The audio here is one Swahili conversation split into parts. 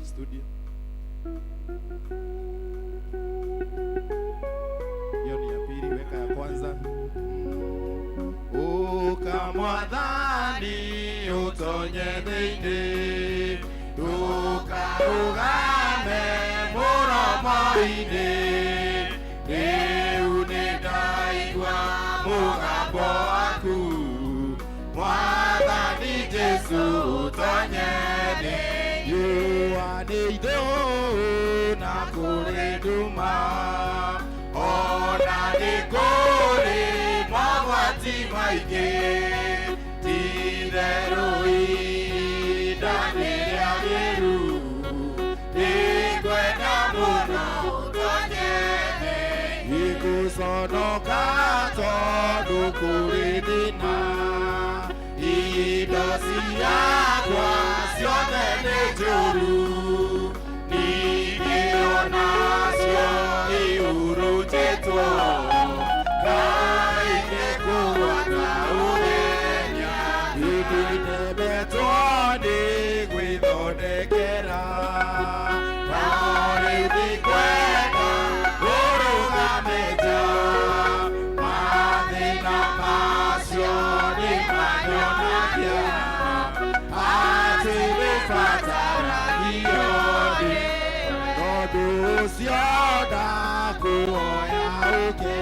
studio. Hiyo ni ya pili, weka ya kwanza. Ukamwadhani utonye thĩinĩ, ndũkarũgame mũromo-inĩ, rĩu nĩndaigua mũgambo waku, Mwathani Jesũ ũtonye thĩinĩ, na kũrĩ nduma, ona nĩ kũrĩ mogwati maingĩ, ti-itherũ ihinda nĩ rĩagĩrĩru, nĩngwenda mũno ũtonye thĩinĩ, ngũconoka tondũ kũrĩ thĩna, indo ciakwa ciothe nĩ njũru, ningĩ onacio ihurunjĩtwo, Ngai nĩngũgwata ũthenya, nĩndĩnemetwo nĩ gwĩthondekera, no rĩu ndikwenda ũrũgame nja, mathĩna macio nĩmanyonagia atĩ nĩbataragio nĩ, tondũ ũcio ndakũhoya ũke,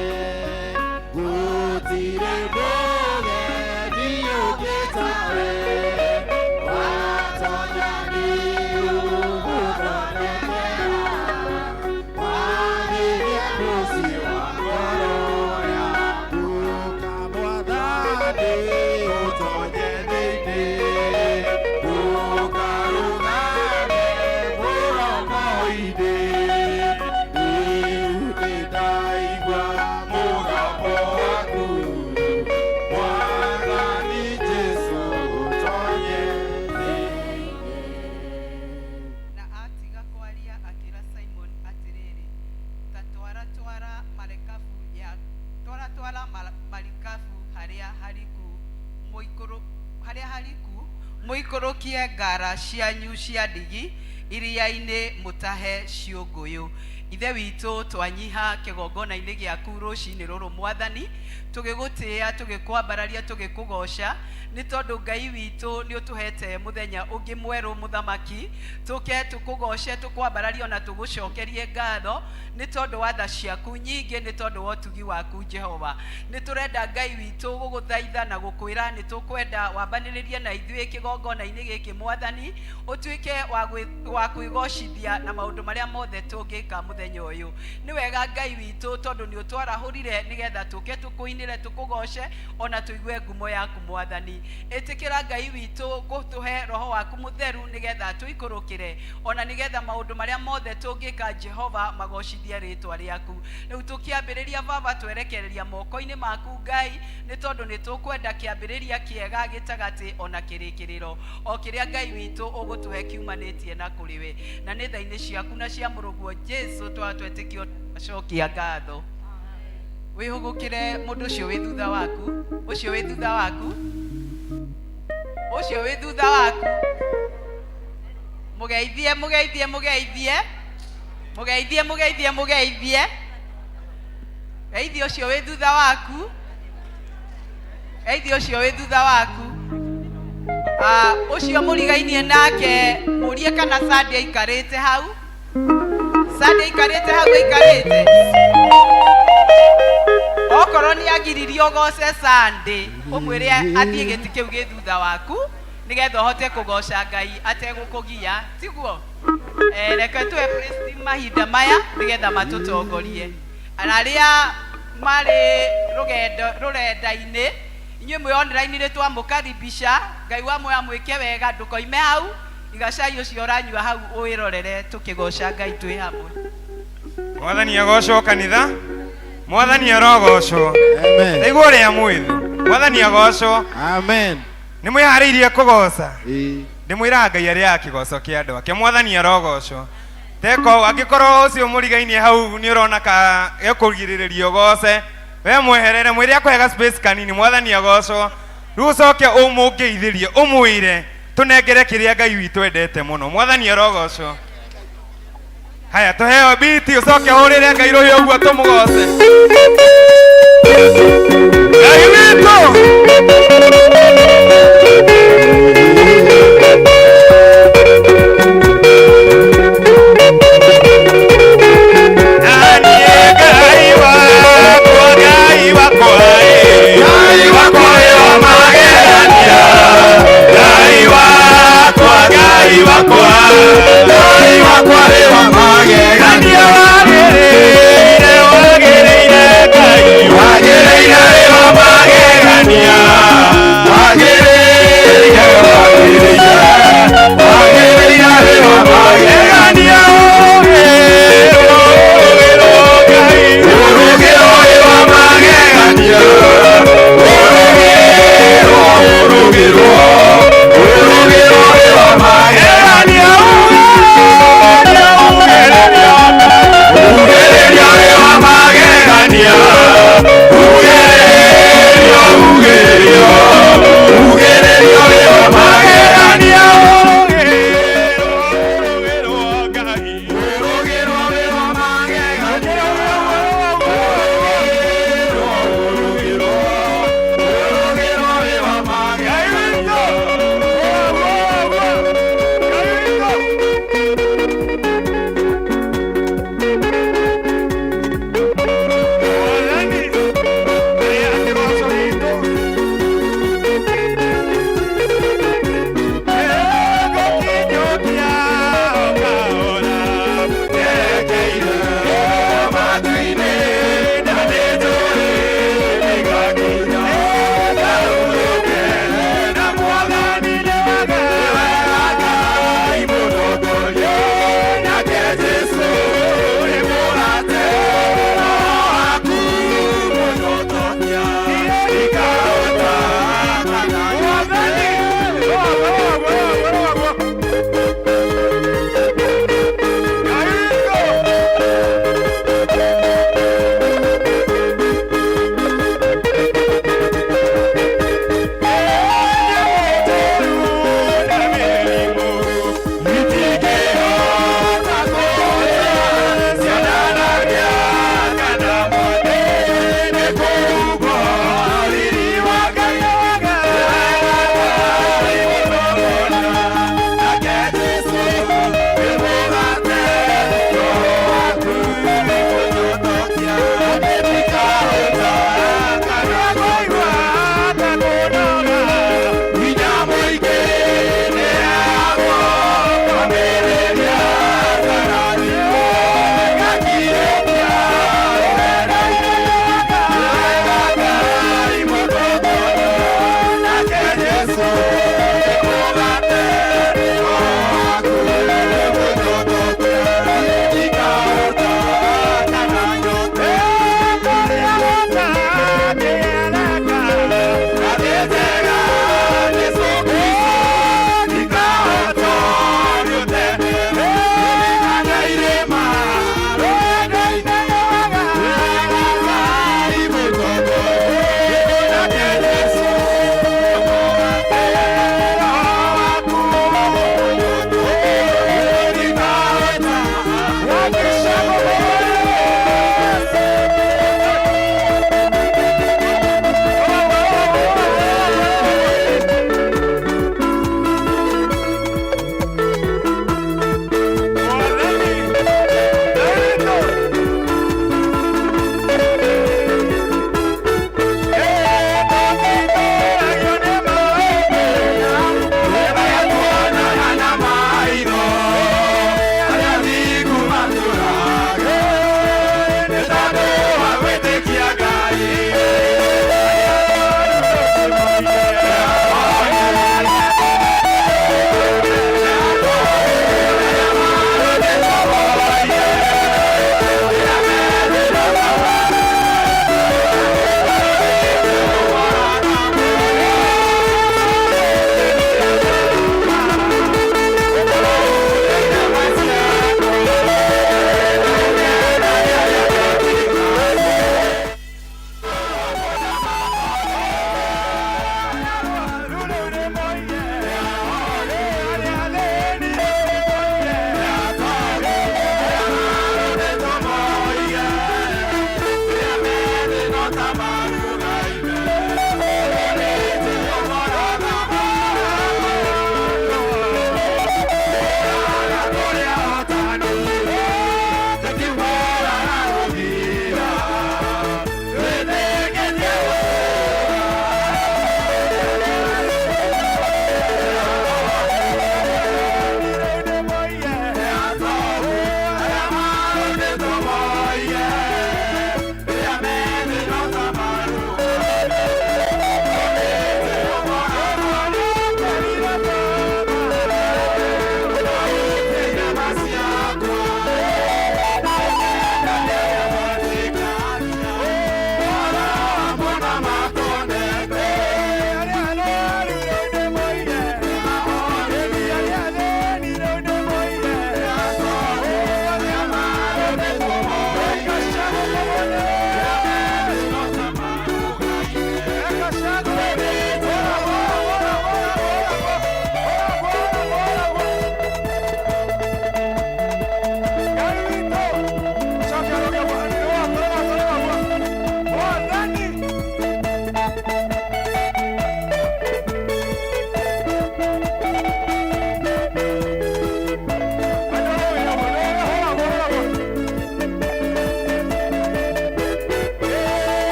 gũtirĩ mũgeni ũngĩ tawe, watonya nĩ ũgũthondekera, wagĩria mũciĩ wa ngoro yaku, Mwathani ũtonye thĩinĩ, ndũkarũgame mũromo-inĩ, rĩu nĩndaigua mũgambo waku, Mwathani Jesũ ũtonye thĩinĩ. Na atiga kwaria akĩra Simon atĩrĩrĩ, ta twara marikabu harĩa hariku mũikũrũkie ngara cianyu cia ndigi iria-inĩ mũtahe ciũngũyũ. Ithe witũ twanyiha kĩgongona-inĩ gĩaku rũcinĩ rũrũ Mwathani, tũgĩgũtĩĩa, tũgĩkwambararia, tũgĩkũgoca, nĩ tondũ Ngai witũ nĩ ũtũhete mũthenya ũngĩ mwerũ mũthamaki, tũke tũkũgoce, tũkwambararie na tũgũcokerie ngatho, nĩ tondũ wa tha ciaku nyingĩ, nĩ tondũ wa ũtugi waku Jehova. Nĩ tũrenda Ngai witũ gũgũthaitha na gũkwĩra nĩ tũkwenda wambanĩrĩrie na ithuĩ kĩgongona-inĩ gĩkĩ Mwathani, ũtuĩke wa kwĩgocithia na maũndũ marĩa mothe tũngĩka mũthenya ũyũ. Nĩ wega Ngai witũ tondũ nĩ ũtwarahũrire nĩgetha tũke tũkũinĩre, tũkũgoce, ona tũigue ngumo yaku Mwathani. Ĩtĩkĩra Ngai witũ gũtũhe roho waku mũtheru nĩgetha tũikũrũkĩre, ona nĩgetha maũndũ marĩa mothe tũngĩka Jehova magocithie rĩtwa rĩaku. Rĩu tũkĩambĩrĩria Baba, twerekereria moko-inĩ maku Ngai, nĩ tondũ nĩ tũkwenda kĩambĩrĩria kĩega gĩtagatĩ ona kĩrĩkĩrĩro, o kĩrĩa Ngai witũ ũgũtũhe kiumanĩtie na kũrĩ we, na nĩ tha-inĩ ciaku na cia mũrũguo Jesũ twatwĩtĩkio acokia ngatho. Wĩhũgũkĩre mũndũ ũcio wĩ thutha waku, ũcio wĩ thutha waku, ũcio wĩ thutha waku, mũgeithie mũgeithie mũgeithie mũgeithie mũgeithie mũgeithie, geithie ũcio wĩ thutha waku, geithie ũcio wĩ thutha waku. Ũcio mũrigainie nake mũrie kana Sandi aikarĩte hau, Sandi aikarĩte hau, aikarĩte. Okorwo nĩ agiririo ũgoce Sandi, ũmwĩre athiĩ gĩtĩ kĩu gĩ thutha waku, nĩgetha ũhote kũgoca Ngai ategũkũgia, tiguo? Reke tũhe praise mahinda maya nĩgetha matũtongorie. Arĩa marĩ rũrenda-inĩ, inyuĩ mwĩ online nĩ twamũkaribisha, Ngai wa moya mwĩke wega, ndũkoime hau, igacai ũcio ũranyua hau ũwĩrorere tũkĩgoca Ngai twĩ hamwe. Mwathani agocwo kanitha, Mwathani arogocwo. Amen. Igua rĩa mwĩthũ, Mwathani agocwo. Amen. Nĩ mwĩharĩirie kũgoca? Ndĩmwĩra Ngai arĩ akĩgoco kĩa andũ ake, Mwathani arogocwo. Teko angĩkorwo ũcio mũrigainie hau nĩ ũrona ka gĩkũgirĩrĩria ũgoce, we mweherere, mwĩre akũhega space kanini, Mwathani agocwo. Rĩu ũcoke ũmũngeithĩrie, ũmwĩre tũnengere kĩrĩa Ngai witũ endete mũno, Mwathani arogocwo. haya tuheo biti ucoke hurire Ngai ruhi uguo tumugoce Ngai witu Ngai wakwa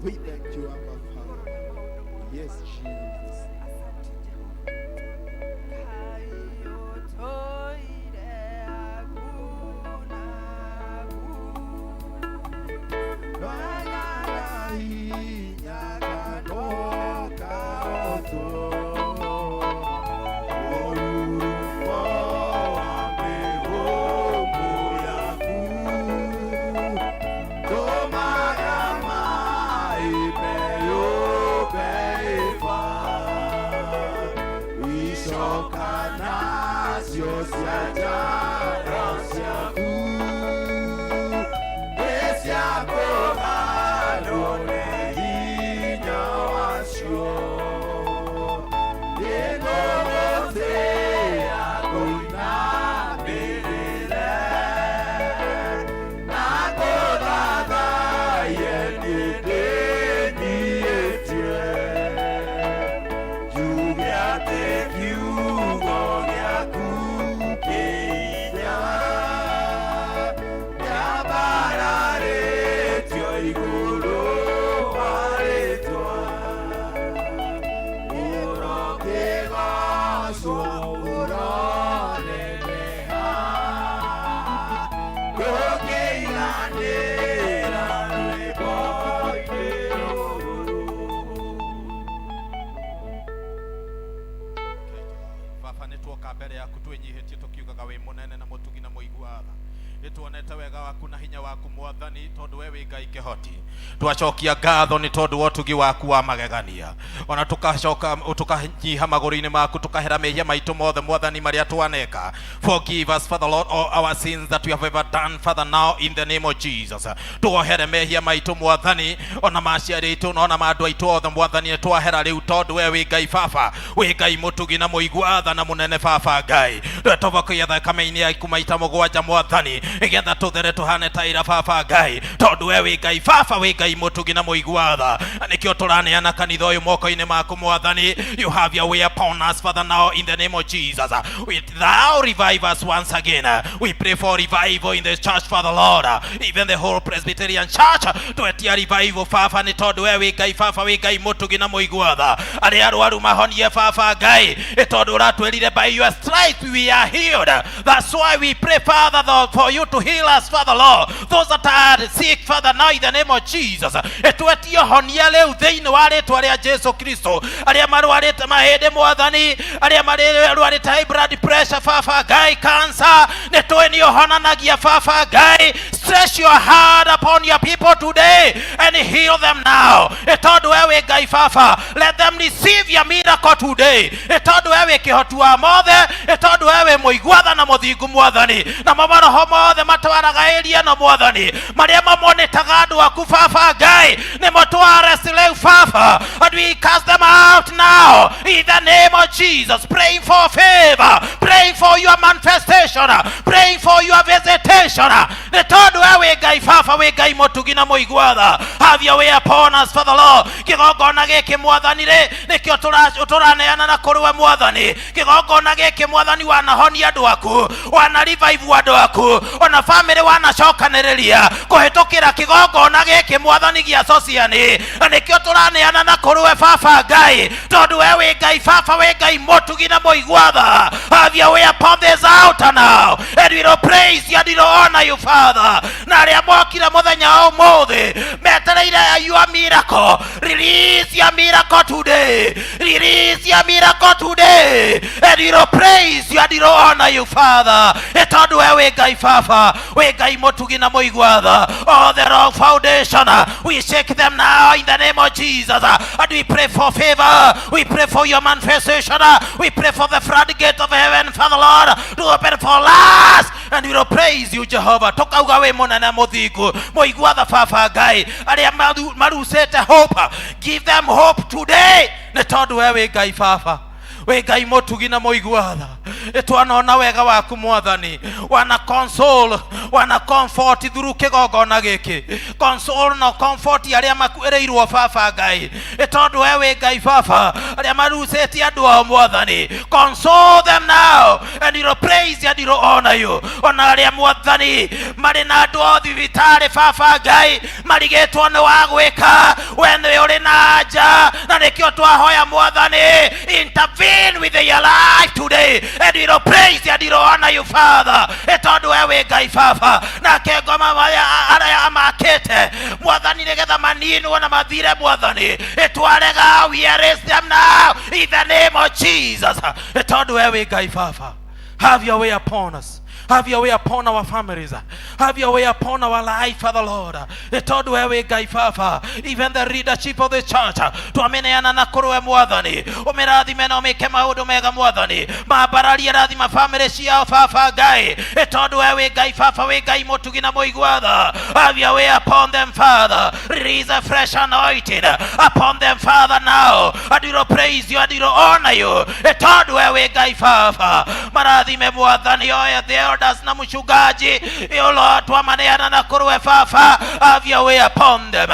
We thank you, Abba Yes, Jesus. twacokia ngatho ni tondu wotugi waku wa magegania ona tukacoka tukanyiha maguru-ini maku tukahera mehia maitu mothe mwathani maria twaneka. Forgive us, Father Lord, all our sins that we have ever done, Father, now in the name of Jesus. Tuohere mehia maitu mwathani ona maciari itu na ona mandu aitu othe mwathani twahera riu tondu we wi Ngai Baba, wi Ngai mutugi na muigwatha na munene Baba Ngai. Twetobokia thakame-ini yaku maita mugwanja mwathani igetha tuthere tuhane taira Baba Ngai tondu we wi Ngai Baba, wi Ngai mutugi na muigwatha nikio turaneana kanitha uyu moko-ini maku mwathani. You have your way upon us, Father, now in the name of Jesus. Thou revive us once again. We pray for revival in the church, Father Lord, even the whole Presbyterian church. Twetia revival Baba ni tondu we wi Ngai Baba, wi Ngai mutugi na muigwatha ari arwaru mahonie Baba Ngai tondu uratwirire by your stripes we are healed. That's why we pray, Father, for you to heal us, Father Lord, those that are sick, Father, now in the name of Jesus. Etwetio honia leu thiini wa ritwa ria Jesu Kristo aria marwarite mahindi mwathani aria marwarite high blood pressure Baba Ngai, cancer nitwenio honanagia Baba Ngai. Stretch your hand upon your people today and heal them now tondu we wi Ngai Baba. Let them receive your miracle today tondu we wi kihotu wa mothe tondu we wi muigwatha na muthingu mwathani na maroho mothe matwaraga iria no mwathani maria mamonetaga andu aku Baba Ngai ni motware sileu Baba, and we cast them out now in the name of Jesus. Praying for favor, praying for your manifestation, praying for your visitation. The third way, Ngai Baba, we Ngai mutugi na muigwatha. Have your way upon us, Father Lord. Kigongona giki mwathani ri nikio turaneana na kuruwe mwathani. Kigongona giki mwathani wanahonia andu aku, wana revive andu aku, ona family wanacokaniriria kuhitukira kigongona giki mwathani gia sociani. Nikio turaneana na kuruwe Baba Ngai tondu we wi Ngai Baba, we Ngai mutugi na muigwatha. Have your way upon this altar now, and we will praise you and we will honor you, Father. Na aria mokire muthenya umuthi metereire your miracle, release your miracle today, release your miracle today, and we will praise you and we will honor you, Father. Tondu we wi Ngai Baba, we Ngai mutugi na muigwatha. All the wrong foundation we shake them now in the name of Jesus, and we pray for favor, we pray for your manifestation, we pray for the floodgate of heaven, Father Lord, to open for us, and we will praise you, Jehovah. Tokauga we munene muthingu muigwatha Baba Ngai aria marusete hope, give them hope today ni tondu we wi Ngai Baba, we Ngai mutugi na muigwatha. Twanona wega waku mwathani, wana console, wana comfort through kigongona giki, console na comfort aria makuireirwo Baba Ngai tondu we wi Ngai Baba aria maruseti andu ao mwathani. Console them now, and you praise you and you honor you. Ona aria mwathani mari na andu othi vitari Baba Ngai marigitwo ni wa gwika we ni uri na nja, na nikio twahoya mwathani intervene with your life today, and we will praise you and we will honor you Father, tondu wewe Ngai Baba na kengoma arĩa amakĩte mwathani nĩgetha maninwo na mathire mwathani twarega, we arrest them now in the name of Jesus, tondu wewe Ngai Baba. Have your way upon us. Have your way upon our families. Have your way upon our life, Father Lord. Tondu wewe Ngai Baba, even the leadership of the church twameneana na kũrwe mwathani ũmĩrathime na ũmĩke maũndũ mega mwathani mambararie rathima family ciao Baba Ngai tondu wewe Ngai Baba we Ngai mũtugi na mũigua. Have your way upon them Father. Release a fresh anointing upon them Father now, and we will praise you and we will honor you tondu wewe Ngai Baba. Marathime mwathani oya the elders na mchungaji Lord twamaneana na kũrwe Baba. Have your way upon them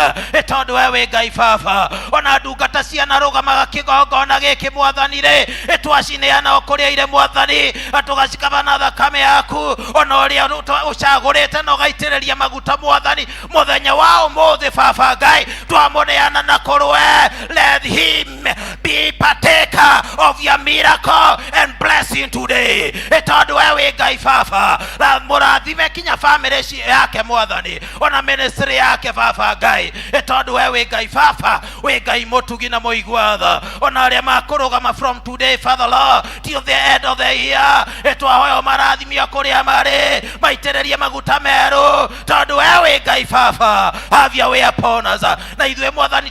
tondu wewe Ngai Baba. Ona ndungata ciana rũgamaga kĩgongona gĩkĩ mwathani rĩ twacineana kũrĩa ire mwathani tũgacikaba na thakame yaku ona ũrĩa ũcagũrĩte na ũgaitĩrĩria maguta mwathani mũthenya wa ũmũthĩ Baba Ngai twamuneana na kũrwe. Let him be partaker of your miracle and blessing today tondu wewe Ngai Baba. Na mũrathime kinya family yake mwathani ona ministry yake Baba Ngai tondu wewe Ngai Baba we Ngai mũtugi na mũigua. Ona arĩa makũrũgama from today Father Lord till the end of the year twahoya marathimio kũrĩa marĩ maitĩrĩrie maguta merũ tondu wewe Ngai Baba. Have your way upon us. Na ithuĩ mwathani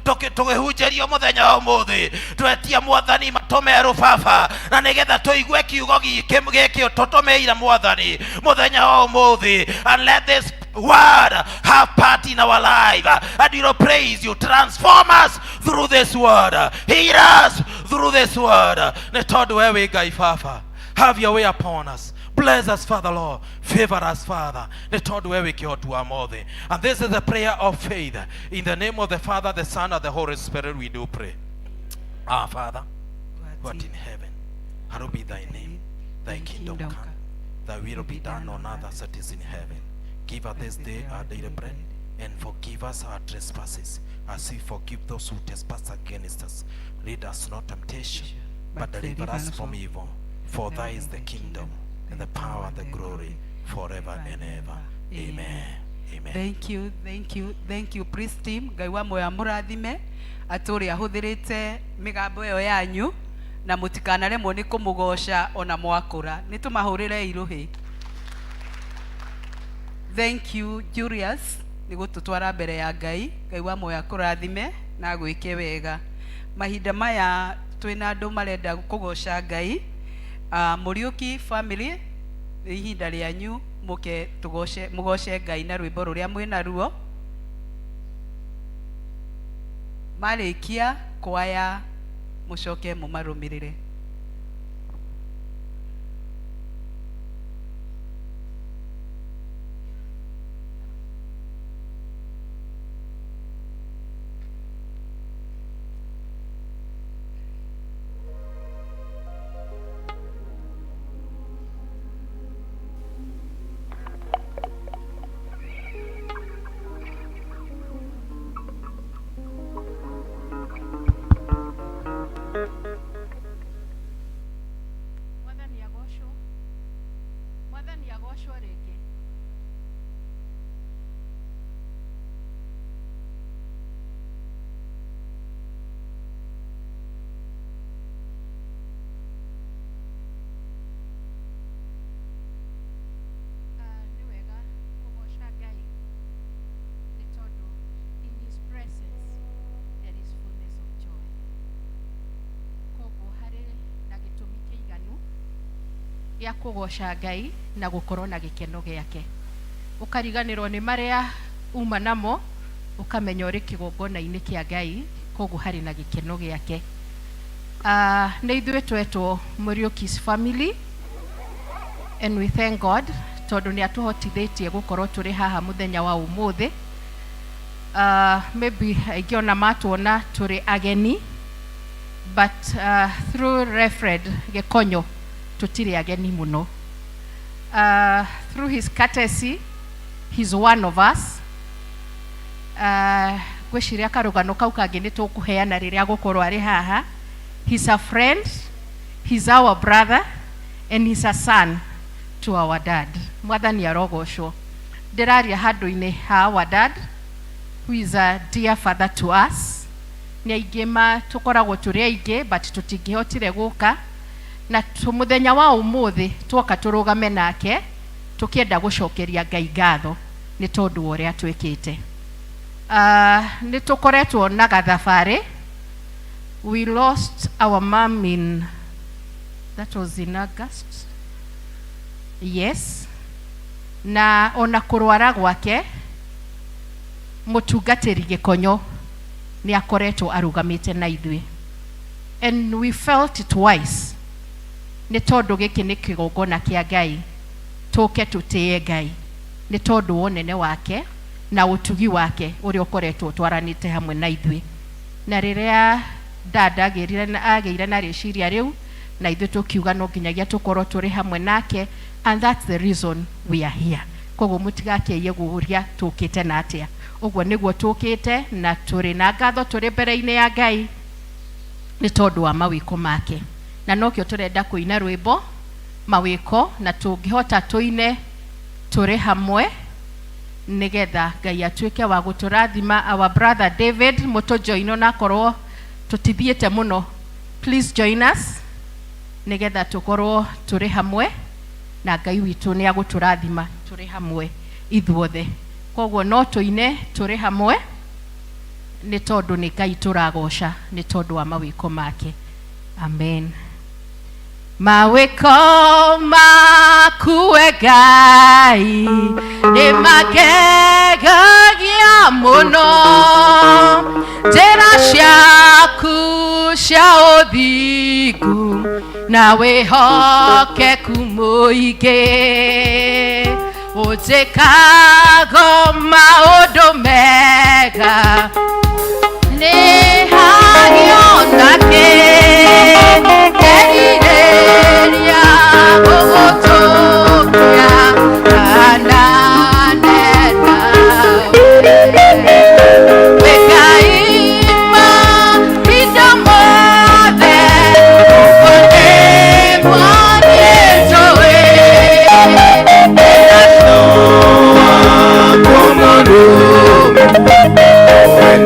tũkĩhunjĩrio mũthenya wa ũmũthĩ twetia mwathani matũ merũ Baba na nĩgetha tũigue kiugo gĩkĩ tũtũmĩire mwathani mũthenya wa ũmũthĩ, and let this word have part in our life, and we will praise you. Transform us through this word, heal us through this word nĩ tondu wewe Ngai Baba. Have your way upon us. Bless us Father Lord. Favor us Father nĩ tondu wewe kĩhotu wa mothe. And this is the prayer of faith in the name of the Father, the Son, and the Holy Spirit we do pray. Our Father who art in heaven, hallowed be thy name. Thy kingdom come, thy will be done on earth as it is in heaven. Give us this day our daily bread, and forgive us our trespasses, as we forgive those who trespass against us. Lead us not temptation, but deliver us from evil. For thine is the kingdom, and the power, and the glory, forever and ever. Amen. Amen. Thank you, thank you, thank you priest team. Ngai wa moya mũrathime atũrĩa ahũthĩrĩte mĩgambo ĩyo yanyu na mũtikanaremwo nĩ kũmũgoca ona mwakũra. Nĩ tũmahũrĩre irũhĩ. Thank you Julius nĩ gũtũtwara mbere ya Ngai. Ngai wa moya kũrathime na gwĩke wega. Mahinda maya twĩna andũ marenda kũgoca Ngai. Mũriũki family ihinda rĩanyu mũke mũgoce Ngai na rwĩmbo rũrĩa mwĩna ruo. Marĩkia kwaya mũcoke mũmarũmĩrĩre. ya kugoca Ngai na gukorwo na gikeno giake. Ukariganirwo ni maria uma namo ukamenya uri kigongona-ini kia Ngai koguo hari na gikeno giake. Nĩ ithuĩ twetwo Mũriũki's family, and we thank God tondu ni atuhotithĩtie gukorwo turi haha muthenya wa ũmũthĩ. Maybe aingiona matuona turi ageni, but through Reverend Gekonyo tutiri ageni muno. Through his courtesy, he's one of us. gwiciria karugano kau kangi ni tukuheana riria gukorwo ari haha. He's a friend, he's our brother, and he's a son to our dad. Mwathani arogocwo. Ndiraria handu-ini ha our dad, who is a dear father to us. Ni aingi ma tukoragwo turi aingi but tutingihotire guka, na muthenya wa umuthi twoka turugame nake tukienda gucokeria Ngai ngatho ni tondu uria atwikite. Ni tukoretwo na gathabari. We lost our mom that was in August. Yes. Na ona kurwara gwake mutungatiri Gikonyo ni akoretwo arugamite na ithui. And we felt it wise ni tondu giki ni kigongona kia Ngai tuke tutie Ngai ni tondu wonene wake na utugi wake uri ukoretwo twaranite hamwe na ithui. Na riria dada ageire na reciria riu na ithui tukiuga no nginyagia tukorwo turi hamwe nake, and that's the reason we are here. Koguo mutigakeye guhuria tukite na atia. Uguo niguo tukite na turi na ngatho turi mbere-ini ya Ngai ni tondu wa mawiko make. Na nokio turenda kuina rwimbo mawiko, na tungihota tuine turi hamwe nigetha Ngai atuike wa guturathima. Our brother David mutujoino na korwo tutithiete muno, please join us nigetha tukorwo turi hamwe na Ngai witu ni aguturathima turi hamwe ithuothe. Koguo no tuine turi hamwe ni tondu ni Ngai turagoca ni tondu wa mawiko make. Amen. Mawiko maku Ngai ni magegagia muno, njĩra ciaku cia ũthingu na wĩhokeku mũingĩ, ũnjĩkaga maũndũ mega nĩ hagio nake kerirĩria gũgũtũkia kana nena wĩkaima hinda mothe ũkone mwanĩtũĩ When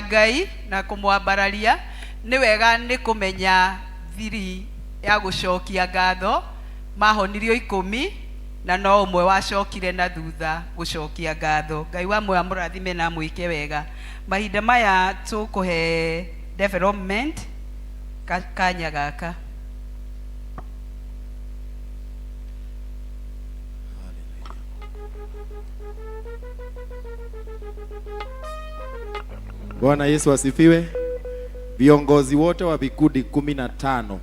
Ngai na kumwambararia ni wega ni kumenya thiri ya gucokia ngatho mahonirio 10 na no umwe wacokire na thutha gucokia ngatho. Ngai wa mwe amurathime na mwike wega. Mahinda maya tukuhe development kanya gaka. Bwana Yesu asifiwe. Viongozi wote wa vikundi 15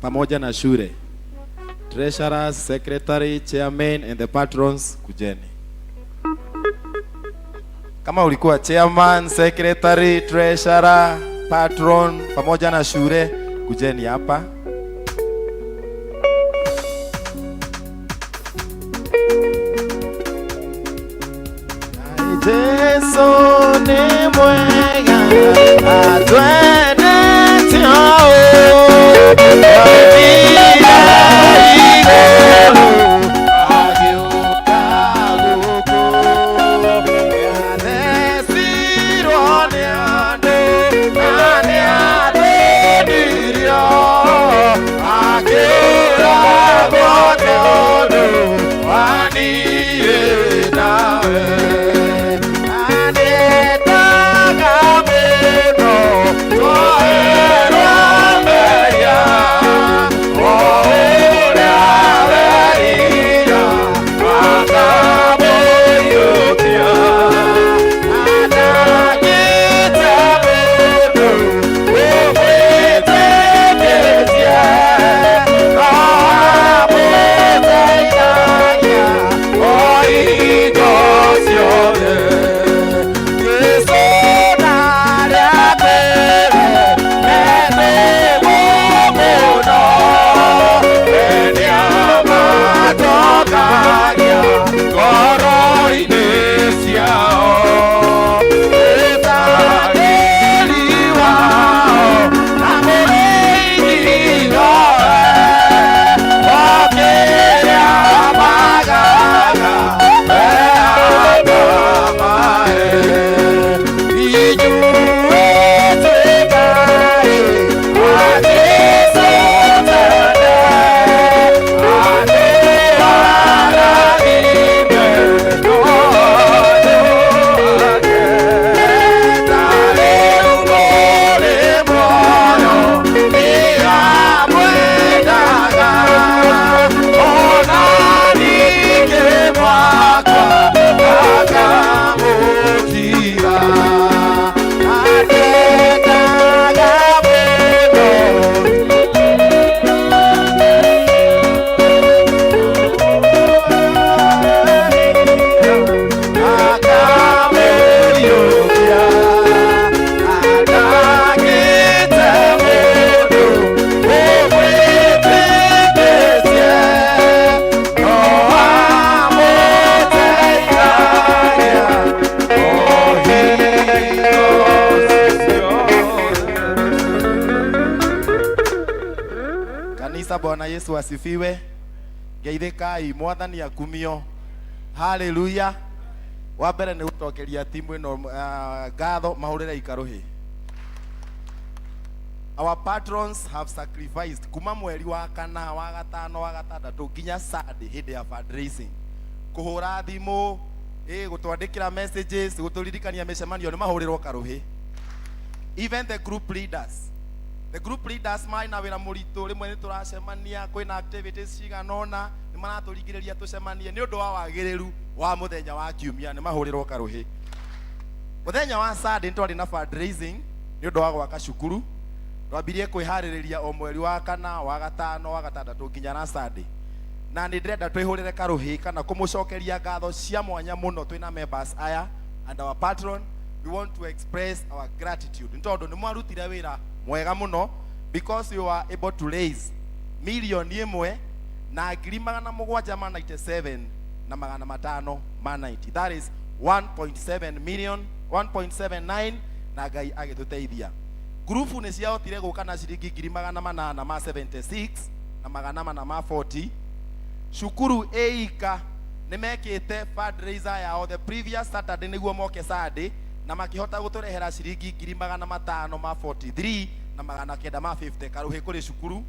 pamoja na shule, treasurers, secretary, chairman and the patrons, kujeni. Kama ulikuwa chairman, secretary, treasurer, patron pamoja na shule, kujeni hapa. Yesu ni mwega, atwende tiao, wabira igoro, agiuka guku, yadesiro ni andu, nani adedirio, agira gotono, waniye nawe. Amen. Kanisa, Bwana Yesu asifiwe. Geithikai mwathani akumio. Hallelujah. Wa mbere nĩ gũcokeria timu ĩno ngatho mahũrĩre ikaruhi. Our patrons have sacrificed kuma mweri wa kana wa gatano wa gatandatũ nginya Sunday hĩndĩ ya fundraising. Kũhũra thimũ, gũtwandĩkĩra messages, gũtũririkania mĩcemanio nĩ mahũrĩrwo karuhi. Even the group leaders. The group leaders maina wĩra mũritũ, rĩmwe nĩ tũracemania, kwĩna activities ciganona, nĩ maratũringĩrĩria tũcemanie nĩ ũndũ wa wagĩrĩru wa mũthenya wa kiumia, nĩ mahũrĩrwo karuhi. Mũthenya wa Sunday twarĩ na fundraising nĩ ũndũ wa gwaka cukuru. Twambirie kwĩharĩrĩria o mweri wa kana, wa gatano, wa gatandatũ nginya na Sunday. Na nĩ ndĩrenda twĩhũrĩre karuhi kana kũmũcokeria ngatho cia mwanya mũno twĩna members aya and our patron. We want to express our gratitude. Nĩ tondũ nĩ mwarutire wĩra mwega mũno, because you are able to raise milioni ĩmwe na ngiri magana mũgwanja ma 97 na magana matano ma 90. That is 1.7 million, 1.79, na Ngai agĩtũteithia. Grupu nĩ ciahotire gũka na ciringi ngiri magana manana ma 76 na magana mana ma 40. Shukuru eika nĩ mekĩte fundraiser yao the previous Saturday nĩguo moke Sunday na makihota gũtũrehera ciringi ngiri magana matano ma 43 na magana kenda ma 50 karuhi kũrĩ cukuru.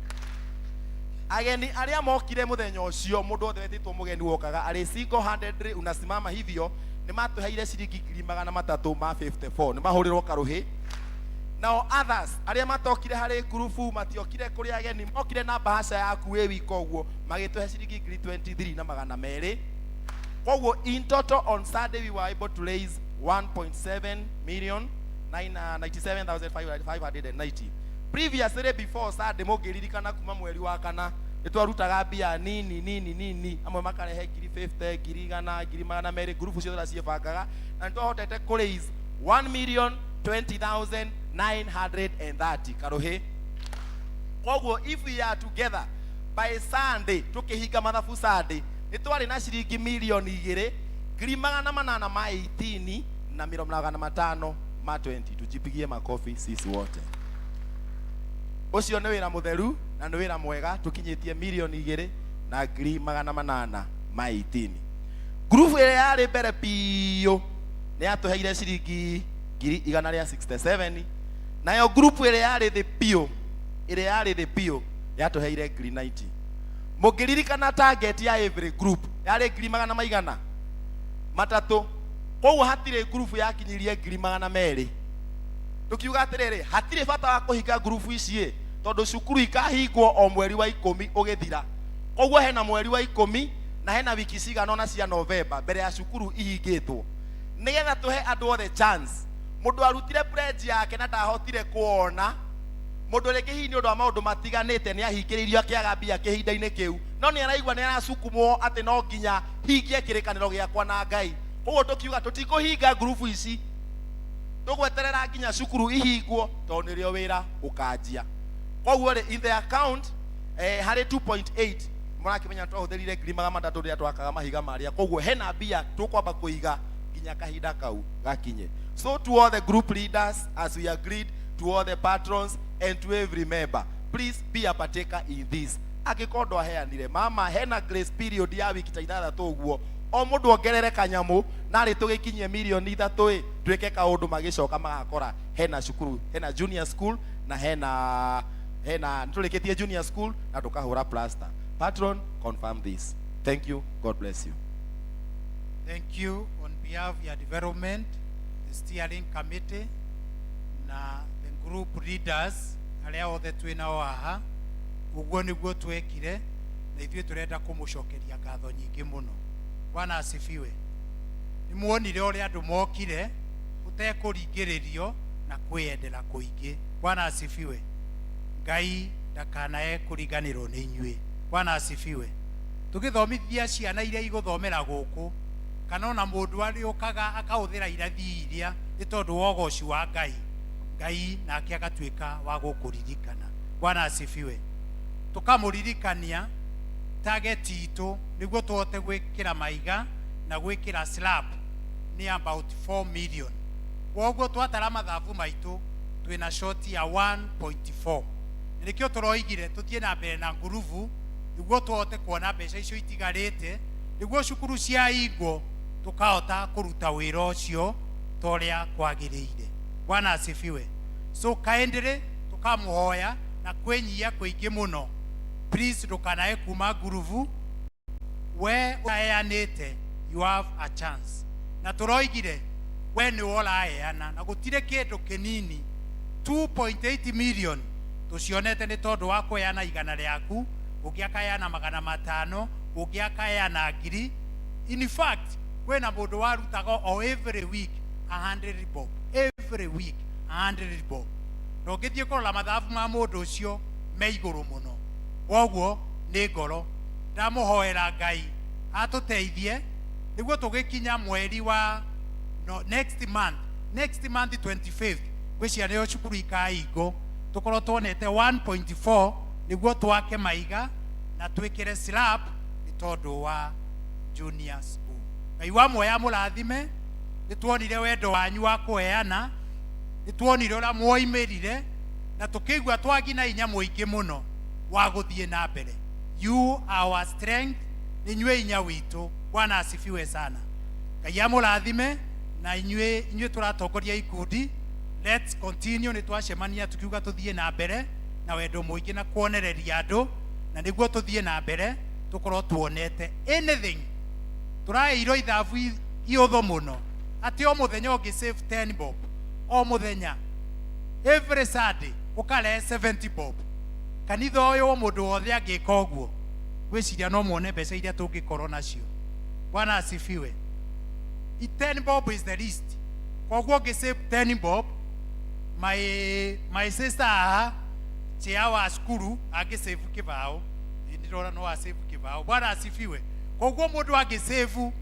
Ageni arĩa mokire mũthenya ũcio, mũndũ wothe wetĩtwo mũgeni wokaga arĩ single handedly unasimama hivyo, nĩ matũheire ciringi ngiri magana matatũ ma 54, nĩ mahũrĩrwo karuhi. Now others arĩa matokire harĩ grupu matiokire kũrĩ ageni, mokire na bahasha yaku wĩ wika ũguo, magĩtũhe ciringi ngiri 23 na magana merĩ. Koguo in total on Sunday we were able to raise 1.7 million 97,590. Previously before Sunday mũngĩririkana kuma mweri wa kana nĩ twarutaga mbia nini amwe makarehe ngiri 50, ngiri 100, ngiri magana merĩ, grupu ciothe ciĩbangaga na nĩ twahotete kũ raise 1,20,930 karuhi. Koguo if we are together by Sunday tukihinga mathabu Sunday nĩ twarĩ na ciringi milioni 2, ngiri magana manana ma 18 na magana matano ma 20. Tujipigie makofi sisi wote. Ucio nĩ wĩra mũtheru na nĩ wĩra mwega, tukinyĩtie milioni 2 na ngiri magana manana ma 18. Grupu ĩrĩa yarĩ mbere piyo nĩ yatũheire ciringi ngiri 167, nayo grupu ĩrĩa yarĩ thĩ piyo yatũheire ngiri 90. Mũngĩririkana target ya every group yarĩ ngiri magana maigana matatũ. Koguo hatirĩ grupu yakinyirie ngiri magana merĩ. Tukiuga atĩrĩrĩ, hatirĩ bata wa kũhinga grupu ici tondũ cukuru ikahingwo o mweri wa 10 ũgĩthira. Koguo hena mweri wa 10 na hena wiki ciganona cia November mbere ya cukuru ihingĩtwo, nĩgetha tũhe andũ othe chance. Mũndũ arutire pledge yake na ndahotire kuona, mũndũ rĩngĩ hihi nĩ ũndũ wa maũndũ matiganĩte nĩ ahingĩrĩirio akĩaga mbia kĩhinda-inĩ kĩu, no nĩ araigua nĩ aracukumwo atĩ no nginya hingie kĩrĩkanĩro gĩakwa na Ngai. Koguo tũkiuga tũtikũhinga grupu ici, tũgweterera nginya cukuru ihingwo tondũ nĩrĩo wĩra ũkanjia. Koguo in the account harĩ 2.8 mũrakĩmenya twahũthĩrire ngiri magana matatũ rĩrĩa twakaga mahiga marĩa. Koguo hena mbia tũkwamba kũiga nginya kahinda kau gakinye. So to all the group leaders, as we agreed, to all the patrons and to every member, please be a partaker in this. Angĩkorwo ndwaheanire mama, hena grace period ya wiki ta 6 ũguo, o mũndũ ongerere kanyamũ na rĩ tũgĩkinyie milioni 3 twĩke kaũndũ magĩcoka magakora hena cukuru, hena junior school na hena nĩtũrĩkĩtie junior school na tũkahũra plaster. Patron, confirm this. Thank you. God bless you. Thank you on behalf of your development, the steering committee na the group leaders arĩa othe twĩnao haha. Ũguo nĩguo twekire na ithuĩ tũrenda kũmũcokeria ngatho nyingĩ mũno. Bwana asifiwe. Nĩmuonire ũrĩa andũ mokire ũtekũringĩrĩrio na kwĩendera kũingĩ. Bwana asifiwe. Ngai ndakanae kũriganĩrwo nĩ inyuĩ. Bwana asifiwe. Tũgĩthomithia ciana iria igũthomera gũkũ kana ona mũndũ arĩũkaga akahũthĩra irathi iria nĩ tondũ wa ũgoci wa Ngai, Ngai nake agatuĩka wa gũkũririkana. Bwana asifiwe. Tũkamũririkania target itũ nĩguo tũhote gwĩkĩra maiga na gwĩkĩra slab ni about 4 million. Koguo twatara mathabu maitũ twĩna short ya 1.4 nikio turoigire tuthie na mbere na nguruvu niguo tuhote kuona mbeca icio itigarite niguo cukuru cia ingwo tukahota kuruta wira ucio toria kwagiriire. Bwana asifiwe. So kaendere tukamuhoya na kwenyia kuingi muno, please ndukanae kuma nguruvu we uheanite, you have a chance. Na turoigire we ni woraheana na gutire kindu kinini 2.8 million tucionete ni tondu wa kuheana igana riaku, ungiakaheana 500, ungiakaheana 1000. In fact kwena mundu warutaga o every week 100 bob, every week 100 bob. No ngithie kurora mathabu ma mundu ucio me iguru muno, koguo ni ngoro ndamuhoera Ngai atuteithie niguo tugikinya mweri wa next month 25th gwiciana yo cukuru ikaingo tukorwo tuonete 1.4 niguo twake maiga na twikire slab ni tondu wa junior school. Ngai wa moya murathime, nituonire wendo wanyu wa kuheana, nituonire ura mwoimirire na tukigwa twagina inya muingi muno wa guthie na mbere. You are our strength, ni nywe inya witu. Bwana asifiwe sana. Ngai amurathime na inywe turatongoria ikundi. Let's continue, ni twacemania tukiuga tuthie na mbere na wendo muingi na kuonereria andu, na niguo tuthie na mbere tukorwo tuonete anything. Turairo ithabu iotho muno ati o muthenya ungi save 10 bob, o muthenya every Sunday ukale 70 bob. Kanitha uyu mundu wothe angika uguo gwiciria no muone mbeca iria tungikorwo nacio. Bwana asifiwe. 10 bob is the least. Koguo ungi save 10 bob, my sister chia wa skuru angi save kibao, ndirora no wa save kibao. Bwana asifiwe. Koguo mundu angi save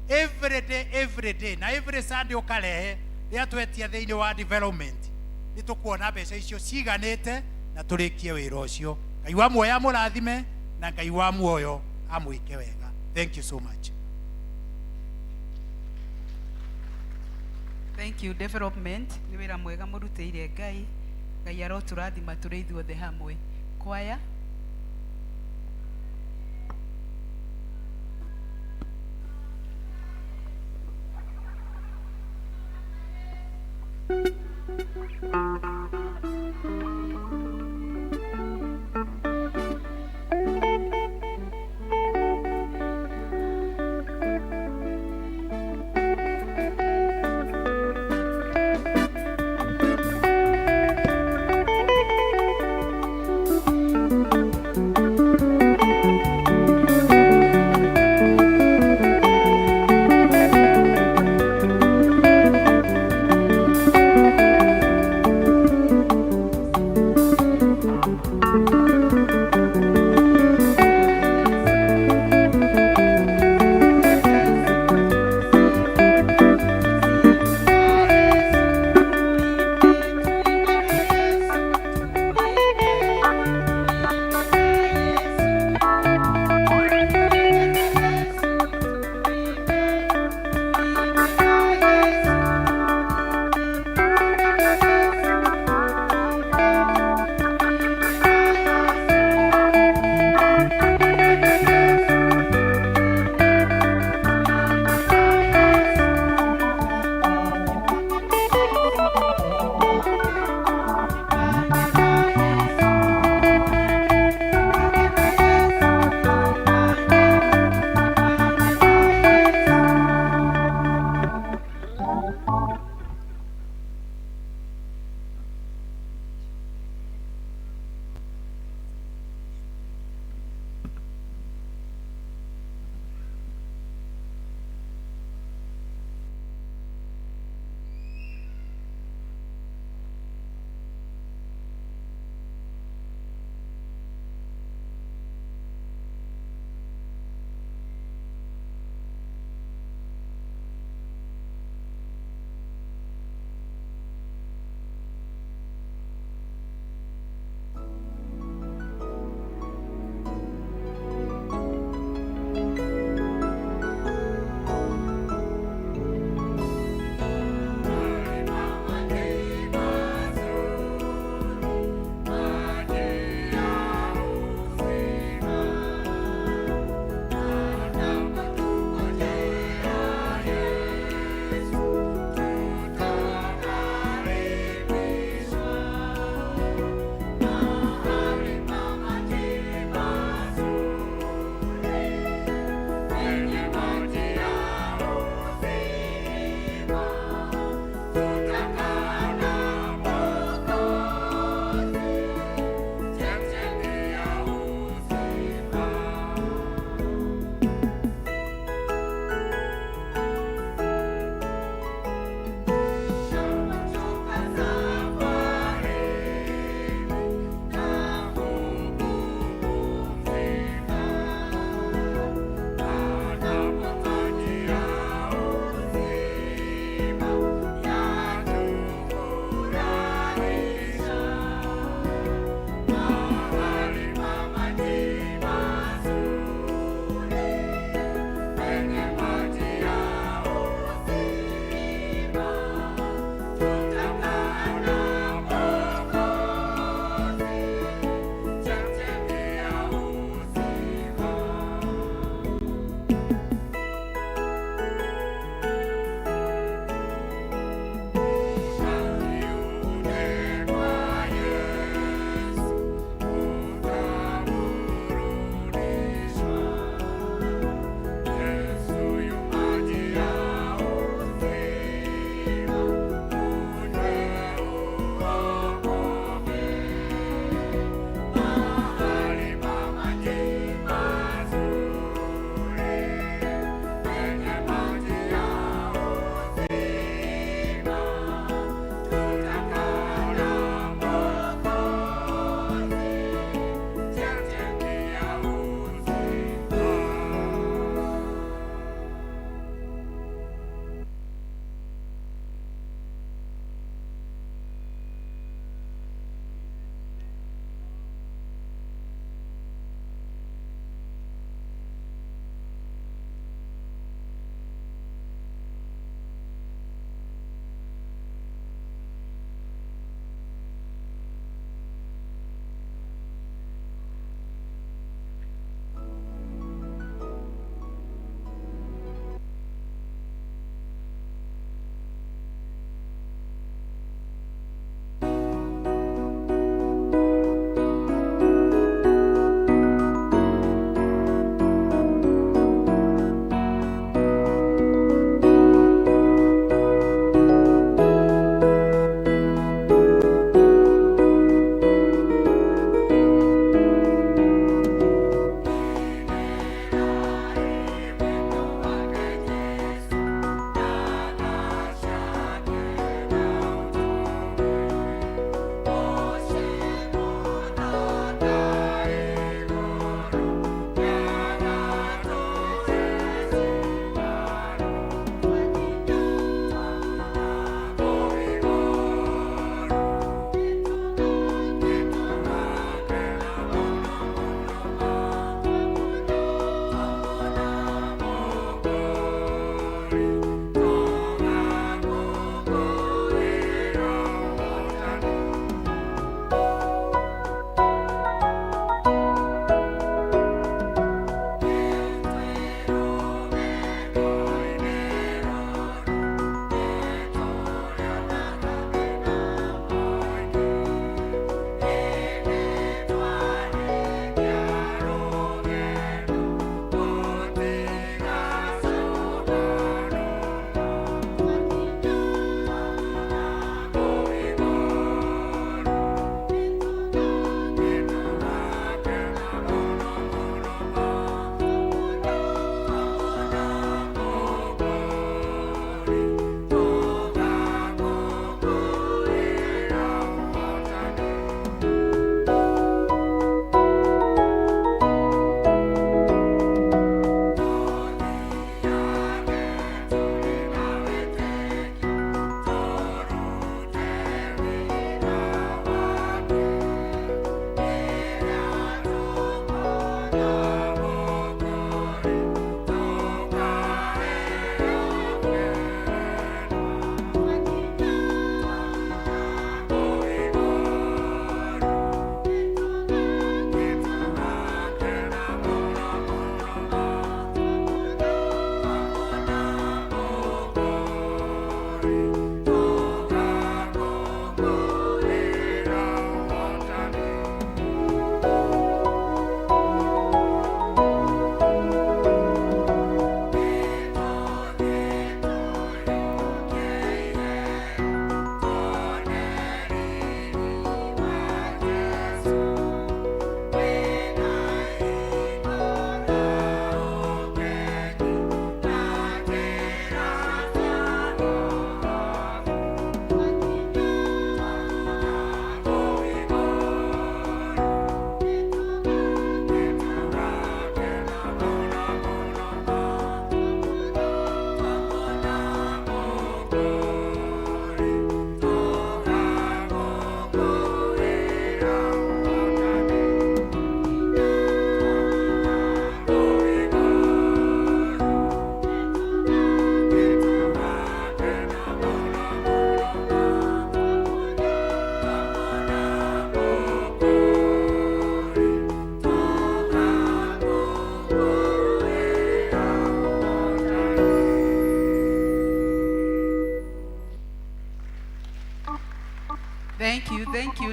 every day na every Sunday ukalehe ria twetia thiini wa development, nitukuona mbeca icio ciganite na turikie wira ucio. Ngai wa muoyo amurathime na Ngai wa muoyo amwike wega. Thank you so much. Thank you development, ni wira mwega muruteire Ngai. Ngai aroturathima turi ithuothe hamwe. Kwaya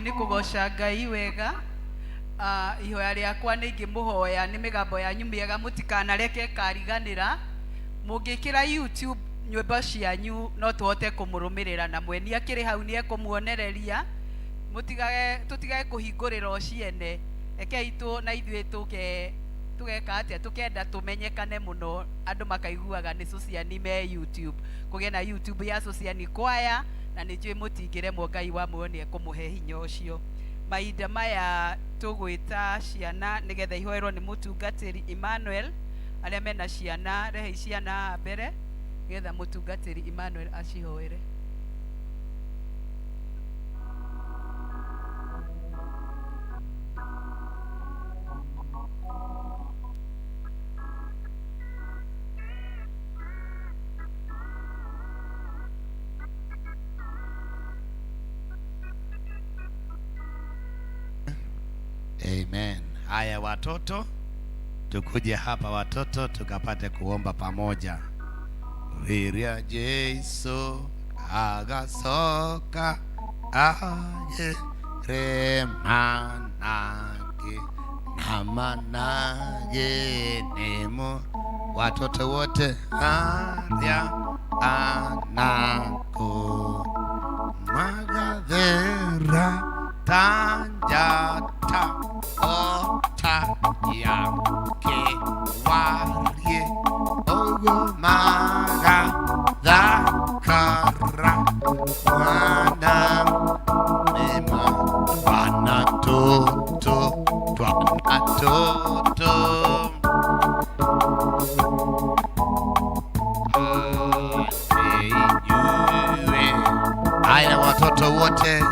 riu ni kugoca Ngai wega. Ihoya riakwa ni ingimuhoya ni migambo yanyu miega mutikanareke kariganira mungikira YouTube nyumba cianyu no tuhote kumurumirira na mweni akiri hau ni ekumuonereria tutigae kuhingurira ciene ekei tu na ithuĩ tugeka atia tukenda tumenyekane muno andu makaiguaga ni sociani me YouTube kugia na YouTube ya sociani kwaya na ni njui mutingiremwo Ngai wa muone kumuhe hinya ucio. Mahinda maya tugwita ciana nigetha ihoerwo ni mutungatiri Emmanuel aria mena ciana rehe ciana mbere nigetha mutungatiri Emmanuel acihoere. Amen. Haya watoto, tukuje hapa watoto tukapate kuomba pamoja. Wiria Jesu agasoka aje remanake namanage nemo watoto wote haria anako magadhera tanjata ota yake warie ogomaga dhakara wana mema wana toto twana toto haya watoto wote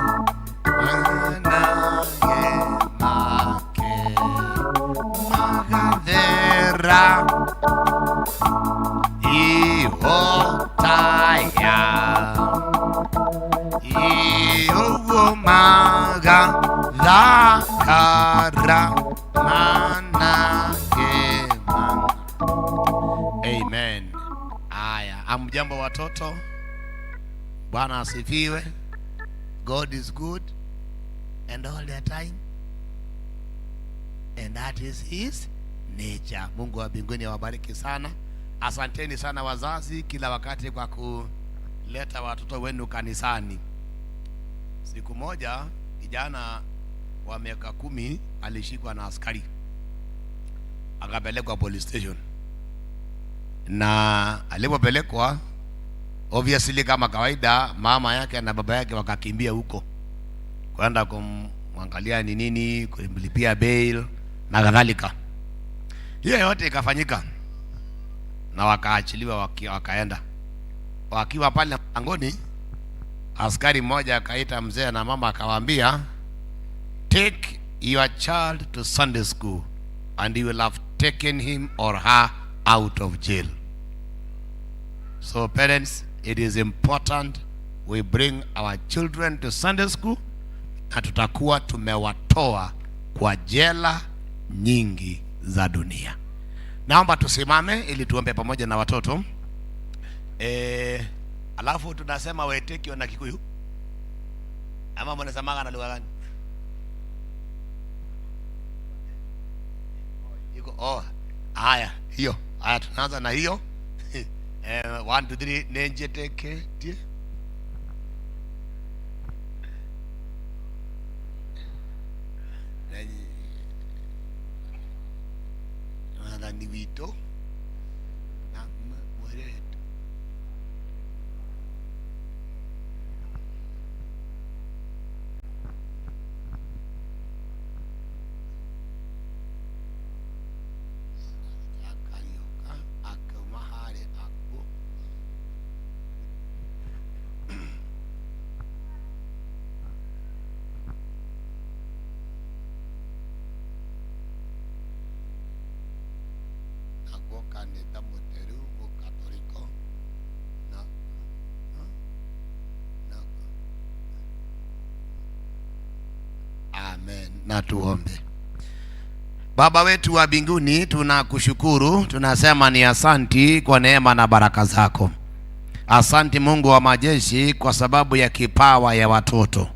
magadhera ihotaya iugomaga dhakara managema. Amen. Aya, amjambo watoto, Bwana asifiwe. God is good and all the time, and that is his nature. Mungu wa mbinguni awabariki sana. Asanteni sana wazazi kila wakati kwa kuleta watoto wenu kanisani. Siku moja kijana wa miaka 10 alishikwa na askari akapelekwa police station, na alipopelekwa obviously kama kawaida mama yake na baba yake wakakimbia huko kwenda kumwangalia ni nini, kumlipia bail na kadhalika. Hiyo yote ikafanyika na wakaachiliwa wakaenda. Wakiwa pale mlangoni, askari mmoja akaita mzee na mama akawaambia, take your child to Sunday school and you will have taken him or her out of jail. So parents, it is important we bring our children to Sunday school, na tutakuwa tumewatoa kwa jela nyingi za dunia. Naomba tusimame ili tuombe pamoja na watoto. Alafu tunasema weteki na Kikuyu ama mnasemaga na lugha gani? Iko haya hiyo. Haya tunaanza na hiyo. 1 2 3 nenje teke tie. Ni wito na mweretu akarioka akamahare ako kanisa Muteru Mukatoliki Amen. Na tuombe. Baba wetu wa mbinguni, tunakushukuru, tunasema ni asanti kwa neema na baraka zako. Asanti Mungu wa majeshi kwa sababu ya kipawa ya watoto.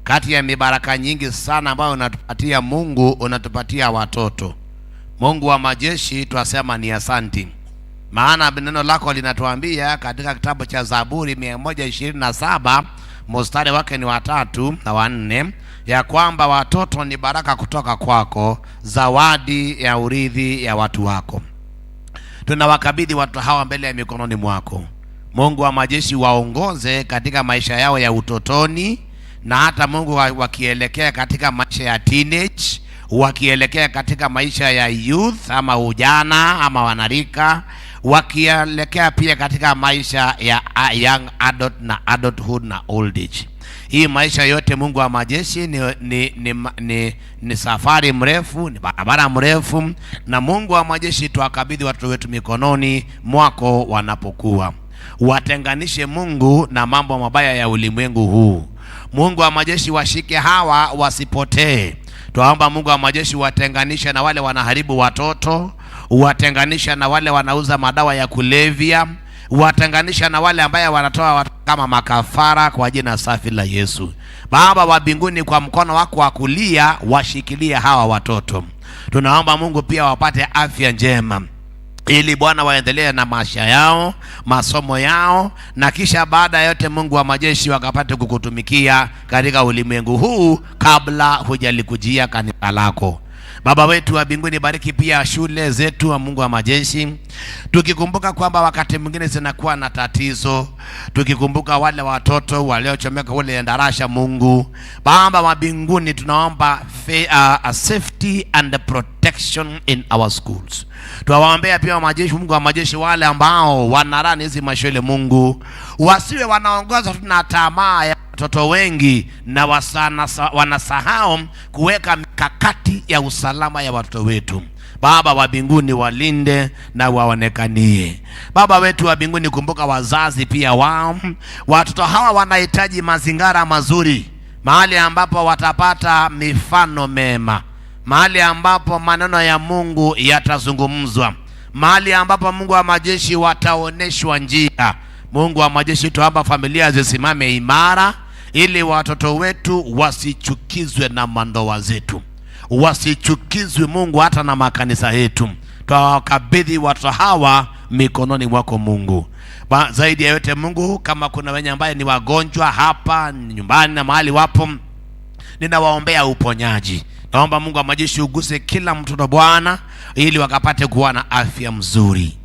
Kati ya mibaraka nyingi sana ambayo unatupatia Mungu, unatupatia watoto. Mungu wa majeshi, twasema ni asanti. Maana neno lako linatuambia katika kitabu cha Zaburi 127 mstari wake ni 3 na 4 ya kwamba watoto ni baraka kutoka kwako, zawadi ya urithi ya watu wako. Tunawakabidhi watu hawa mbele ya mikononi mwako. Mungu wa majeshi, waongoze katika maisha yao ya utotoni, na hata Mungu wakielekea katika maisha ya teenage, wakielekea katika maisha ya youth ama ujana ama wanarika, wakielekea pia katika maisha ya young adult na adulthood na old age. Hii maisha yote Mungu wa majeshi ni safari mrefu, ni barabara mrefu, na Mungu wa majeshi tuwakabidhi watu wetu mikononi mwako wanapokuwa. Watenganishe Mungu na mambo mabaya ya ulimwengu huu. Mungu wa majeshi, washike hawa wasipotee. Tuomba Mungu wa majeshi, watenganishe na wale wanaharibu watoto, watenganisha na wale wanauza madawa ya kulevya, watenganisha na wale ambao wanatoa watu kama makafara, kwa jina safi la Yesu. Baba wa mbinguni, kwa mkono wako wa kulia washikilie hawa watoto. Tunaomba Mungu pia wapate afya njema, ili Bwana waendelee na maisha yao, masomo yao, na kisha baada yote Mungu wa majeshi wakapate kukutumikia katika ulimwengu huu kabla hujalikujia kanisa lako. Baba wetu wa mbinguni, bariki pia shule zetu wa Mungu wa majeshi, tukikumbuka kwamba wakati mwingine zinakuwa na tatizo, tukikumbuka wale watoto waliochomeka ule darasha. Mungu Baba wa mbinguni, tunaomba safety and protection in our schools. Tuwaombea pia majeshi, Mungu wa majeshi, wale ambao wanarani hizi mashule, Mungu wasiwe wanaongoza tuna tamaa ya watoto wengi na wanasahau kuweka mikakati ya usalama ya watoto wetu. Baba wa mbinguni, walinde na waonekanie. Baba wetu wa mbinguni, kumbuka wazazi pia wao. Watoto hawa wanahitaji mazingira mazuri, mahali ambapo watapata mifano mema, mahali ambapo maneno ya Mungu yatazungumzwa, mahali ambapo Mungu wa majeshi wataoneshwa njia. Mungu wa majeshi, tuomba familia zisimame imara, ili watoto wetu wasichukizwe na mandoa zetu, wasichukizwe Mungu hata na makanisa yetu. Twawakabidhi watoto hawa mikononi mwako Mungu. Zaidi ya yote Mungu, kama kuna wenye ambaye ni wagonjwa hapa nyumbani na mahali wapo, ninawaombea uponyaji. Naomba Mungu wa majeshi uguse kila mtoto Bwana, ili wakapate kuwa na afya mzuri.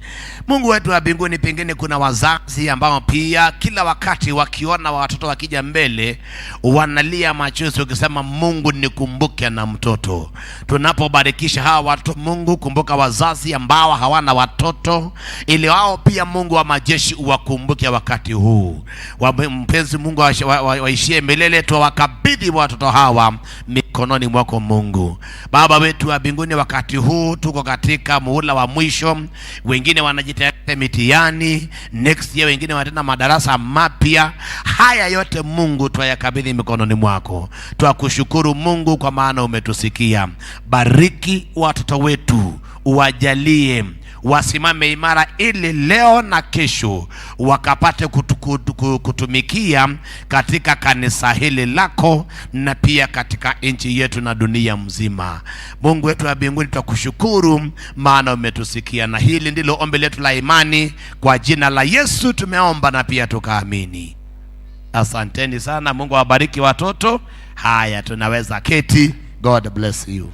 Mungu wetu wa mbinguni, pengine kuna wazazi ambao pia kila wakati wakiona watoto wakija mbele wanalia machozi wakisema, Mungu nikumbuke na mtoto. Tunapobarikisha hawa watoto Mungu, kumbuka wazazi ambao hawana watoto, ili wao pia Mungu wa majeshi uwakumbuke wakati huu. Mpenzi Mungu waishie milele, tuwakabidhi watoto hawa mikononi mwako Mungu. Baba wetu wa mbinguni, wakati huu tuko katika muhula wa mwisho, wengine wanajitayarisha mitihani next year, wengine wanatenda madarasa mapya. Haya yote Mungu twayakabidhi mikononi mwako. Twakushukuru Mungu kwa maana umetusikia. Bariki watoto wetu, uwajalie wasimame imara, ili leo na kesho wakapate kutumikia katika kanisa hili lako, na pia katika nchi yetu na dunia mzima. Mungu wetu wa mbinguni, tutakushukuru maana umetusikia, na hili ndilo ombi letu la imani. Kwa jina la Yesu tumeomba na pia tukaamini. Asanteni sana. Mungu awabariki watoto. Haya, tunaweza keti. God bless you.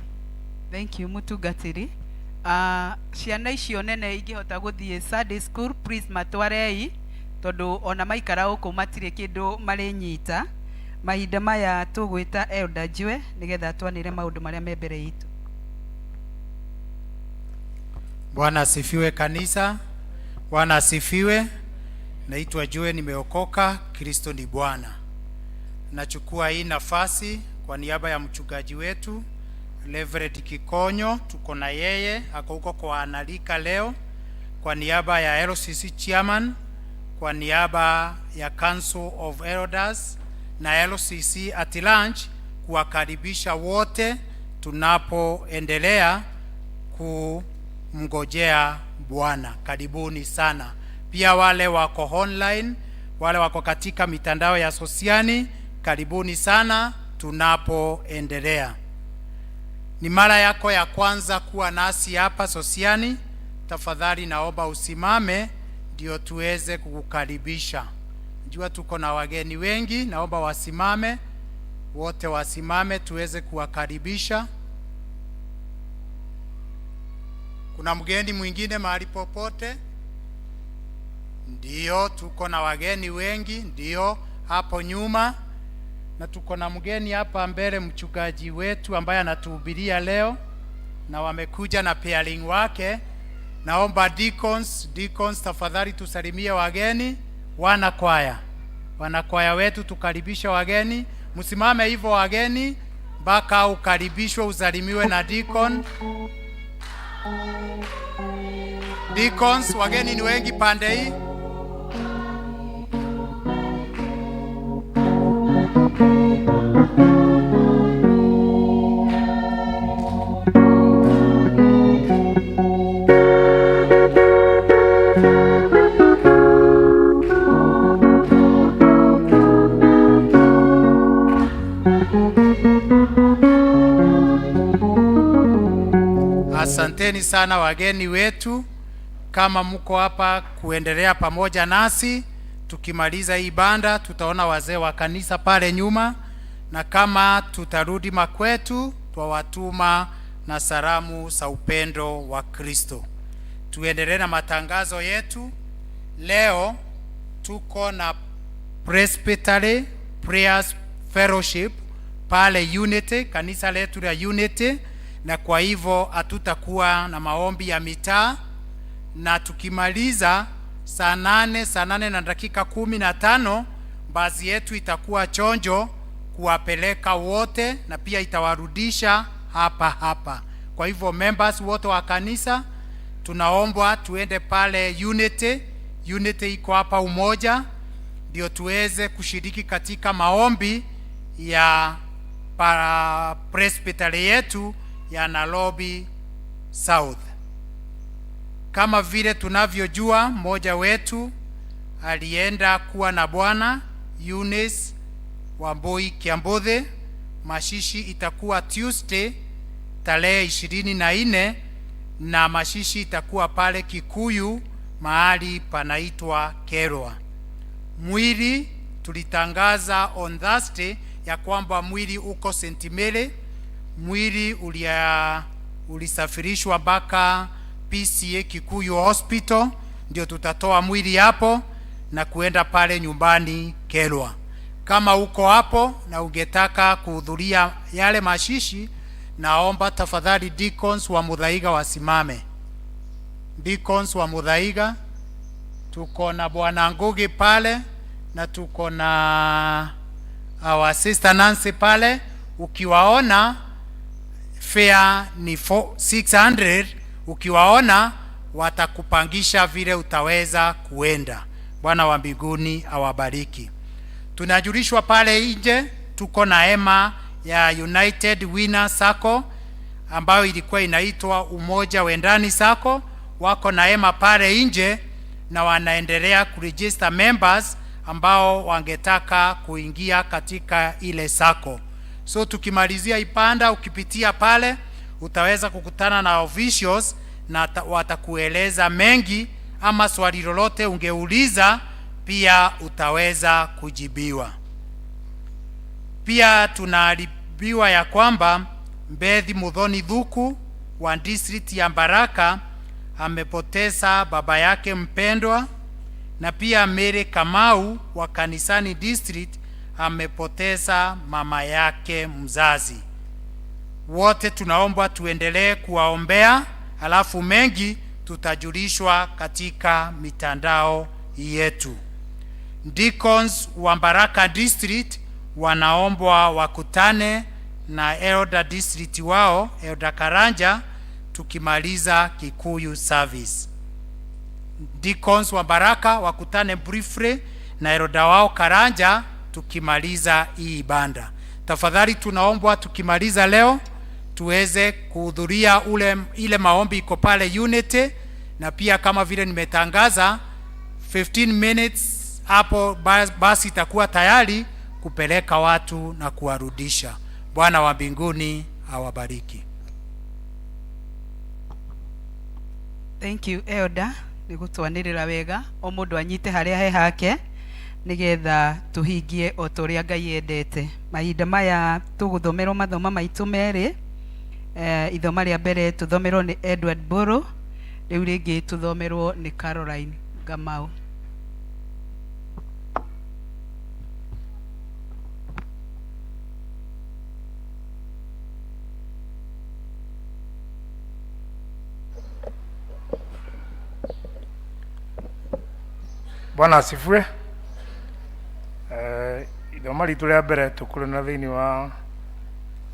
Thank you Mutugatiri. Ciana icio nene ingihota guthie Sunday school, please matwarei, tondu ona maikara uku matire kindu mari nyita. Mahinda maya tugwita Elder Jue nigetha twanire maundu maria me mbere itu. Bwana asifiwe kanisa. Bwana asifiwe. Naitwa Jue, nimeokoka. Kristo ni Bwana. Nachukua hii nafasi kwa niaba ya mchungaji wetu Reverend Kikonyo, tuko na yeye ako huko kwa analika leo, kwa niaba ya LCC chairman, kwa niaba ya Council of Elders na LCC at large, kuwakaribisha wote tunapoendelea kumngojea Bwana. Karibuni sana. Pia wale wako online, wale wako katika mitandao ya sosiani, karibuni sana. tunapoendelea. Ni mara yako ya kwanza kuwa nasi hapa Sosiani, tafadhali naomba usimame ndio tuweze kukukaribisha. Najua tuko na wageni wengi, naomba wasimame, wote wasimame tuweze kuwakaribisha. Kuna mgeni mwingine mahali popote? Ndio, tuko na wageni wengi, ndio hapo nyuma. Na tuko na mgeni hapa mbele, mchungaji wetu ambaye anatuhubiria leo, na wamekuja na pairing wake. Naomba deacons tafadhali tusalimie wageni. Wanakwaya wetu tukaribisha wageni. Msimame hivyo wageni mpaka ukaribishwe usalimiwe na deacon. Deacons, wageni ni wengi pande hii. Asanteni sana wageni wetu. Kama mko hapa kuendelea pamoja nasi, tukimaliza hii banda tutaona wazee wa kanisa pale nyuma, na kama tutarudi makwetu twawatuma na salamu za upendo wa Kristo. Tuendelee na matangazo yetu. Leo tuko na Presbytery Prayers Fellowship pale Unity, kanisa letu la Unity, na kwa hivyo hatutakuwa na maombi ya mitaa, na tukimaliza saa nane na dakika 15 basi yetu itakuwa chonjo kuwapeleka wote, na pia itawarudisha hapa. Kwa hivyo members wote wa kanisa tunaombwa tuende pale Unity iko hapa Umoja, ndio tuweze kushiriki katika maombi ya presbytery yetu ya Nairobi South. Kama vile tunavyojua, mmoja wetu alienda kuwa na Bwana, Eunice Wambui Kiambothe. Mashishi itakuwa Tuesday tarehe 24, na mashishi itakuwa pale Kikuyu mahali panaitwa Kerwa. Mwili tulitangaza on Thursday ya kwamba mwili uko St. Mary. Mwili ulisafirishwa mpaka PCA Kikuyu Hospital, ndio tutatoa mwili hapo na kuenda pale nyumbani Kerwa. Kama uko hapo na ungetaka kuhudhuria yale mashishi, naomba tafadhali deacons wa Muthaiga wasimame. Deacons wa Muthaiga, tuko na Bwana Ngugi pale, na tuko na our sister Nancy pale. Ukiwaona fare ni 600, ukiwaona watakupangisha vile utaweza kuenda. Bwana wa mbinguni awabariki. Tunajulishwa pale nje tuko na hema ya United Winner Sacco ambayo ilikuwa inaitwa Umoja Wendani Sacco. Wako na hema pale nje na wanaendelea kuregister members ambao wangetaka kuingia katika ile sacco. So tukimalizia ipanda, ukipitia pale utaweza kukutana na officials na watakueleza mengi, ama swali lolote ungeuliza pia utaweza kujibiwa. Pia tunaaribiwa ya kwamba Mbethi Muthoni Thuku wa district ya Mbaraka amepoteza baba yake mpendwa, na pia Mary Kamau wa Kanisani district amepoteza mama yake mzazi. Wote tunaomba tuendelee kuwaombea, alafu mengi tutajulishwa katika mitandao yetu. Deacons wa Mbaraka district wanaombwa wakutane na elder district wao, Elder Karanja, tukimaliza Kikuyu service. Deacons wa Mbaraka wakutane briefly na elder wao Karanja tukimaliza hii banda. Tafadhali tunaombwa tukimaliza leo tuweze kuhudhuria ile maombi iko pale Unity, na pia kama vile nimetangaza 15 minutes hapo basi itakuwa tayari kupeleka watu na kuwarudisha. Bwana wa mbinguni awabariki. Thank you Elder ni gutwanirira wega o mundu anyite haria he hake nigetha tuhingie o turia Ngai endete. Mahinda maya tuguthomerwo mathoma maitu meri, ithoma ria mbere tuthomerwo ni Edward Boro, riu ringi tuthomerwo ni Caroline Gamau. Bwana asifiwe. Ithoma ritu ria mbere tukurana thiini wa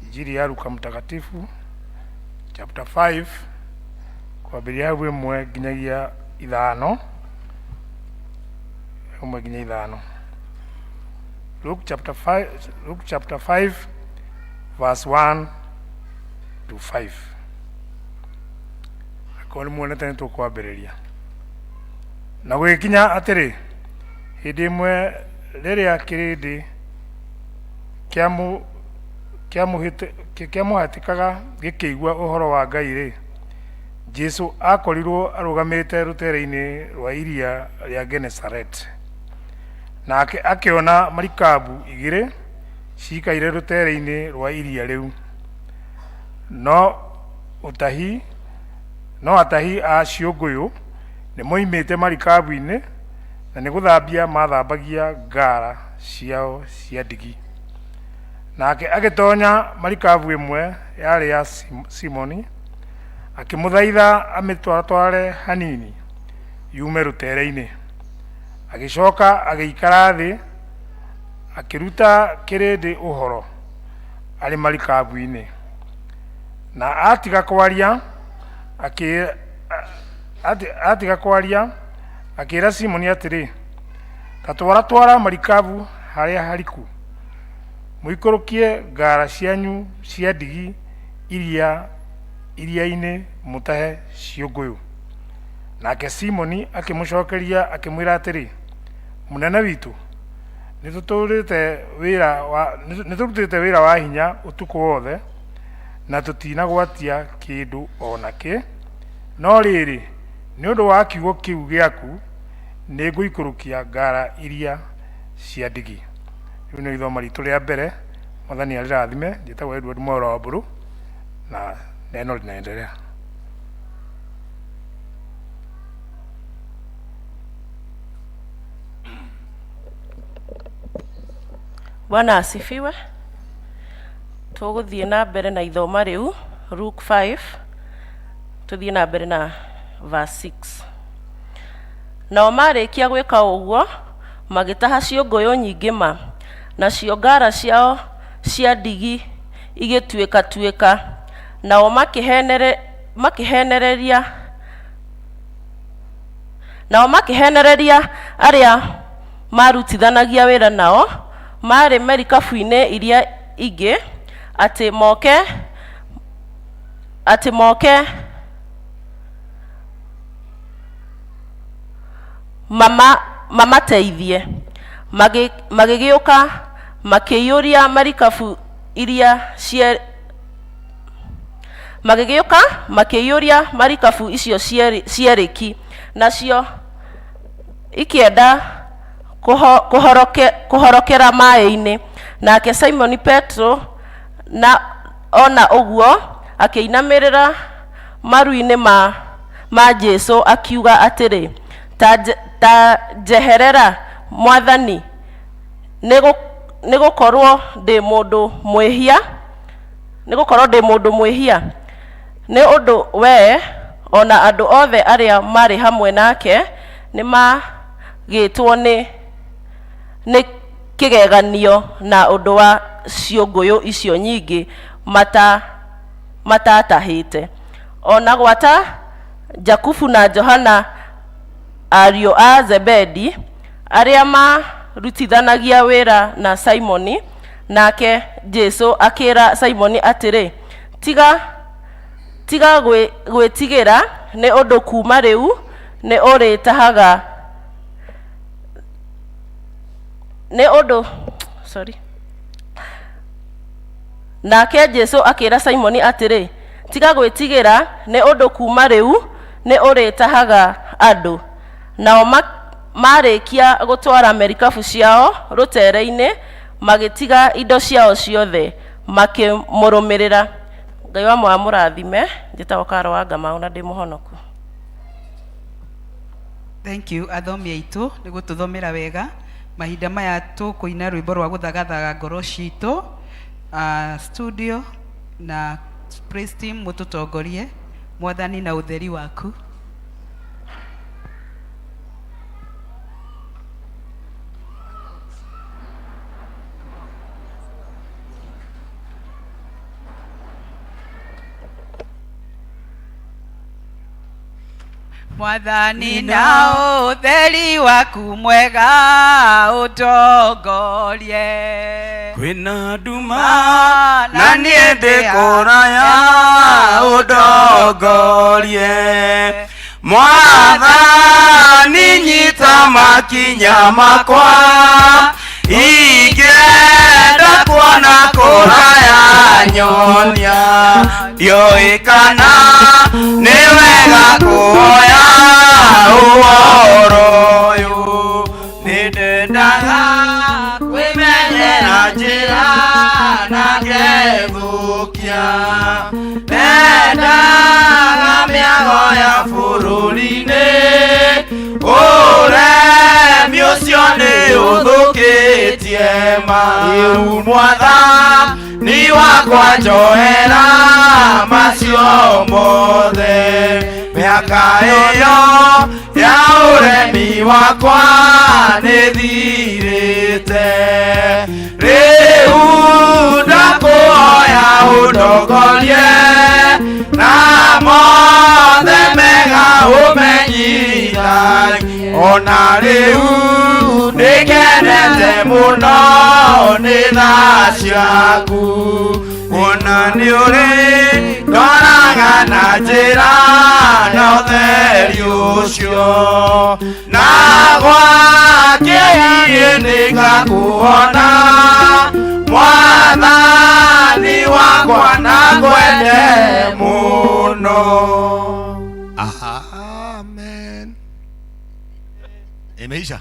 Injili ya Luka Mtakatifu chapter 5 kwambiria hau imwe nginyagia 5, imwe nginya 5. Luke chapter 5 verse 1 to 5. Akoni muonete ni tukwambiriria na gwikinya atiri hindi imwe riria kirindi kiamuhatikaga gikigua uhoro wa Ngai ri, Jesu akorirwo arugamite rutere-ini rwa iria ria Genesaret, nake akiona marikabu igiri cikaire rutere-ini rwa iria riu, no atahi a ciunguyu ni moimite marikabu-ini na ni guthambia mathambagia ngara ciao cia ndigi. Nake agitonya marikabu imwe yari ya Simoni, akimuthaitha amitware hanini yume rutere-ini. Agicoka agiikara thi akiruta kirindi uhoro ari marikabu-ini, na atiga kwaria akira Simoni atiri, tatwara marikabu haria hariku, muikurukie ngara cianyu cia ndigi iria-ini mutahe ciunguyu. Nake Simoni akimucokeria akimwira atiri, munene witu, nitututite wira wa hinya utuku wothe na tutinagwatia kindu onaki, no riri ni undu wa kiugo kiu giaku ni nguikurukia ngara iria cia ndigi. Riu ni ithoma ritu ria mbere. Mwathani arirathime. Njitagwo Edward Moro Buru na neno linaendelea. Bwana asifiwe. Tuguthie na mbere na ithoma riu Luke 5, tuthie na mbere na verse 6. Nao marikia gwika uguo magitaha ciunguyu nyingi ma, na cio ngara ciao cia ndigi igituika, nao makihenereria aria marutithanagia wira nao mari marikabu-ini iria ingi ati moke mamateithie. Magigiuka makiyuria marikabu icio cieriki, nacio ikienda kuhorokera mai-ini. Nake Simoni Petro na ona uguo akiinamirira maru-ini ma Jesu akiuga atiri, ta jeherera Mwathani, nigukorwo ndi mundu mwihia, ni undu we ona andu othe aria mari hamwe nake ni magitwo ni kigeganio na undu wa ciunguyu icio nyingi matatahite. Ona gwata Jakubu na Johana ariu a Zebedi aria marutithanagia wira na Simoni, nake Jesu akira Simoni atiri, tiga gwitigira ni undu kuma riu ni uritahaga ni undu Nake Jesu akĩra Simoni atĩrĩ, tiga gwĩtigĩra, nĩ ũndũ kuma rĩu nĩ ũrĩtahaga andũ. Nao marĩkia gũtwara merikabu ciao rũtere-inĩ, magĩtiga indo ciao ciothe, makĩmũrũmĩrĩra. Ngai wa mũrathime, njĩtagwo Karo wa Ngamau na ndĩ mũhonoku. Thank you athomi aitũ nĩ gũtũthomera wega. Mahinda maya tũkũina rwĩmbo rwa gũthagathaga ngoro citũ. Studio na praise team mũtũtongorie. Mwathani na ũtheri waku. Mwathani na ũtheri waku mwega ũtongorie. Kwĩna nduma na niĩ ndĩkũraya ũndongorie. Mwathani nyita makinya makwa, ingĩenda kuona kũraya nyonia. Ndiũĩ kana nĩ wega kuoya ũhoro ũyũ, nĩndendaga kwĩmenyera njĩra na ngethũkia. Ndendaga mĩago ya bũrũri-inĩ, ũremi ũcio nĩ ũthũkĩtie rĩu. Mwathani wakwa njohera macio mothe, mĩaka ĩyo ya ũremi wakwa nĩthirĩte. Rĩu ndakũhoya ũndongorie, na mothe mega ũmenyithagie. Ona rĩu ndĩkenete mũno nĩ tha ciaku, ona nĩ ũrĩ ndoraga na njĩra na ũtheri ũcio. Na gwakĩhiĩ ngakuona, Mwathani wakwa na ngwende mũno. Amen. Imeisha.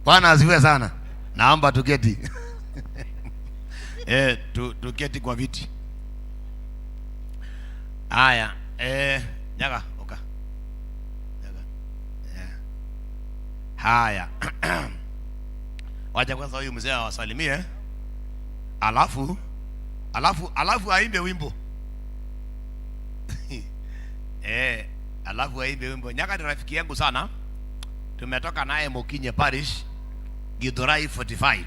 Bwana asifiwe sana. Naomba tuketi. Tuketi kwa viti. Haya, nyaga, oka. Nyaga. Haya. Wacha kwanza huyu mzee awasalimie. Alafu aimbe wimbo. Alafu aimbe wimbo. Nyaga ni rafiki yangu sana. Tumetoka naye Mokinye Parish, Githurai 45.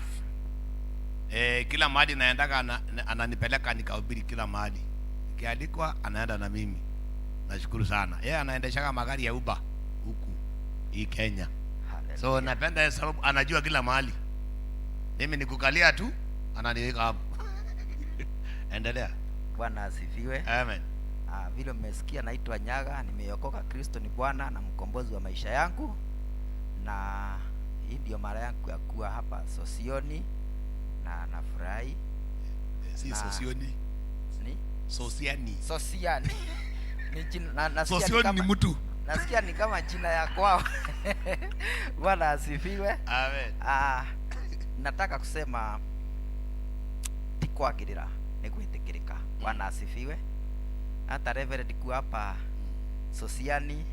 Kila mahali naendaga ananipeleka nikahubiri kila mahali. Nikialikwa anaenda na mimi. Nashukuru sana. Yeye anaendeshaga magari ya Uber huku hii Kenya. So napenda sababu anajua kila mahali. Mimi nikukalia tu ananiweka hapo. Endelea. Bwana asifiwe. Amen. Vile mmesikia naitwa Nyaga, nimeokoka. Kristo ni Bwana na mkombozi wa maisha yangu. Na hii ndio mara yangu ya kuwa hapa Sosioni na nafurahi. Si Sosioni. Ni Sosiani. Sosiani. Ni jina nasikia Sosioni ni mtu. Nasikia ni kama jina ya kwao. Bwana asifiwe. Amen. Nataka kusema tikwagirira ni gwitikirika. Bwana asifiwe. Hata Reverend kuwa hapa Sosiani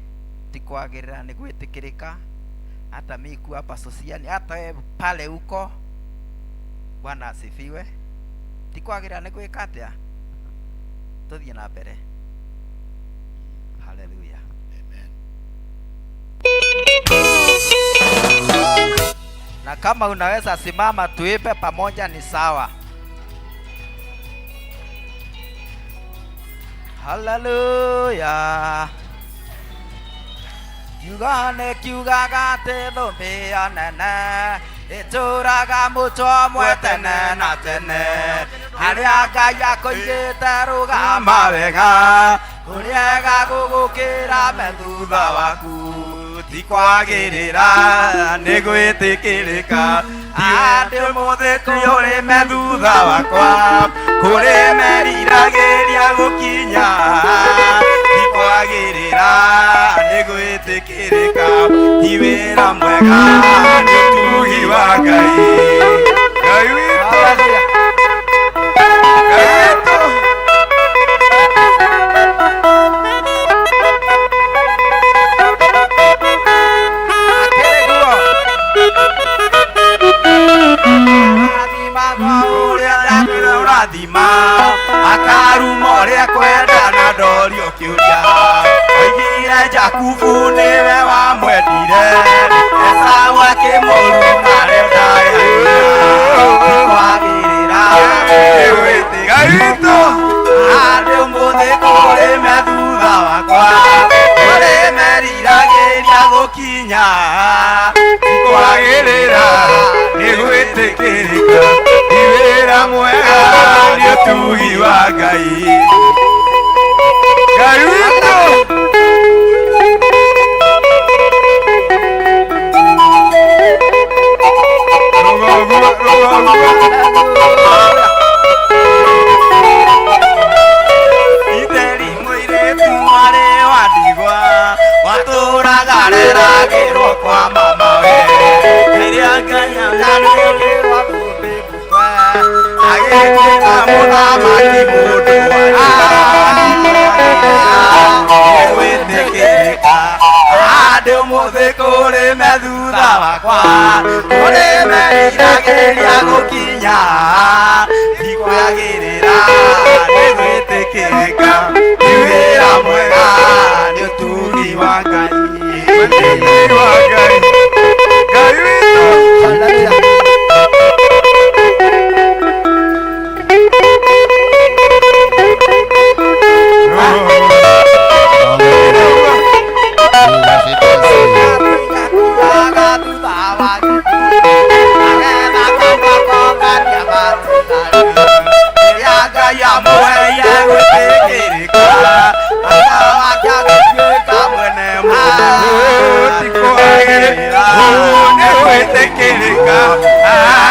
tikwagirira ni gwitikirika. Hata mimi kuwa hapa Sosiani, hata wewe pale huko. Bwana asifiwe. Tikwagirira ni gwika atia? Tuthie na mbere. Hallelujah. Amen. Na kama unaweza simama tuimbe pamoja ni sawa. Hallelujah. Kiugane kiugaga te thumbi ya nene, ituraga mutwa mwetene na tene. Haria Ngai akoigĩte rũgama wega, kũrĩega gũgũkĩra me thutha waku. tikwagirira nigwitikirika andå må thä kå rä me thutha wakwa kå rä meriragä gå kinya tikwagä rä ra nä gwä tä kä rä ka ti wä ra mwega nä tugi wa Ngai Ngai witå Ngai witå akaruma ũrĩa kwenda na ndorio kĩũria oigire Jakubu nĩwe wamwendire Esaũ akĩmũruma rĩo ndayagĩra tikwagĩrĩra Ngai witũ andũ mũthĩ kũrĩ me thutha wakwa kũrĩ meriragĩria gũkinya tikwagĩrĩra nĩ gwĩtĩkĩrĩka ti wĩra mwega nĩ ũtugi wa Ngai Ngai witũ Itheri mũirĩtu mwarĩ wa ndigwa watũũraga reragĩrwo kwa mamawe rĩrĩa Ngai ananĩrĩrwo thũmbĩmbũkwe agĩkĩra mũthamaki mũndũ gwĩtĩkĩrĩka andũ mũthĩ kũrĩ me thutha wakwa kũrĩ meriragĩria gũkinya tikwagĩrĩra nĩ gwĩtĩkĩrĩka ti wĩra mwega nĩ ũtugi wa Ngai ũtugi wa Ngai Ngai witũ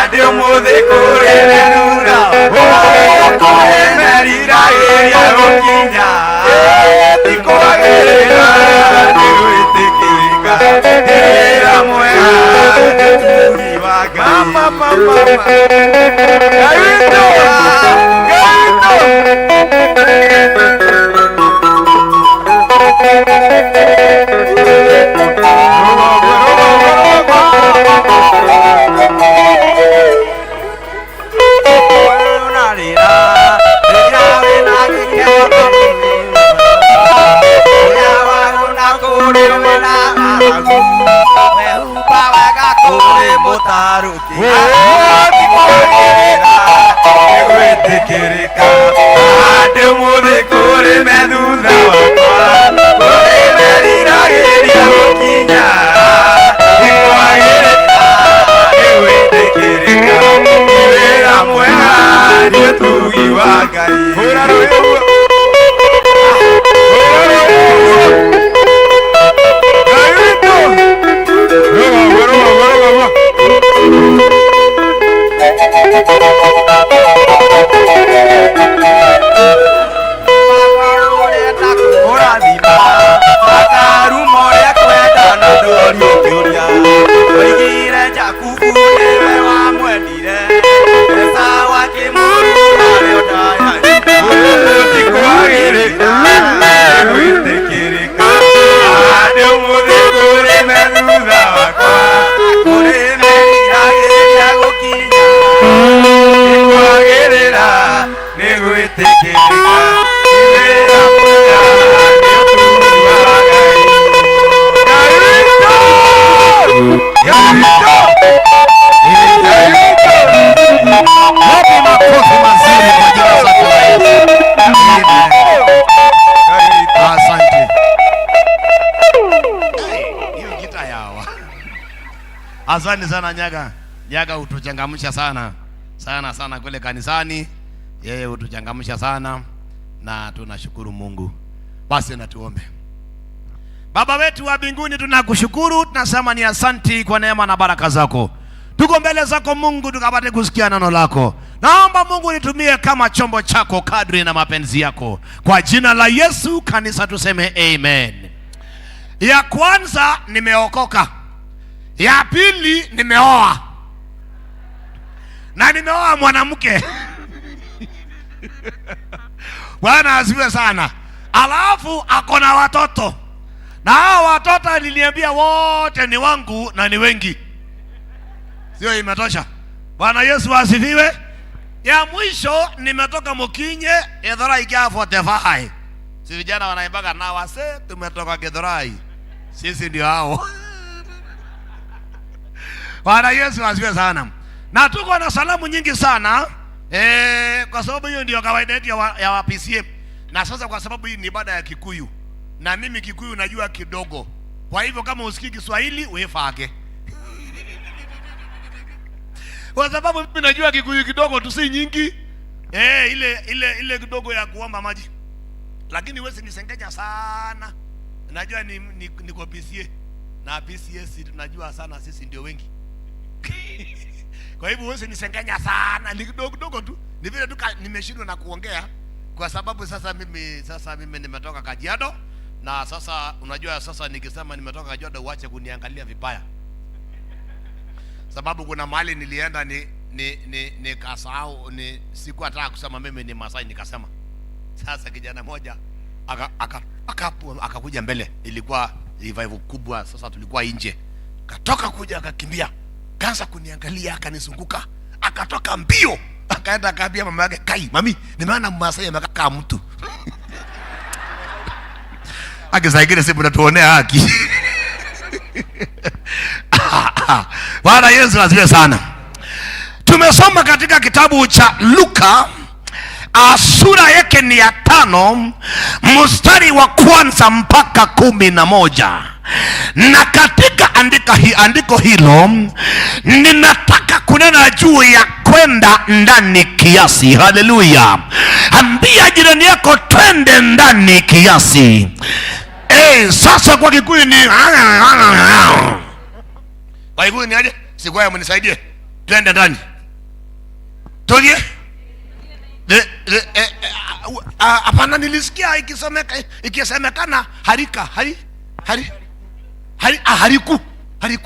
andå må thä kå rä rura kå rä meriragäria gå kinya tikwagä ra nä gwä tä kä rä ka wĩra mwega nĩ ũtugi wa Ngai Ngai witũ gwĩtĩkĩrĩka andũ mũthĩ kũrĩ me thutha wakwa kũrĩ meriragĩria gũkinya tikwagĩrĩra nĩ gwĩtĩkĩrĩka ti wĩra mwega nĩ ũtugi wa Ngai hũra rũĩ ũguo Ngai witũ rũgũgũ ũrathima akaruma ũrĩa kwenda na ndorio kĩũria oigire Jakubu nĩwe wamwendire Esaũ akĩmũruma rĩo ndayagĩra tikwagĩrĩra nĩ gwĩtĩkĩrĩka andũ mũthĩ kũrĩ me thutha wakwa kũrĩ meriragĩria gũkinya tikwagĩrĩra nĩ gwĩtĩkĩrĩka ti wĩra mwega nĩ ũtugi wa Ngai Ngai witũ Ngai witũ Ngai witũ wapi makofi mazuri kwa jina zake la Yesu asante hiyo gita yawa asante sana Nyaga hutuchangamsha sana sana kule kanisani yeye hutuchangamsha sana na tunashukuru Mungu. Basi na tuombe. Baba wetu wa mbinguni, tunakushukuru, tunasema ni asanti kwa neema na baraka zako. Tuko mbele zako Mungu tukapate kusikia neno lako. Naomba Mungu nitumie kama chombo chako kadri na mapenzi yako. Kwa jina la Yesu kanisa tuseme amen. Ya kwanza nimeokoka. Ya pili nimeoa. Na nimeoa mwanamke. Bwana asifiwe sana. Alafu akona watoto. Na hao watoto niliambia wote ni wangu na ni wengi. Sio imetosha. Bwana Yesu asifiwe. Ya mwisho nimetoka Mukinye, Githurai kia 45. Si vijana wanaimbaga na wase tumetoka Githurai. Sisi ndio hao. Bwana Yesu asifiwe sana. Na tuko na salamu nyingi sana. Kwa sababu hiyo ndio kawaida yetu ya PCA. Na sasa kwa sababu hii ni ibada ya Kikuyu. Na mimi Kikuyu najua kidogo. Kwa hivyo kama usikii Kiswahili wefage. Kwa sababu mimi najua Kikuyu kidogo tu, si nyingi. Ile kidogo ya kuomba maji. Lakini wewe nisengenya sana. Najua ni kwa PCA. Na PCA si tunajua sana sisi ndio wengi. Kwa hivyo wewe nisengenya sana, ni kidogo tu. Ni vile tu nimeshindwa na kuongea kwa sababu sasa mimi nimetoka Kajiado. Na sasa unajua sasa nikisema nimetoka Kajiado uache kuniangalia vibaya. Sababu kuna mahali nilienda nikasahau sikuwa nataka kusema mimi ni Masai nikasema. Sasa kijana moja akakuja mbele. Ilikuwa revival kubwa, sasa tulikuwa nje. Katoka kuja akakimbia. Kaanza kuniangalia akanizunguka. Akatoka mbio. Akaenda akaambia mama yake, "Kai, mami, nimeona Masai amekaa mtu." Akisaidie sisi tunatuonea haki. Bwana Yesu asifiwe sana. Tumesoma katika kitabu cha Luka sura yake ni ya 5 mstari wa 1 mpaka 11. Na katika andiko hilo ninataka kunena juu ya kwenda ndani kiasi. Haleluya. Ambia jirani yako twende ndani kiasi. Sasa kwa Kikuyu ni kwa Kikuyu ni aje? Sikuwa mnisaidie. Twende ndani. Tolie. Hapana, nilisikia ikisemekana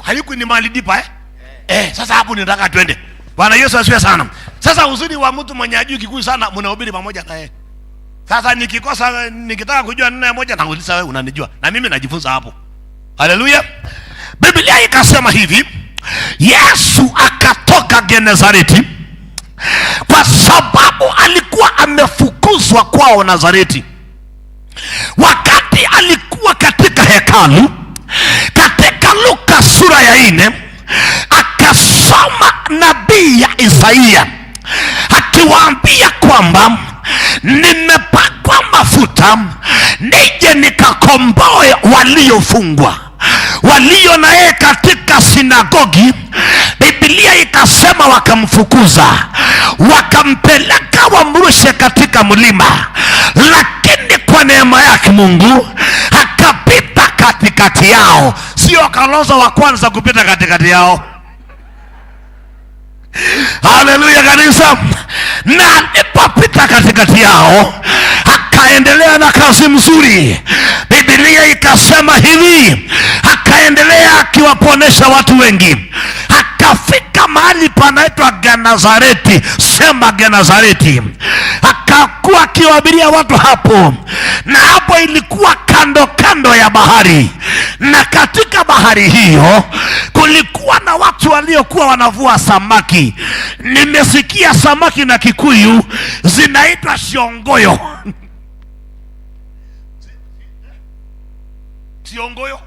hariku ni mali dipa sasa hapo nitaka twende. Bwana Yesu asifiwe sana. Sasa uzuri wa mtu mwenye ajui Kikuyu sana mnahubiri pamoja naye. Sasa nikitaka kujua neno moja nauliza wewe unanijua na mimi najifunza hapo. Haleluya. Biblia ikasema hivi, Yesu akatoka Genezareti kwa sababu alikuwa amefukuzwa kwao Nazareti. Wakati alikuwa katika hekalu, katika Luka sura ya 4 akasoma nabii ya Isaia akiwaambia kwamba nimepakwa mafuta nije nikakomboe waliofungwa, walio na yeye katika sinagogi. Biblia ikasema wakamfukuza, wakampeleka wamrushe katika mlima, lakini kwa neema yake Mungu akapita katikati yao. Sio Kalonzo wa kwanza kupita katikati yao. Haleluya kanisa. Na alipopita katikati yao akaendelea na kazi mzuri. Biblia ikasema hivi, akaendelea akiwaponesha watu wengi. Akafika mahali panaitwa Genezareti. Sema Genezareti. Akakuwa akiwahubiria watu hapo, na hapo ilikuwa kando ya bahari. Na katika bahari hiyo kulikuwa na watu waliokuwa wanavua samaki. Nimesikia samaki na Kikuyu zinaitwa shiongoyo. Shiongoyo.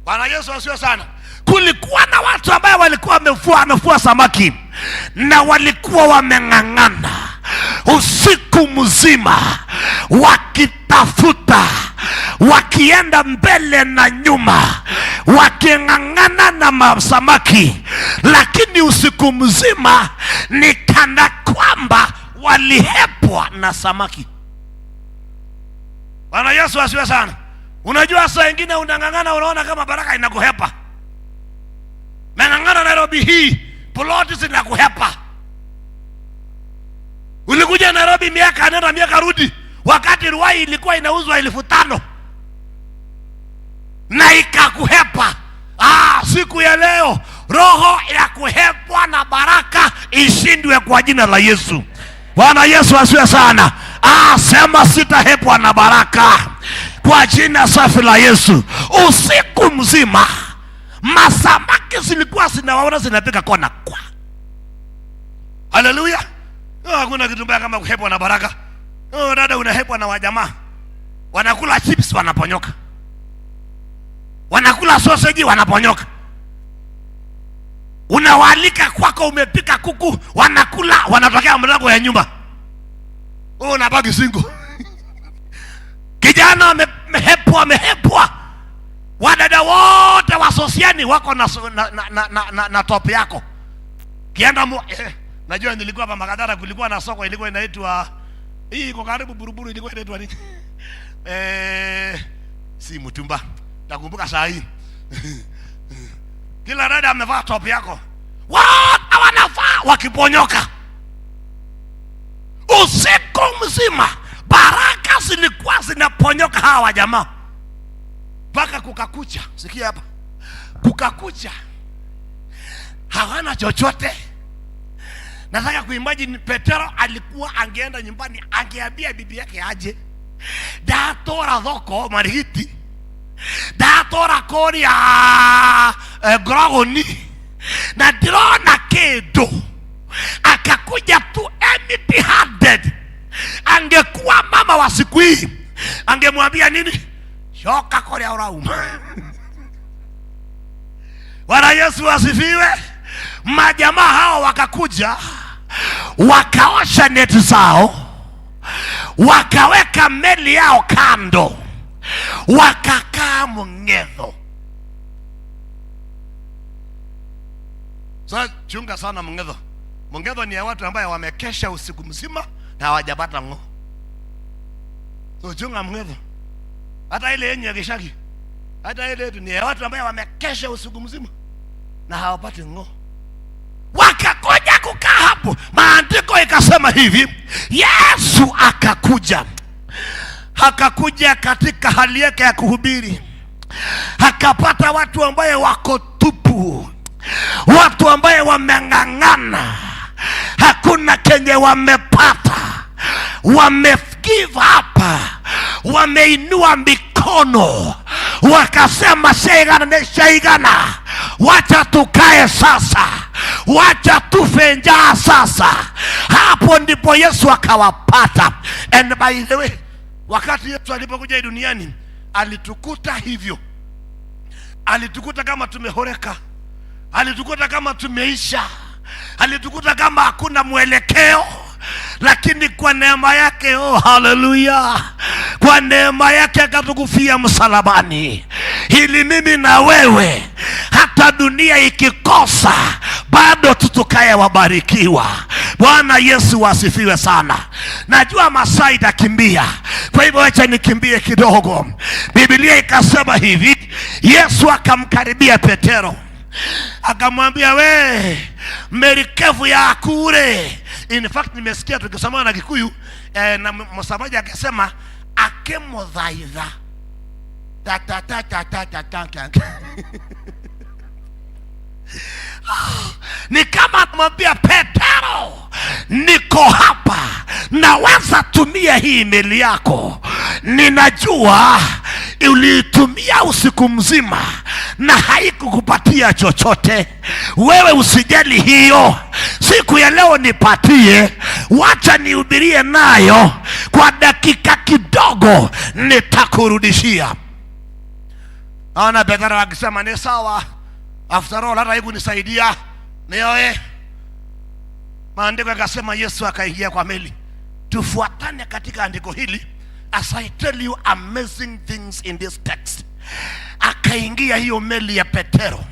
Bwana Yesu asifiwe sana. Kulikuwa na watu ambao walikuwa wamevua samaki na walikuwa wameng'ang'ana usiku mzima wakitafuta, wakienda mbele na nyuma, waking'ang'ana na masamaki, lakini usiku mzima ni kana kwamba walihepwa na samaki. Bwana Yesu asiwe sana. Unajua saa nyingine unang'ang'ana, unaona kama baraka inakuhepa. Menang'ana Nairobi hii, ploti zinakuhepa. Ulikuja Nairobi miaka nenda miaka rudi, wakati Ruai ilikuwa inauzwa 5,000 na ikakuhepa. Siku ya leo roho ya kuhepwa na baraka ishindwe kwa jina la Yesu. Bwana Yesu asiwe sana. Sema sitahepwa na baraka kwa jina safi la Yesu. Usiku mzima masamaki zilikuwa zinawaona zinapika kona kwa. Haleluya. Hakuna kitu mbaya kama kuhepwa na baraka. Dada unahepwa na wajamaa wanakula chips wanaponyoka, wanakula sausage wanaponyoka. Unawalika kwako, umepika kuku, wanakula, wanatokea mlango ya nyumba, unabaki single. Kijana amehepwa. Wadada wote wa sosiani wako na top yako. Kienda najua nilikuwa hapa Makadara, kulikuwa na soko ilikuwa inaitwa hii iko karibu Buruburu, ilikuwa inaitwa nini? Si Mutumba. Nakumbuka saa hii. Kila dada amevaa top yako. Wote wanavaa wakiponyoka. Usiku mzima baraka zilikuwa zinaponyoka hawa jamaa. Mpaka kukakucha. Sikia hapa. Kukakucha. Hawana chochote. Nataka kuimagine Petero alikuwa angeenda nyumbani, angeambia bibi yake aje. Datora dhoko marigiti. Datora kori ya grogoni. Na dirona kedo. Akakuja tu empty handed. Angekuwa mama wa siku hii, angemwambia nini? Shoka kori ya urauma. Bwana Yesu asifiwe. Majamaa hao wakakuja, wakaosha neti zao, wakaweka meli yao kando, wakakaa Mng'etho. Sasa chunga sana Mng'etho. Mng'etho ni ya watu ambao wamekesha usiku mzima na hawajapata ng'o. So chunga Mng'etho. Hata ile yenye Gishaki, hata ile ni ya watu ambao wamekesha usiku mzima na hawapati ng'o. Wakakuja kukaa hapo. Maandiko ikasema hivi, Yesu akakuja katika hali yake ya kuhubiri, akapata watu ambaye wako tupu, watu ambaye wameng'ang'ana, hakuna kenye wamepata, wamegive up, wameinua mikono, wakasema shaigana, wacha tukae sasa, wacha tufe njaa sasa. Hapo ndipo Yesu akawapata. And by the way, wakati Yesu alipokuja duniani alitukuta hivyo. Alitukuta kama tumehoreka, alitukuta kama tumeisha, alitukuta kama hakuna mwelekeo. Lakini kwa neema yake, haleluya, kwa neema yake akatukufia msalabani, ili mimi na wewe hata dunia ikikosa bado tutukaye wabarikiwa. Bwana Yesu asifiwe sana. Najua masaa itakimbia, kwa hivyo acha nikimbie kidogo. Biblia ikasema hivi, Yesu akamkaribia Petero, akamwambia, we merikevu ya kure. In fact nimesikia tukisoma na Kikuyu na msamaji akasema akemodhaidha ni kama anamwambia Petero, niko hapa, naweza tumia hii meli yako. Ninajua uliitumia usiku mzima na haikukupatia chochote. Wewe usijali hiyo, siku ya leo nipatie, wacha nihubirie nayo kwa dakika kidogo, nitakurudishia. Ana Petero akisema ni sawa, after all hata hebu nisaidia nioe. Maandiko yakasema Yesu akaingia kwa meli. Tufuatane katika andiko hili as I tell you amazing things in this text. Akaingia hiyo meli ya Petero.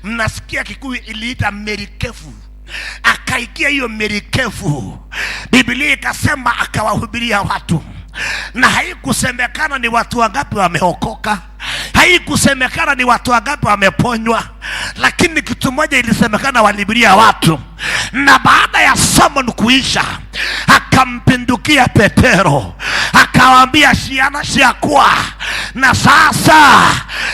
Mnasikia Kikuyu iliita merikevu. Akaingia hiyo merikevu. Biblia ikasema akawahubiria watu. na haikusemekana ni watu wangapi wameokoka, haikusemekana ni watu wangapi wameponywa, lakini kitu moja ilisemekana, walibiria watu. Na baada ya sermon kuisha, akampindukia Petero akawaambia, shiana shiakua, na sasa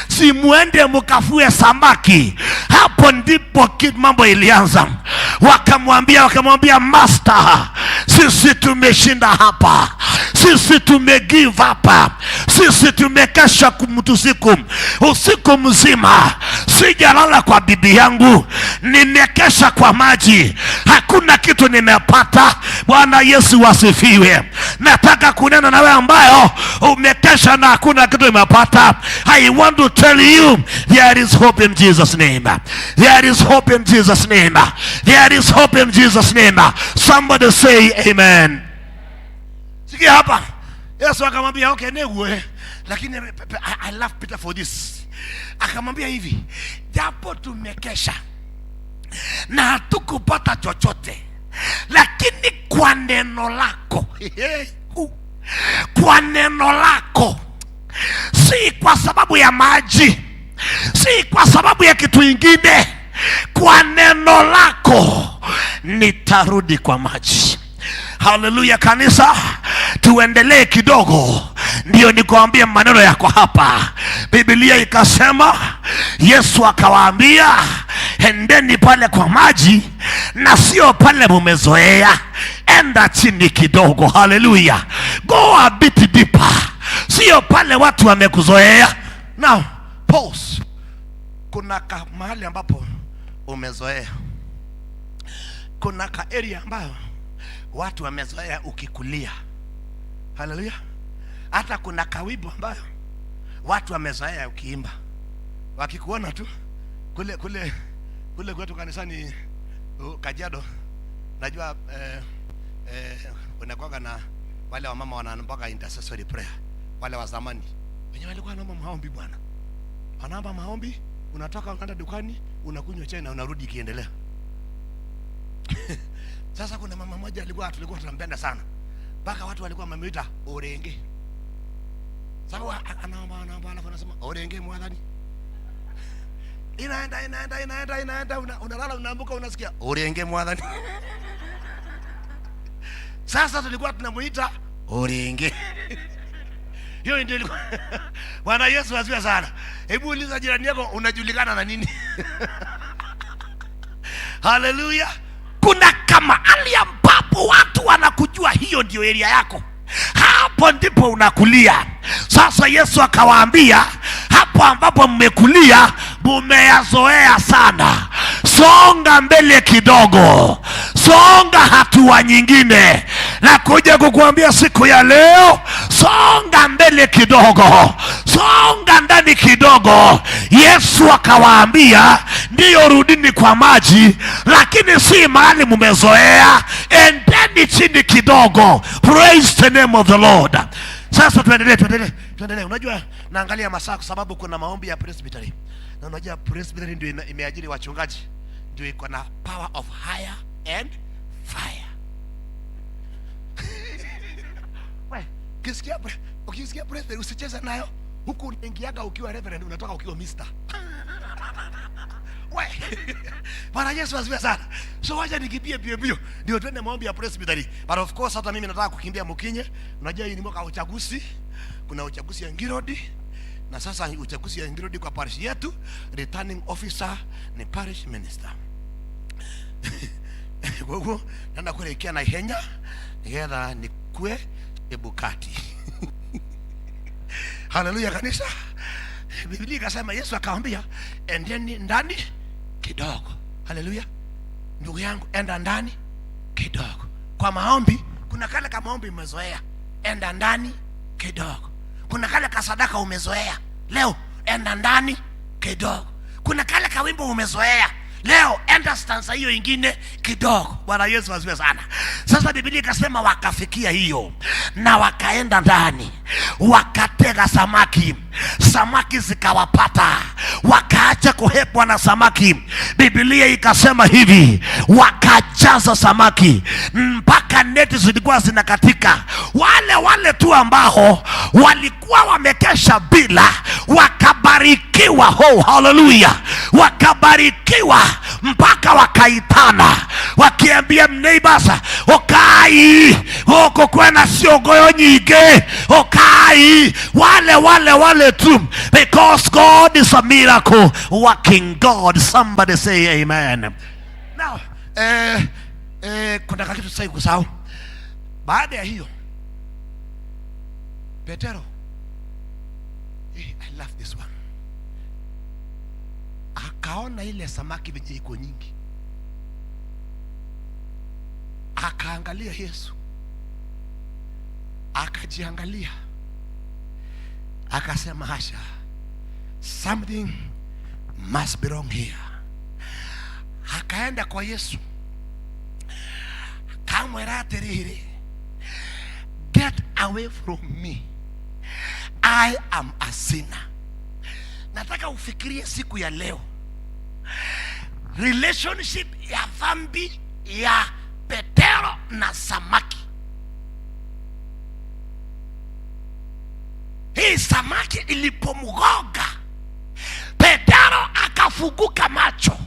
si muende mukafue samaki. Hapo ndipo mambo ilianza. Wakamwambia master, sisi tumeshinda hapa, sisi tumegive hapa, sisi tumekesha usiku mzima, sijalala kwa bibi yangu, nimekesha kwa maji, hakuna kitu nimepata. Bwana Yesu wasifiwe. Nataka kunena na wewe ambayo umekesha na hakuna kitu umepata. I want to tell you, there is hope in Jesus name. There is hope in Jesus name. There is hope in Jesus name. Somebody say amen. Sikia hapa, Yesu akamwambia okay newe, lakini I love Peter for this. Akamwambia hivi, japo tumekesha na hatukupata chochote, lakini kwa neno lako kwa neno lako, si kwa sababu ya maji, si kwa sababu ya kitu ingine, kwa neno lako nitarudi kwa maji. Haleluya kanisa, tuendelee kidogo ndio nikuambia maneno yako hapa. Biblia ikasema, Yesu akawaambia, endeni pale kwa maji, na sio pale mumezoea, enda chini kidogo. Haleluya, go a bit deeper, sio pale watu wamekuzoea. Now pause. Kuna mahali ambapo umezoea, kuna ka area ambayo watu wamezoea ukikulia. Haleluya. Hata kuna kawibu ambayo watu wamezoea ukiimba, wakikuona tu kule kwetu kanisani Kajiado, najua unakuwa na wale wamama wanaomba intercessory prayer, wale wa zamani wenyewe walikuwa wanaomba maombi. Bwana wanaomba maombi, unatoka unaenda dukani, unakunywa chai na unarudi kiendelea. Sasa kuna mama moja tulikuwa tunampenda sana, mpaka watu walikuwa wamemuita Orenge. Sasa anaomba alafu anasema Orenge mwadhani, inaenda unalala unaambuka unasikia Orenge mwadhani. Sasa tulikuwa tunamuita Orenge. Hiyo ndio ilikuwa. Bwana Yesu asifiwe sana. Hebu uliza jirani yako, unajulikana na nini? Haleluya. Kuna kama ali ambapo watu wanakujua, hiyo ndio area yako, hapo ndipo unakulia. Sasa Yesu akawaambia, hapo ambapo mmekulia mumeyazoea sana, songa mbele kidogo, songa hatua nyingine. Na kuja kukuambia siku ya leo, songa mbele kidogo, songa ndani kidogo. Yesu akawaambia, ndiyo rudini kwa maji, lakini si mahali mumezoea, endeni chini kidogo. Praise the name of the Lord. Sasa tuendelee. Unajua naangalia masaa kwa sababu kuna maombi ya presbytery, na unajua presbytery ndio imeajiri wachungaji, ndio iko na power of higher and fire. Ukisikia presbytery usicheze nayo. Huku unaingiaga ukiwa reverend, unatoka ukiwa mister. Bwana Yesu asifiwe sana. So wacha nikimbie bio ndio twende maombi ya presbytery. But of course hata mimi nataka kukimbia Mukinye. Unajua hii ni mwaka wa uchaguzi. Kuna uchaguzi ya Ngirodi, na sasa uchaguzi ya Ngirodi kwa parish yetu, returning officer ni parish minister. Kwa hiyo nenda kuelekea na Ihenya, nigetha nikue Ebukati. Haleluya kanisa. Biblia ikasema, Yesu akamwambia, endeni ndani kidogo. Haleluya. Ndugu yangu, enda ndani kidogo. Kwa maombi, kuna kale kama maombi umezoea, enda ndani kidogo. Kuna kale ka sadaka umezoea, leo enda ndani kidogo. Kuna kale ka wimbo umezoea, Leo enda stanza hiyo ingine kidogo. Bwana Yesu asifiwe sana. Sasa Biblia ikasema wakafikia hiyo na wakaenda ndani wakatega samaki, samaki zikawapata, wakaacha kuhepwa na samaki. Biblia ikasema hivi, wakajaza samaki mpaka neti zilikuwa zinakatika. Wale tu ambao walikuwa wamekesha bila wakabarikiwa. Oh, hallelujah! Wakabarikiwa mpaka wakaitana wakiambia neighbors, okai oko kwena siogoyo nyige, okai wale tu, because God is a miracle working God. Somebody say amen. Now kuna kitu sasa kusahau. Baada ya hiyo Petero, I love this one, akaona ile samaki venye iko nyingi, akaangalia Yesu, akajiangalia, akasema hasha, something must be wrong here. Akaenda kwa Yesu, kamwera atiriri, get away from me, I am a sinner. Nataka ufikirie siku ya leo relationship ya dhambi ya Petero na samaki. Hii samaki ilipomgoga Petero akafunguka macho,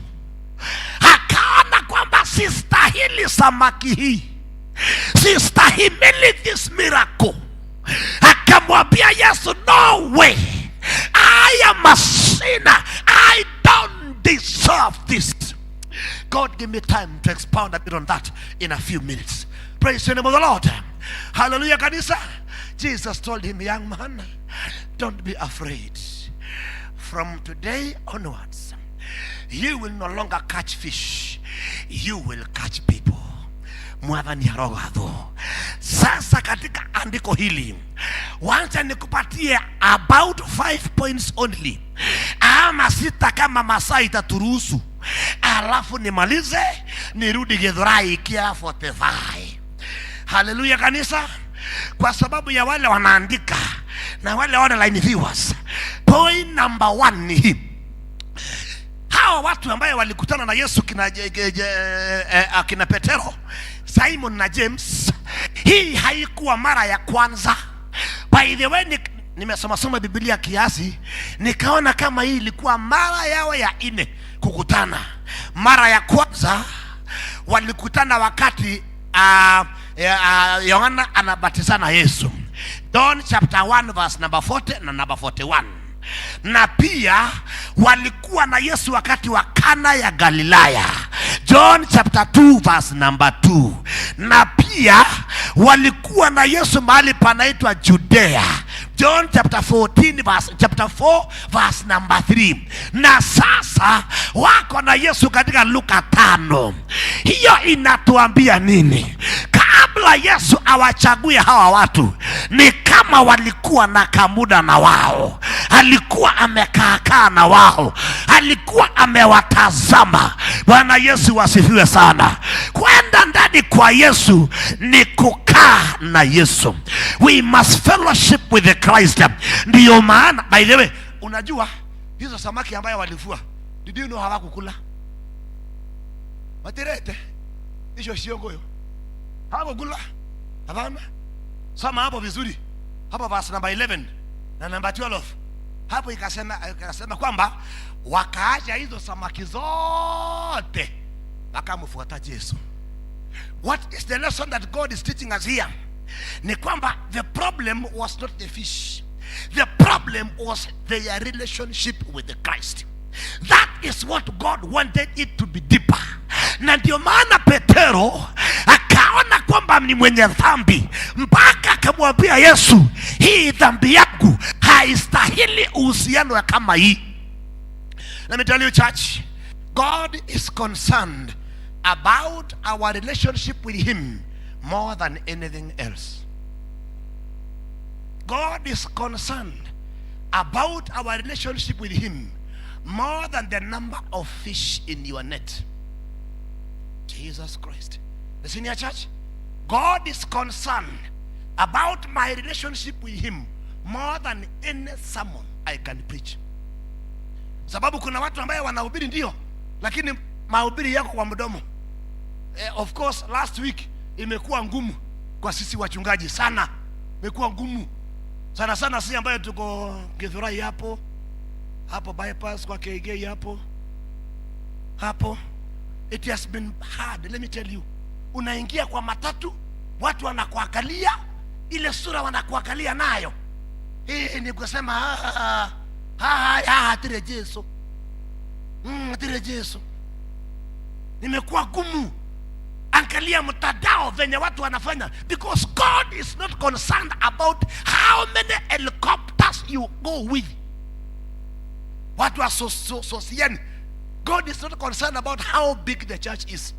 akaona kwamba sistahili samaki hii, sistahimili this miracle. Akamwambia Yesu, no way, I am a sinner, I don't deserve this. God, give me time to expound a bit on that in a few minutes. Praise the name of the Lord. Hallelujah, kanisa. Jesus told him, young man, don't be afraid. From today onwards, you will no longer catch fish, you will catch people. Mwadhani harogadho. Sasa katika andiko hili wacha nikupatie about 5 points only, ama 6 kama masaa itaturuhusu, alafu nimalize nirudi Githurai kia 45. Hallelujah kanisa. Kwa sababu ya wale wanaandika na wale online viewers, point number 1 ni hii. Hawa watu ambao walikutana na Yesu kina Petero, Simon na James, hii haikuwa mara ya kwanza. By the way, nimesoma Biblia kiasi, nikaona kama hii ilikuwa mara yao ya 4 kukutana. Mara ya kwanza walikutana wakati Yohana anabatiza na Yesu, John chapter 1 verse number 40 na number 41. Na pia walikuwa na Yesu wakati wa Kana ya Galilaya, John chapter 2 verse number 2. Na pia walikuwa na Yesu mahali panaitwa Judea, John chapter 4 verse number 3. Na sasa wako na Yesu katika Luka 5. Hiyo inatuambia nini? Kabla Yesu awachague hawa watu, ni kama walikuwa na kamuda na wao, alikuwa amekaa na wao, alikuwa amewatazama. Bwana Yesu wasifiwe sana. Kwenda ndani kwa Yesu ni kukaa na Yesu. We must fellowship with the Christ. Ndiyo maana, by the way, unajua hizo samaki ambayo walivua, did you know hawakukula? Materete hicho siongoyo hawakukula. Hapana. Soma hapo vizuri, hapo verse number 11 na number 12. Hapo ikasema kwamba wakaacha hizo samaki zote wakamfuata Yesu. What is the lesson that God is teaching us here? Ni kwamba the problem was not the fish, the problem was their relationship with the Christ. That is what God wanted it to be deeper. Na ndio maana Petero akaona kwamba ni mwenye dhambi, mpaka akamwambia Yesu, hii dhambi yangu haistahili uhusiano kama hii. Let me tell you, church, God is concerned about our relationship with him more than anything else. God is concerned about our relationship with him more than the number of fish in your net. Jesus Christ. The senior church, God is concerned about my relationship with him more than any sermon I can preach. Sababu kuna watu ambao wanahubiri ndio, lakini mahubiri yako kwa mdomo. Of course last week imekuwa ngumu kwa sisi wachungaji sana. Imekuwa ngumu sana sana, si ambayo tuko Githurai hapo bypass kwa KG hapo. It has been hard, let me tell you. Unaingia kwa matatu, watu wanakuangalia, ile sura wanakuangalia nayo. Ni kusema tire Yesu. Nimekuwa gumu. Angalia mtandao venye watu wanafanya, because God is not concerned about how many helicopters you go with. Watu wa sosiani. God is not concerned about how big the church is.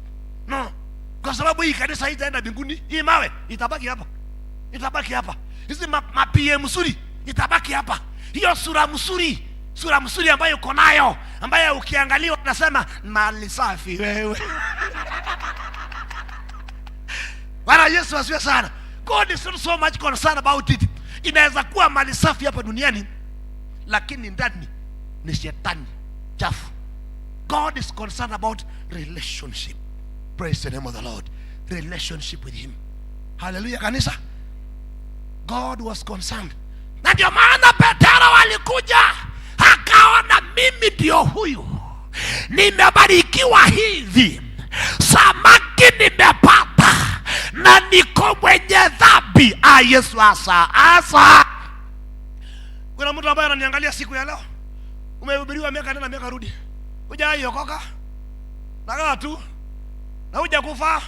No. Kwa sababu hii kanisa haitaenda mbinguni. Hii mawe itabaki hapa. Hizi mapie msuri itabaki hapa. Hiyo sura msuri ambayo uko nayo, ambayo ukiangalia unasema mali safi wewe. Bwana Yesu asifiwe sana. God is not so much concerned about it. Inaweza kuwa mali safi hapa duniani, lakini ndani ni shetani chafu. God is concerned about relationship. Praise the name of the Lord. Relationship with him. Hallelujah kanisa. God was concerned. Na ndio maana Petero alikuja akaona, mimi ndio huyu, nimebarikiwa hivi, samaki nimepata na niko mwenye dhambi. Yesu asa. Kuna mtu ambaye ananiangalia siku ya leo, umehubiriwa miaka nenda miaka rudi, hujaiokoka nakaa tu na hujakufa,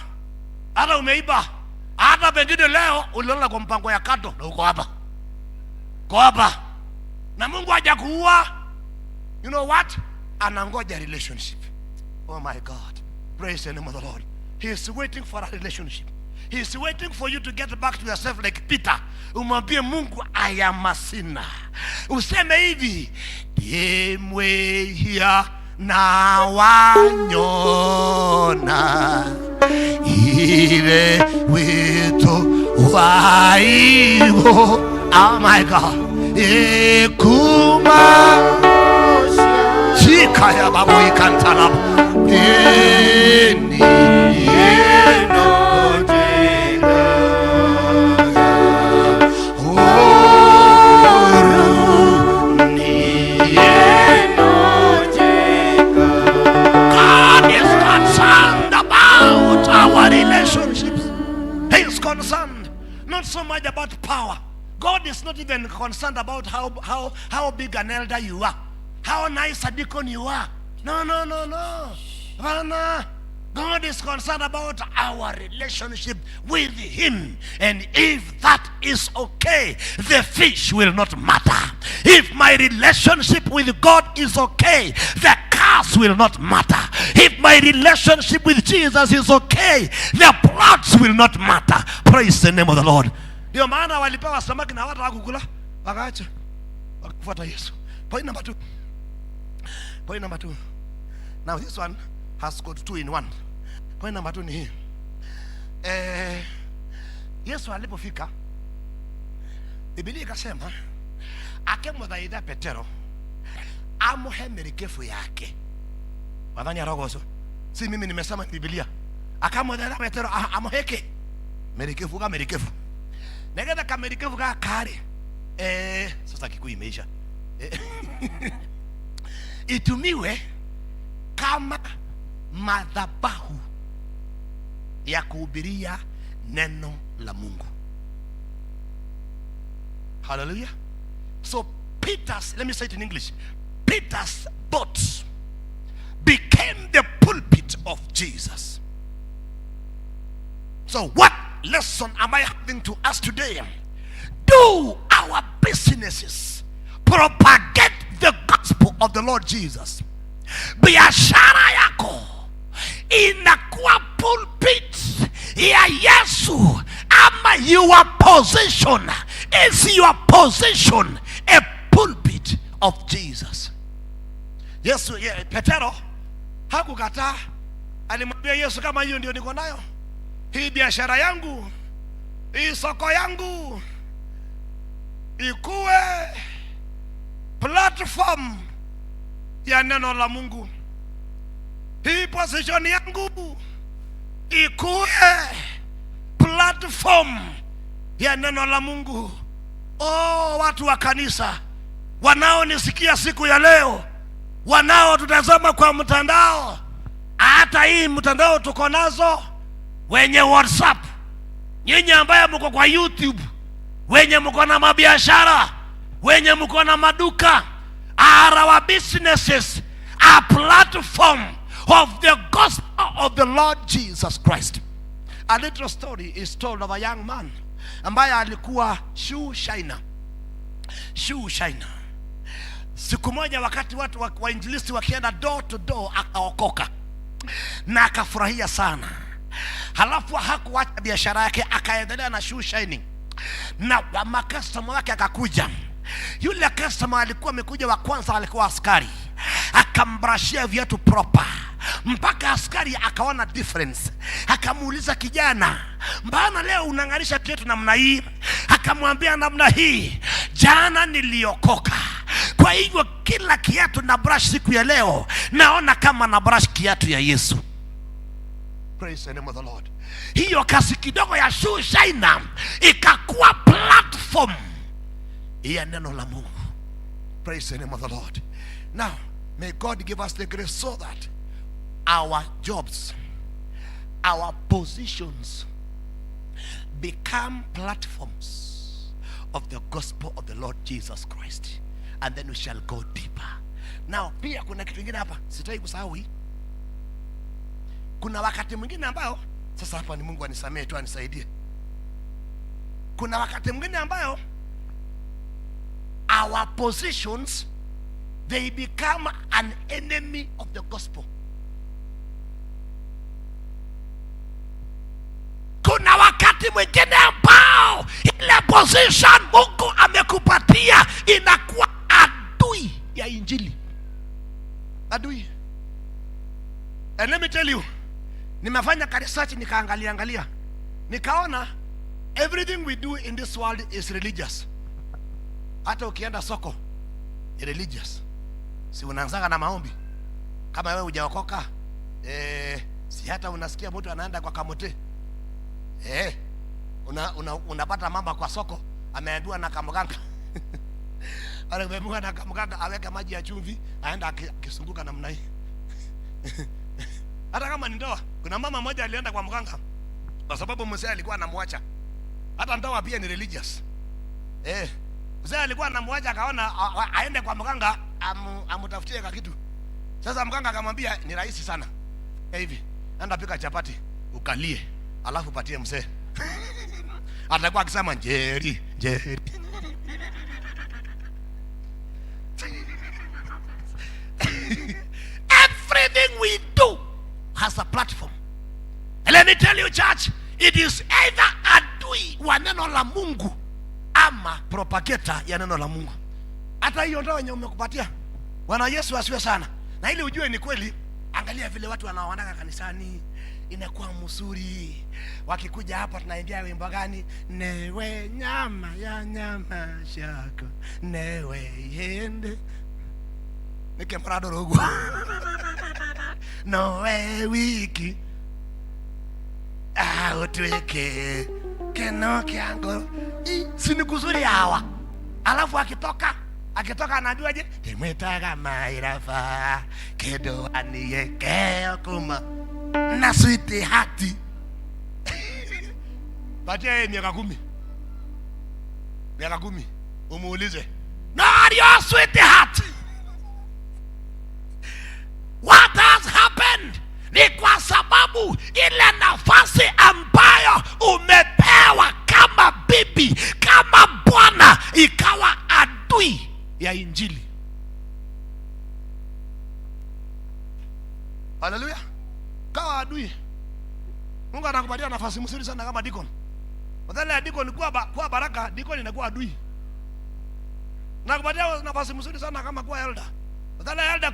hata umeiba, hata pengine leo ulilala kwa mpango ya kando na uko hapa na Mungu hajakuua. You know what? Anangoja relationship. Oh my God, praise the name of the Lord. He is waiting for a relationship. He is waiting for you to get back to yourself like Peter. Umwambie Mungu, I am a sinner. Useme hivi, Dimwehia na wanyona iwe wito waivo. Oh my God. Ekuma Shikaya babu ikantala Eni Eno Jega Oru Ni Eno Jega. God is concerned about our relationships. He is concerned not so much about power. God is not even concerned about how big an elder you are, how nice a deacon you are. No. God is concerned about our relationship with him. And if that is okay, the fish will not matter. If my relationship with God is okay, the cars will not matter. If my relationship with Jesus is okay, the plots will not matter. Praise the name of the Lord. Ndio maana walipewa samaki na watu hawakukula, wakaacha wakafuata Yesu. Point number 2. Now this one has got 2 in 1. Point number 2 ni hii. Yesu alipofika, Biblia ikasema akemwathaitha Petero amuhe merikefu yake. Wadhani arogoso? Si mimi nimesema Biblia. Akamwathaitha Petero amuheke merikefu kama merikefu. Negeda kamerikefu ka kare. Sasa Kikuyu imeisha. Itumiwe kama madhabahu ya kuhubiria neno la Mungu. Hallelujah. So Peter's, let me say it in English, Peter's boat became the pulpit of Jesus. So what lesson am I having to us today? Do our businesses propagate the gospel of the Lord Jesus? Biashara yako inakuwa pulpit ya Yesu, ama your position is your position a pulpit of Jesus? Yesu Petero hakukataa, alimwambia Yesu, kama hiyo ndio niko nayo, hii biashara yangu, hii soko yangu ikuwe platform ya neno la Mungu, hii position yangu ikuwe platform ya neno la Mungu. Oh, watu wa kanisa wanaonisikia siku ya leo, wanao tutazama kwa mtandao, hata hii mtandao tuko nazo, wenye WhatsApp, nyinyi ambaye mko kwa YouTube, wenye mko na mabiashara, wenye mko na maduka, our businesses are platform of the gospel of the Lord Jesus Christ. A little story is told of a young man ambaye alikuwa shoe shiner. Siku moja wakati watu wa injilisti wakienda door to door, akaokoka na akafurahia sana. Halafu hakuacha biashara yake, akaendelea na shoe shining, na makastoma wake akakuja. Yule customer alikuwa amekuja wa kwanza, alikuwa askari, akambrashia viatu proper mpaka askari akaona difference. Akamuuliza, kijana, mbona leo unang'arisha kiatu namna hii? Akamwambia, namna hii, jana niliokoka, kwa hivyo kila kiatu na brush siku ya leo naona kama na brush kiatu ya Yesu. Praise the name of the Lord. Hiyo kasi kidogo ya shoe shiner ikakuwa platform ya neno la Mungu. Praise the name of the Lord. Now, may God give us the grace so that our jobs, our positions become platforms of the gospel of the Lord Jesus Christ, and then we shall go deeper. Now, pia kuna kitu kingine hapa sitaki kusahau hii. Kuna wakati mwingine ambao, sasa hapa ni Mungu anisamee tu, anisaidie. Kuna wakati mwingine ambao our positions, they become an enemy of the gospel. Kuna wakati mwingine ambao ile position Mungu amekupatia inakuwa adui ya injili. Adui. And let me tell you, nimefanya research, nikaangalia, nikaona everything we do in this world is religious. Hata ukienda soko ni religious. Si unaanzaga na maombi? Kama wewe hujaokoka, si hata unasikia mtu anaenda kwa kamote, unapata mama kwa soko ameambiwa na kamganga anaambiwa na kamganga aweke maji ya chumvi, aenda akisunguka namna hii. Hata kama ni ndoa, kuna mama mmoja alienda kwa mganga kwa sababu mzee alikuwa anamwacha. Hata ndoa pia ni religious. Mzee alikuwa anamwacha, akaona aende kwa mganga amutafutie kitu. Sasa mganga akamwambia, ni rahisi sana hivi, enda pika chapati ukalie, alafu patie mzee. Atakuwa akisema njeri. Everything we do has a platform. And let me tell you, church, it is either adui wa neno la Mungu ama propagator ya neno la Mungu. Hata hiyo ndio wenye umekupatia. Bwana Yesu asiwe sana. Na ili ujue ni kweli, angalia vile watu wanaoandaga kanisani, inakuwa mzuri. Wakikuja hapa tunaimbia wimbo gani? Newe nyama ya nyama shako, newe yende nike mrado rogo nowe wiki utweke keno kiango. Sini kuzuri hawa. Alafu akitoka anajua je, temetaga mairafa kedo aniyekeo kuma na sweet hati. Baadaye miaka 10 umuulize, no, your sweet heart, what has happened? Ni kwa sababu ile nafasi ambayo umepewa kama bibi, kama bwana, ikawa adui ya injili. Haleluya. Kawa adui. Mungu anakupatia nafasi mzuri sana kama deacon. Badala ya deacon kuwa baraka, deacon inakuwa adui. Nakupatia nafasi mzuri sana kama kuwa elder. Badala ya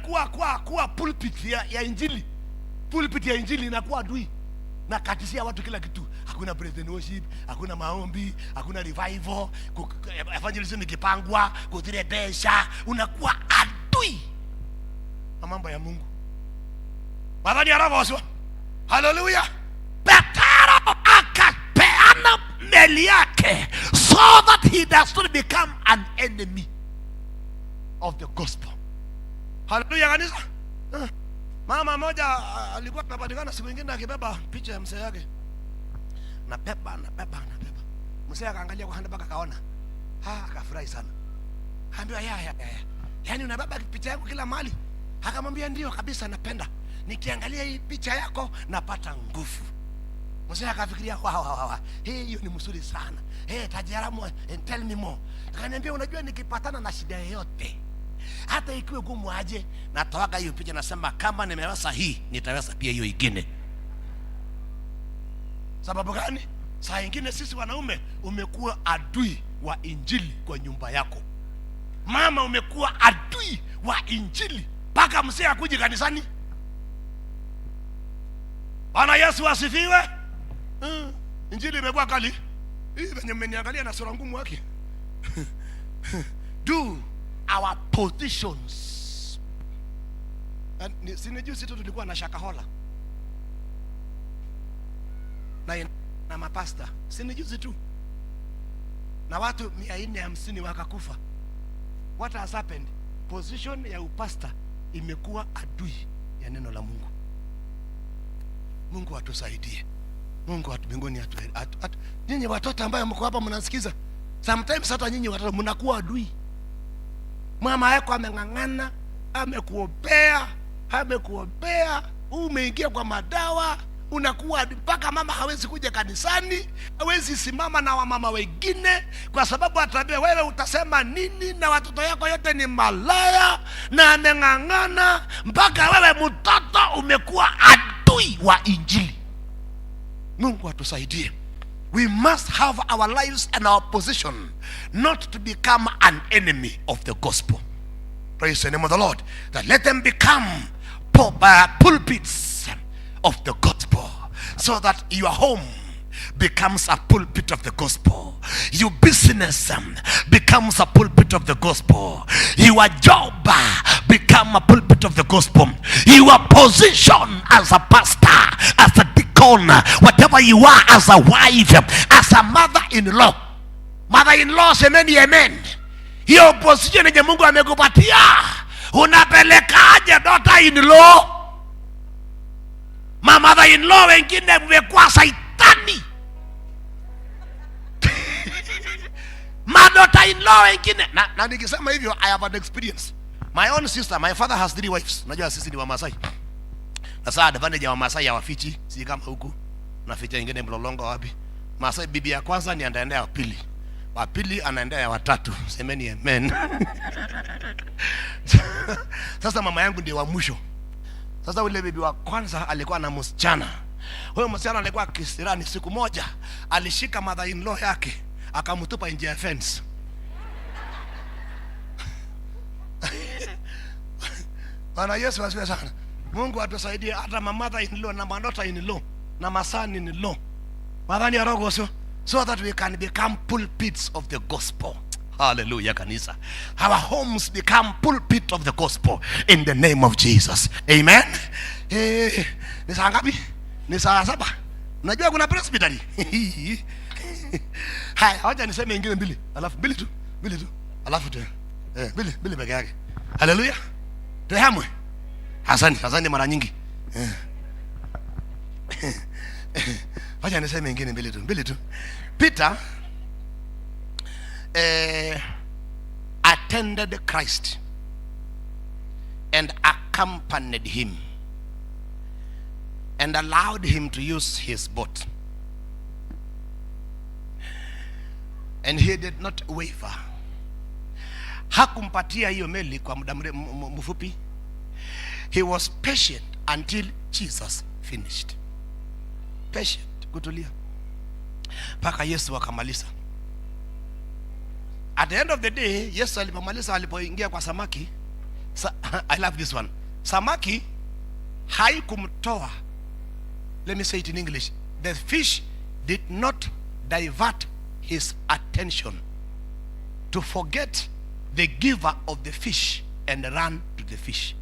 kuwa pulpit ya injili. Pulpit ya injili inakuwa adui. Na katisia watu kila kitu. Hakuna praise and worship, hakuna maombi, hakuna revival, evangelism ikipangwa, kuzirebesha, unakuwa adui na mambo ya Mungu. Badani araboswa. Hallelujah. Petero akapeana meli yake so that he does not become an enemy of the gospel. Hallelujah kanisa. Mama moja alikuwa anapatikana siku nyingine akibeba picha ya mzee yake. Nabeba. Mzee akaangalia kwa handbag akaona. Akafurahi sana. Akaambia ya. Yaani unabeba picha yako kila mahali? Akamwambia ndio kabisa napenda. Nikiangalia hii picha yako napata nguvu. Mzee akafikiria hiyo ni mzuri sana. Tajaramu and tell me more. Akaniambia unajua nikipatana na shida yoyote hata ikiwe gumu aje natoaga hiyo picha nasema kama nimeweza hii nitaweza pia hiyo ingine. Sababu gani? Saa nyingine sisi wanaume umekuwa adui wa injili kwa nyumba yako. Mama umekuwa adui wa injili mpaka mzee akuje kanisani. Bwana Yesu asifiwe. Injili imekuwa kali. Hii venye mmeniangalia na sura ngumu wake. Do our positions. Sinijui sisi tulikuwa na Shakahola na mapasta. Sinijui tu. Na watu 450 wakakufa. What has happened? Position ya upasta imekuwa adui ya neno la Mungu. Mungu atusaidie. Mungu watu mbinguni nyinyi watoto ambao mko hapa mnasikiza. Sometimes hata nyinyi watoto mnakuwa adui. Mama yako ameng'ang'ana, amekuombea, umeingia kwa madawa, unakuwa mpaka mama hawezi kuja kanisani, hawezi simama na wamama wengine kwa sababu atabia wewe utasema nini na watoto yako yote ni malaya na ameng'ang'ana mpaka wewe mtoto umekuwa adui wa injili. Mungu atusaidie. We must have our lives and our position not to become an enemy of the gospel. Praise the name of the Lord. That let them become pulpits of the gospel, so that your home becomes a pulpit of the gospel. Your business becomes a pulpit of the gospel. Your job become a pulpit of the gospel. Your position as a pastor, as a deacon, whatever you are, as a wife, as a mother-in-law. Mother-in-law, semeni amen. Hiyo position yenye Mungu amekupatia, unapelekaje daughter-in-law? Mother-in-law wengine mmekuwa saitani. Daughter-in-law wengine na nikisema hivyo I have an experience. My own sister, my father has 3 wives. Unajua sisi ni Wamasai. Sasa advantage ya Wamasai hawafichi, si kama huku. Unaficha ingine mlolongo wapi? Masai bibi ya kwanza ni anaendea ya pili. Wa pili anaendea ya watatu. Semeni amen. Sasa mama yangu ndiye wa mwisho. Sasa ule bibi wa kwanza alikuwa na msichana. Huyo msichana alikuwa kisirani. Siku moja alishika mother-in-law yake akamtupa nje ya fence. Bwana Yesu asifiwe sana. Mungu atusaidie hata mother-in-law na daughter-in-law na son-in-law. Madhani ya roho so that we can become pulpits of the gospel. Hallelujah kanisa. Our homes become pulpit of the gospel in the name of Jesus. Amen. Ni saa ngapi? Ni saa 7. Unajua kuna presbytery. Hai, hoja niseme ingine mbili. Alafu mbili tu. Alafu tu. Mbili peke yake. Hallelujah. Tuhamwe. Asante mara nyingi. Hoja niseme ingine mbili tu. Peter attended Christ and accompanied him and allowed him to use his boat, and he did not waver. Hakumpatia hiyo meli kwa muda mfupi. He was patient until Jesus finished. Patient, kutulia mpaka Yesu akamaliza. At the end of the day, Yesu alipomaliza, alipoingia kwa samaki, I love this one. Samaki haikumtoa. Let me say it in English. The fish did not divert his attention to forget the giver of the fish and run to the fish.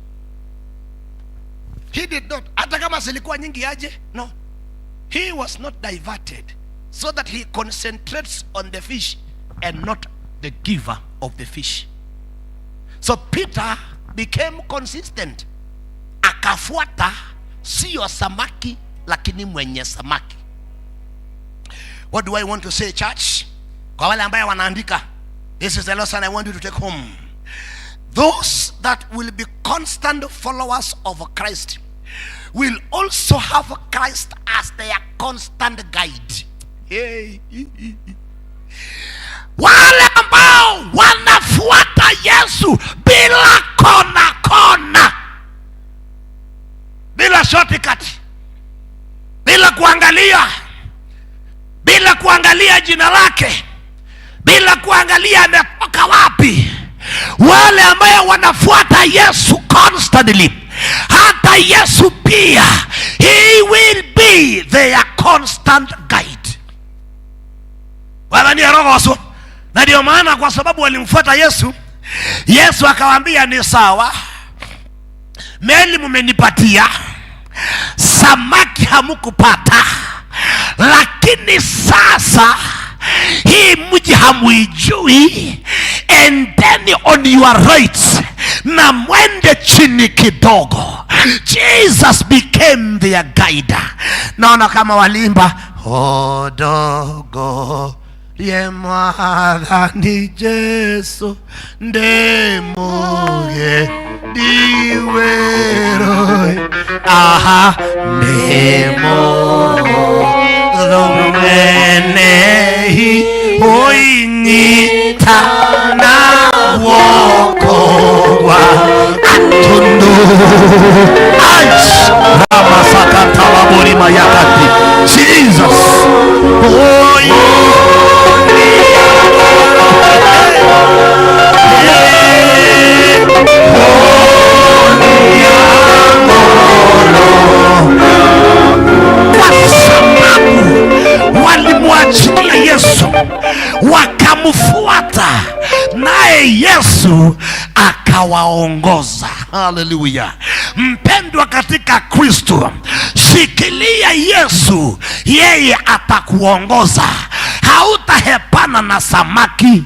He did not. Hata kama zilikuwa nyingi aje? No. He was not diverted, so that he concentrates on the fish and not the giver of the fish. So Peter became consistent. Akafuata sio samaki lakini mwenye samaki. What do I want to say, church? Kwa wale ambaye wanaandika, this is the lesson I want you to take home. Those that will be constant followers of Christ will also have Christ as their constant guide. Hey. Wale ambao wanafuata Yesu bila kona kona, bila shortcut, bila kuangalia jina lake, bila kuangalia ametoka wapi. Wale ambao wanafuata Yesu constantly, hata Yesu pia, he will be their constant guide. Wala ni roho waso. Na ndio maana kwa sababu walimfuata Yesu, Yesu akawaambia ni sawa, meli mumenipatia, samaki hamukupata, lakini sasa hii mji hamuijui, and then on your right na mwende chini kidogo. Jesus became their guide. Naona kama walimba odogo yemwadhani Jesu ndemoye diwero aha nemo domenehi oinyita na wokogwa atondo aish ramasakata labori mayakati Jesus walimwachilia Yesu wakamfuata, naye Yesu akawaongoza. Haleluya. Mpendwa katika Kristo, shikilia Yesu, yeye atakuongoza. Hautahepana na samaki,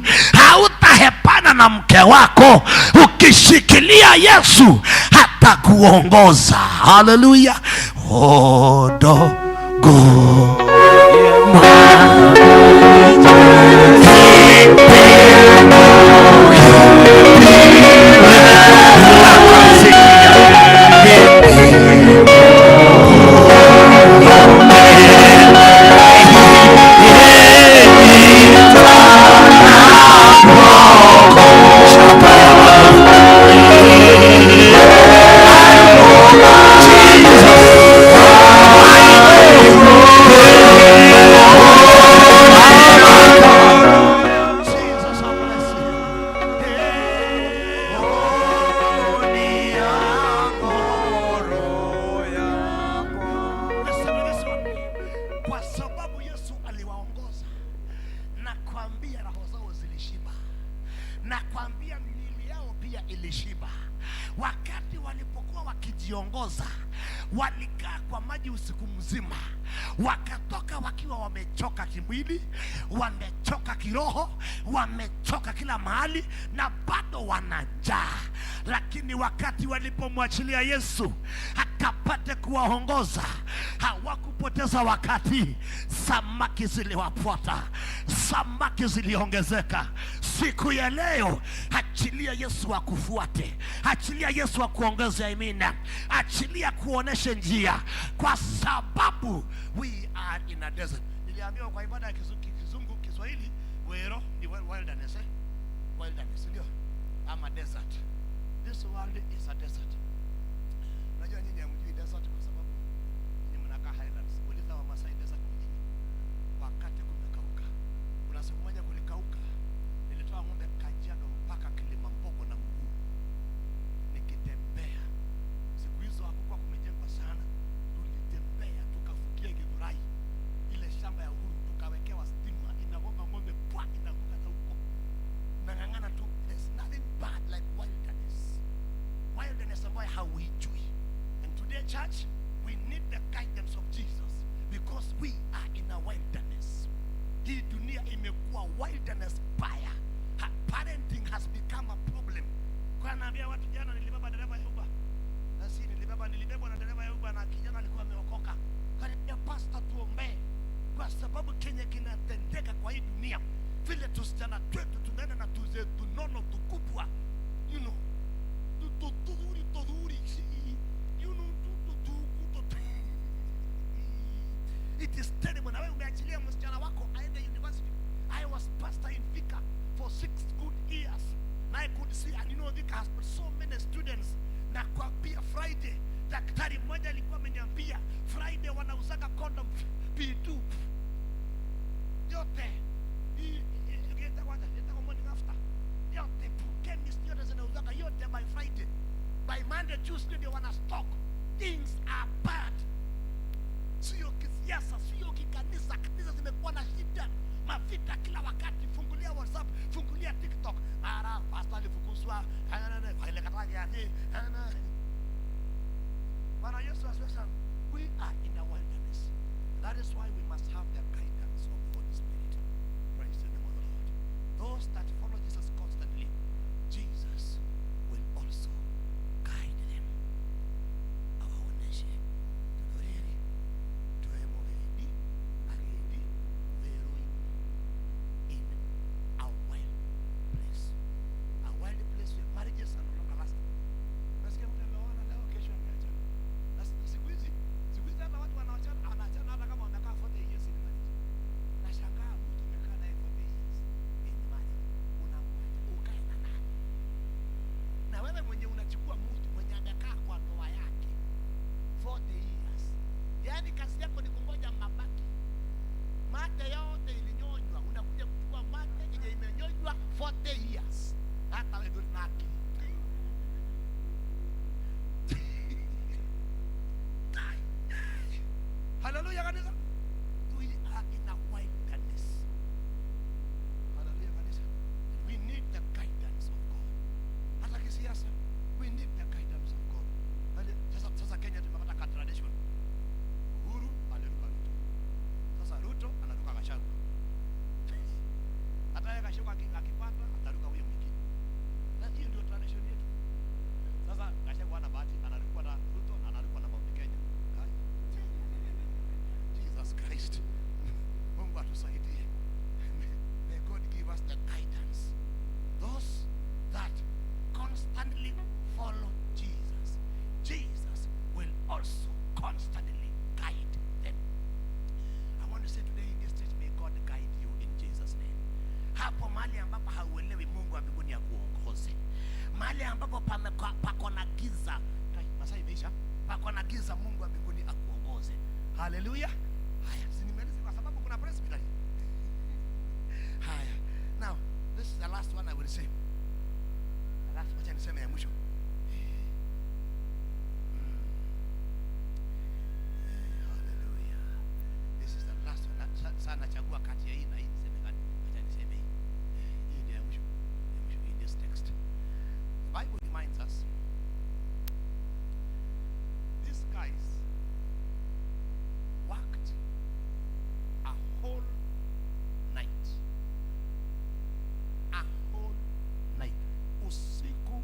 hautahepana na mke wako. Ukishikilia Yesu hatakuongoza. Haleluya. Odogo walikaa kwa maji usiku mzima, wakatoka wakiwa wamechoka kimwili, wamechoka kiroho, wamechoka kila mahali, na bado wana njaa. Lakini wakati walipomwachilia Yesu akapate kuwaongoza, hawakupoteza wakati. Samaki ziliwafuata, samaki ziliongezeka. Siku ya leo achilia Yesu akufuate, achilia Yesu akuongeze. Amina. Achilia kuoneshe njia, kwa sababu we are in a desert. Niliambiwa kwa ibada ya kizungu Kiswahili, wero ni wilderness, wilderness ndio ama desert. This world is a desert. Unajua nyinyi hamjui desert kwa sababu nyinyi mnakaa highlands. Uliza wa Masai desert nyinyi, wakati kumekauka. Kuna siku moja kulikauka, nilitoa ng'ombe Kajiado mpaka Kilimambogo na mguu. church, we need the guidance of Jesus because we are in a wilderness. Hii dunia imekuwa wilderness mbaya. Parenting has become a problem. Kwa naambia watu jana nilibeba dereva ya Uber. Na si nilibebwa na dereva ya Uber na kijana alikuwa ameokoka. Kaniambia pastor, tuombee kwa sababu Kenya kinatendeka kwa hii dunia. Vile tusichana twetu tunaenda na tuze tunono tukubwa. You know. Tuduri. You know, it is terrible. Na wewe umeachilia msichana wako aende university. I was pastor in Thika for 6 good years. And I could see, and you know, Thika has so many students. Na kwa pia Friday, daktari mmoja alikuwa ameniambia Friday wanauzaka condom P2. Yote. Itakuwa morning after. Yote chemist yote zinauzaka yote by Friday. By Monday, Tuesday they wanna stock. Things are bad. Sio kisiasa, sio kikanisa. Kanisa zimekuwa na shida, mavita kila wakati. Fungulia WhatsApp, fungulia TikTok. Ara pastor alifukuzwa, ile kataji yake. Bwana Yesu asifiwe. We are in a wilderness. That is why we must have the guidance of the Holy Spirit. Praise the name of the Lord. Those that follow Jesus constantly, Jesus will also guide them. Awaoneshe tudoreri tuemogedi agedi veroi in a wild place. A wild place where marriages are no longer lasting. Nasikia mtu ameoana leo, kesho ameachana. Na siku hizi hata watu wanaachana hata kama wamekaa 40 years in marriage. Nashangaa mtu umekaa naye 40 years in marriage. Unamwacha ukae na nani? Na wewe mwenye unachukua mtu mwenye amekaa kwa ndoa yake 40 years. Yaani kazi yako ni kungoja mabaki. Mate yote ilinyonywa, unakuja kuchukua mate yenye imenyonywa 40 years. Hata wewe ndio naki. Hallelujah kanisa. We are in a wilderness. Hallelujah kanisa. We need the guidance of God. Hata kisiasa, we need the guidance of God. Sasa Kenya tumepata contradiction. Uhuru aliruka Ruto. Sasa Ruto anaruka Gachagua. Hata yeye Gachagua akipata ataruka huyo mwingine. Na hiyo ndio tradition yetu. Sasa Gachagua ana bahati anaruka na Ruto, anaruka na Mount Kenya. Jesus Christ. Mungu atusaidie. May God give us the guidance. Those that constantly follow Jesus, Jesus will also constantly guide them. I want to say today in this church, may God guide you in Jesus' name. Hapo mahali ambapo hauelewi Mungu wa mbinguni akuongoze. Mahali ambapo pako na giza, masaa imeisha, pako na giza, Mungu wa mbinguni akuongoze. Hallelujah. Haya, sinimalize kwa sababu kuna presbytery. Haya. Now, this is the last one I will say. The last one niseme ya mwisho. Hallelujah. This is the last one. Sana chagua kati ya hii na hii niseme gani? Acha niseme hii. Hii ndio ya mwisho. Ya mwisho in this text. The Bible reminds us these guys worked a whole night. A whole night. Usiku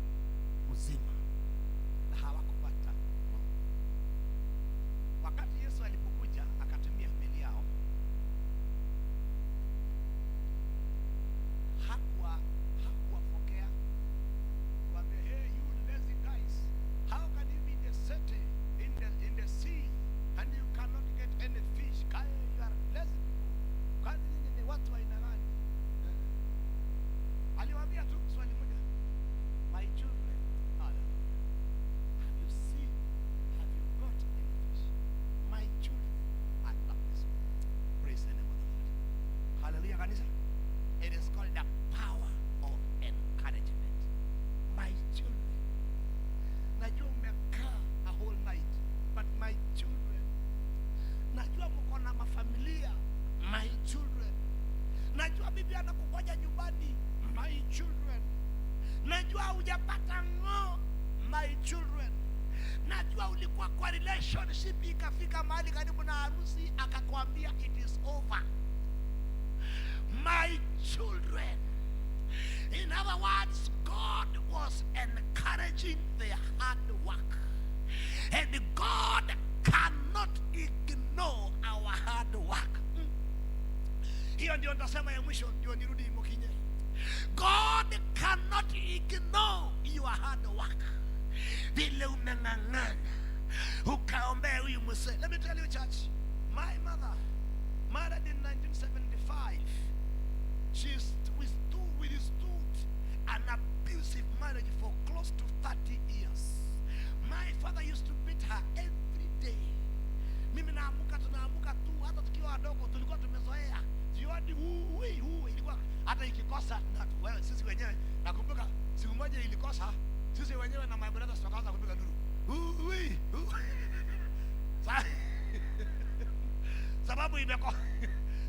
ikafika mahali karibu na harusi akakwambia it is over. My children, in other words, God was encouraging their hard work, and God cannot ignore our hard work. Hiyo ndio ndasema ya mwisho, ndio nirudi Mokinye. God cannot ignore your hard work. Vile umeng'ang'ana ukaombea huyu mzee. Let me tell you, church, my mother married in 1975. She withstood an abusive marriage for close to 30 years. My father used to beat her every day. Mimi tunaamuka tu, hata tukiwa wadogo tulikuwa tumezoea. Jioni ilikuwa hata ikikosa na wewe sisi wenyewe, nakumbuka siku moja ilikosa sisi wenyewe na my brothers tukaanza kupiga duru. Sababu imeko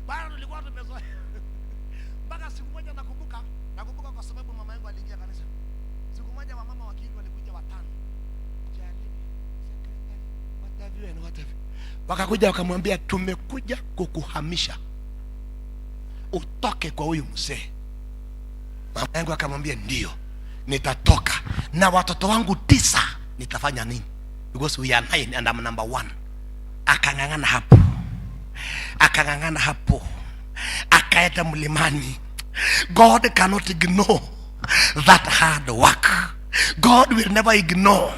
bado tulikuwa tumezoea. Mpaka siku moja nakumbuka kwa sababu mama yangu aliingia kanisa. Siku moja wamama wa Kindu walikuja watano. Wakakuja wakamwambia tumekuja kukuhamisha utoke kwa huyu mzee. Mama yangu akamwambia ndio, nitatoka na watoto wangu 9 nitafanya nini? Because we are 9 and I'm number 1. Akang'ang'ana hapo. Akaenda mlimani. God cannot ignore that hard work. God will never ignore.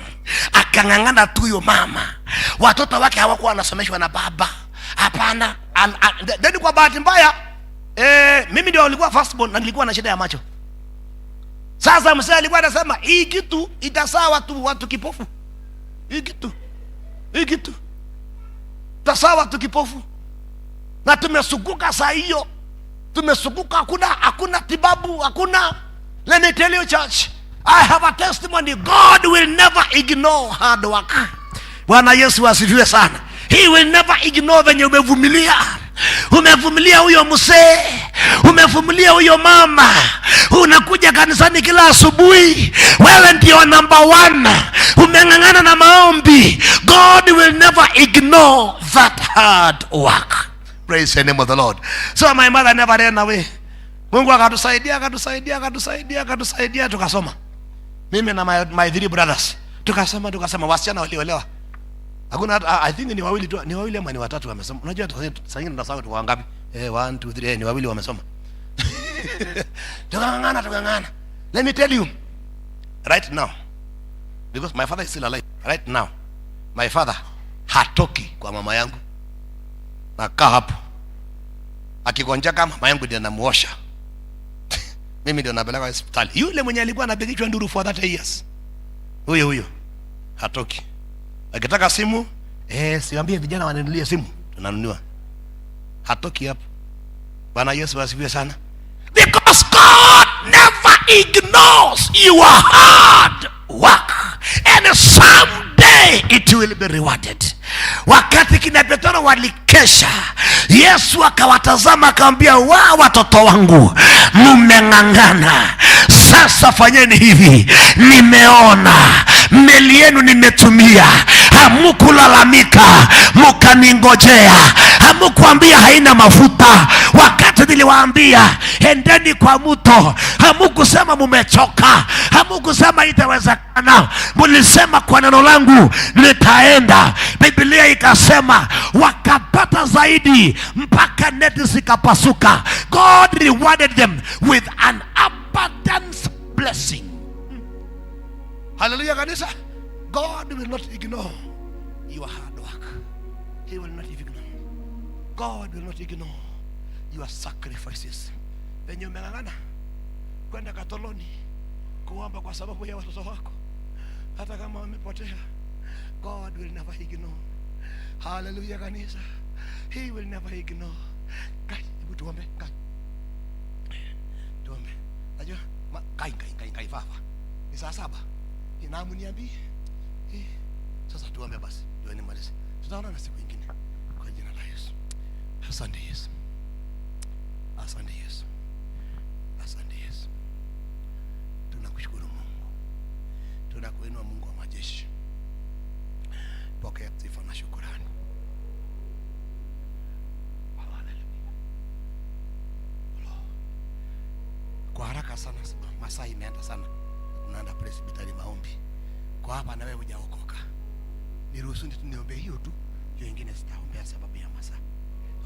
Akang'ang'ana tu huyo mama. Watoto wake hawakuwa wanasomeshwa na baba. Hapana. Then kwa bahati mbaya mimi ndio nilikuwa first born na nilikuwa na shida ya macho. Sasa mzee alikuwa anasema hii kitu itasaa watu kipofu. Hii kitu tasaa watu kipofu. Na tumesukuka saa hiyo. Tumesukuka, hakuna tibabu, hakuna. Let me tell you, church, I have a testimony. God will never ignore hard work. Bwana Yesu asifiwe sana. He will never ignore venye umevumilia. Umevumilia huyo mzee, umevumilia huyo mama, unakuja kanisani kila asubuhi, wewe ndio number 1, umeng'ang'ana na maombi. God will never ignore that hard work. Praise the name of the Lord. So my mother never ran away. Mungu akatusaidia tukasoma. Mimi na my 3 brothers tukasoma, wasichana waliolewa. Hakuna, I think ni wawili tu, ni wawili ama ni watatu wamesoma. Unajua sasa hivi tunasahau tuko wangapi? 1 2 3 ni wawili wamesoma. Tukang'ang'ana. Let me tell you, right now, because my father is still alive, right now, my father hatoki kwa mama yangu. Nakaa hapo. Akigonjeka mama yangu ndiye anamuosha. Mimi ndio napeleka hospitali. Yule mwenye alikuwa anapigishwa nduru for 30 years. Huyo hatoki. Akitaka simu, siwaambie vijana wanunulie simu, tunanunua. Hatoki hapo. Bwana Yesu asifiwe sana. Because God never ignores your hard work, and someday it will be rewarded. Wakati kina Petro walikesha, Yesu akawatazama akamwambia, watoto wangu mmeng'ang'ana, sasa fanyeni hivi, nimeona meli yenu nimetumia, hamukulalamika, mukaningojea, hamukuambia haina mafuta. Wakati niliwaambia endeni kwa mto, hamukusema mumechoka, hamukusema itawezekana, mulisema kwa neno langu nitaenda. Biblia ikasema wakapata zaidi mpaka neti zikapasuka. God rewarded them with an abundance blessing. Hallelujah kanisa. God will not ignore your hard work. He will not ignore. God will not ignore your sacrifices. Penye umeng'ang'ana kwenda Katoloni kuomba kwa sababu ya watoto wako, hata kama wamepotea, God will never ignore. Hallelujah kanisa. He will never ignore. Hebu tuombe. Tuombe. Najua kai fafa. Ni saa 7. Inamu niambie. Sasa tuombe basi. Ndio nimalize. Tutaona na siku nyingine. Kwa jina la Yesu. Asante Yesu. Asante Yesu. Asante Yesu. Tunakushukuru Mungu. Tunakuinua Mungu wa majeshi. Pokea sifa na shukrani. masaa imeenda sana, unaenda presbytery maombi. Kwa hapa na wewe hujaokoka, niruhusu niombe hiyo tu, hiyo ingine sitaombea sababu ya masaa.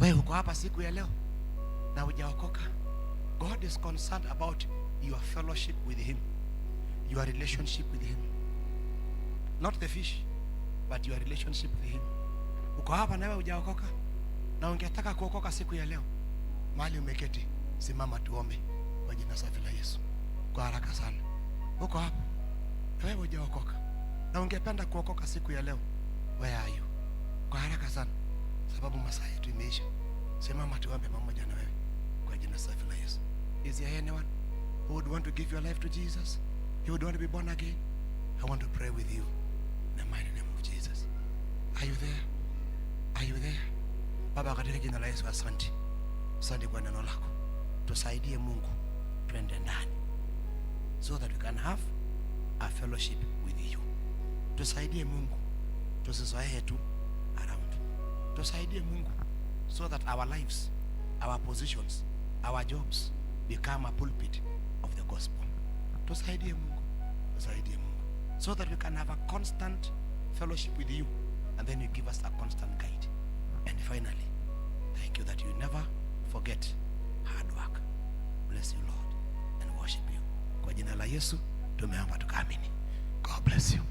Wewe uko hapa siku ya leo na hujaokoka, God is concerned about your fellowship with him, your relationship with him, not the fish but your relationship with him. Uko hapa na wewe hujaokoka na ungetaka kuokoka siku ya leo, mahali umeketi, simama tuombe kwa jina safi la Yesu kwa haraka sana. Uko hapa na wewe hujaokoka na ungependa kuokoka siku ya leo, where are you? Kwa haraka sana sababu masaa yetu imeisha. Simama tuombe pamoja na wewe kwa jina safi la Yesu. Is there anyone who would want to give your life to Jesus? You would want to be born again? I want to pray with you in the mighty name of Jesus. Are you there? Are you there? Baba, katika jina la Yesu, asante. Asante kwa neno lako. Tusaidie Mungu twende ndani so that we can have a fellowship with you. Tusaidie Mungu tusizoee tu around. Tusaidie Mungu so that our lives, our positions, our jobs become a pulpit of the gospel. Tusaidie Mungu. Tusaidie Mungu so that we can have a constant fellowship with you, and then you give us a constant guide. And finally, thank you that you never forget hard work. Bless you Lord and worship you. Kwa jina la Yesu tumeomba tukaamini. God bless you.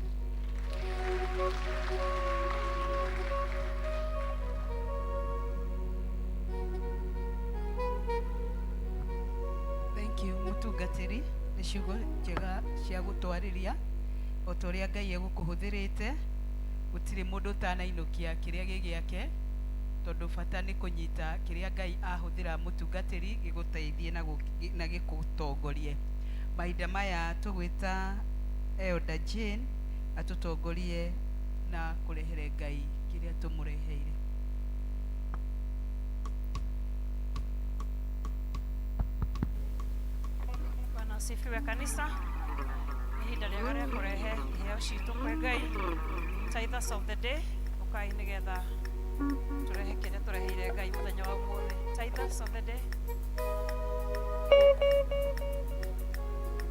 Thank you mutungatiri nĩ ciugo njega cia gũtwarĩria o ta ũrĩa Ngai egũkũhũthĩrĩte. Gũtirĩ mũndũ ũtanainũkia kĩrĩa gĩ gĩake, tondũ bata nĩ kũnyita kĩrĩa Ngai ahũthĩra mũtungatĩri gĩgũteithie na gĩkũtongorie. Mahinda maya tũgwĩta Elder Jane atũtongorie na kũrehere Ngai kĩrĩa tũmũreheire. Bwana asifiwe kanisa. Ni ihinda rĩega rĩa kũrehe iheo citũ kwĩ Ngai. Tithers of the day, ukai nigetha turehe kĩrĩa tũreheire Ngai mũthenya wa ũmũthĩ. Tithers of the day.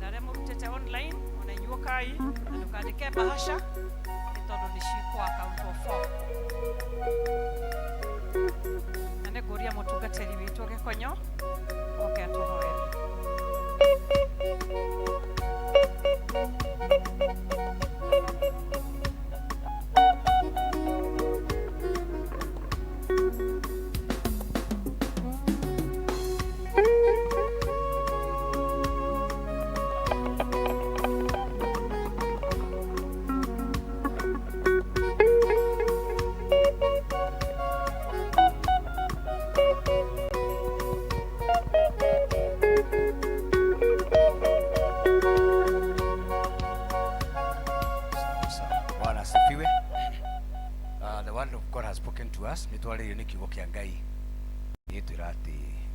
Na arĩa mũrutĩte online, ona inyuĩ ũkai na ndũkandĩke bahasha nĩ tondũ nĩ cikwa account of 4. Na nĩ ngũria mũtungatĩri witũ Gĩkonyo oke atũhoere.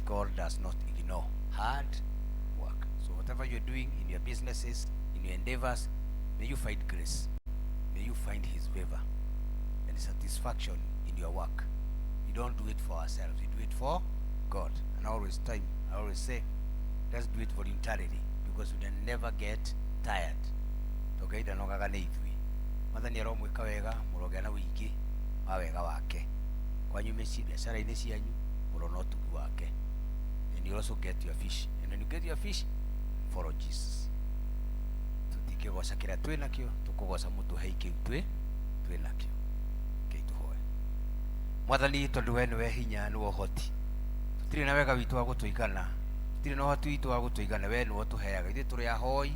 God does not ignore hard work. So whatever you're doing in your businesses, in your endeavors, may you find grace. May you find his favor and satisfaction in your work. We don't do it for ourselves, we do it for God. And I always say, let's do it voluntarily, because we can never get tired. Okay, the nogaga nĩ ithui. Mathani aromwĩka wega, mũrogea na wĩingĩ wa wega wake. Kwanyu mĩciĩ biacara-inĩ cianyu, mũrona ũtugi wake. And you also get your fish. And when you get your fish, follow Jesus. Tutikĩgoca kĩrĩa twĩ nakĩo, tũkũgoca mũtũhei kĩu twĩ nakĩo. Ngai tũhoe. Mwathani, tondũ we nĩwe hinya nĩwe ũhoti. Tũtirĩ na wega witũ wa gũtũigana. Tũtirĩ na ũhoti witũ wa gũtũigana, we nĩwe ũtũheaga. Ithuĩ tũrĩ ahoi,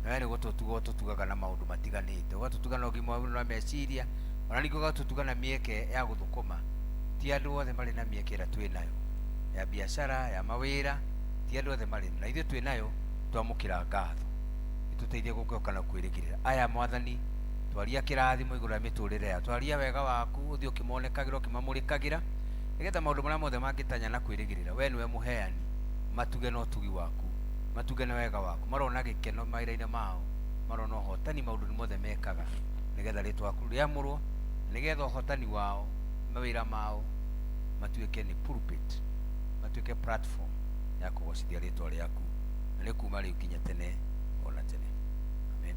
na we nĩguo tũtugaga na maũndũ matiganĩte. Ũgatũtuga na ũgima wa meciria, ona ningĩ ũgatũtuga na mĩeke ya gũthũkũma. Ti andũ othe marĩ na mĩeke ĩrĩa twĩ nayo ya biacara, ya mawĩra, ti andũ othe marĩ na ithuĩ twĩ nayo. Twamũkĩra ngatho, ĩtũteithie gũkĩoka na kwĩrĩgĩrĩra aya. Mwathani, twaria kĩrathimo igũrũ rĩa mĩtũrĩre yao, twaria wega waku, ũthiĩ ũkĩmonekagĩra ũkĩmamũrĩkagĩra, nĩgetha maũndũ marĩa mothe mangĩtanya na kwĩrĩgĩrĩra, we nĩwe mũheani, matuge na ũtugi waku, matuge na wega waku, marona gĩkeno mawĩra-inĩ mao, marona ũhotani maũndũ mothe mekaga, nĩgetha rĩtwa rĩaku rĩamũrwo, nĩgetha ũhotani wao mawĩra mao matuĩke nĩ pulpit, matuĩke platform ya kũgocithia rĩtwa rĩaku, na nĩ kuma rĩu nginya tene ona tene. Amen.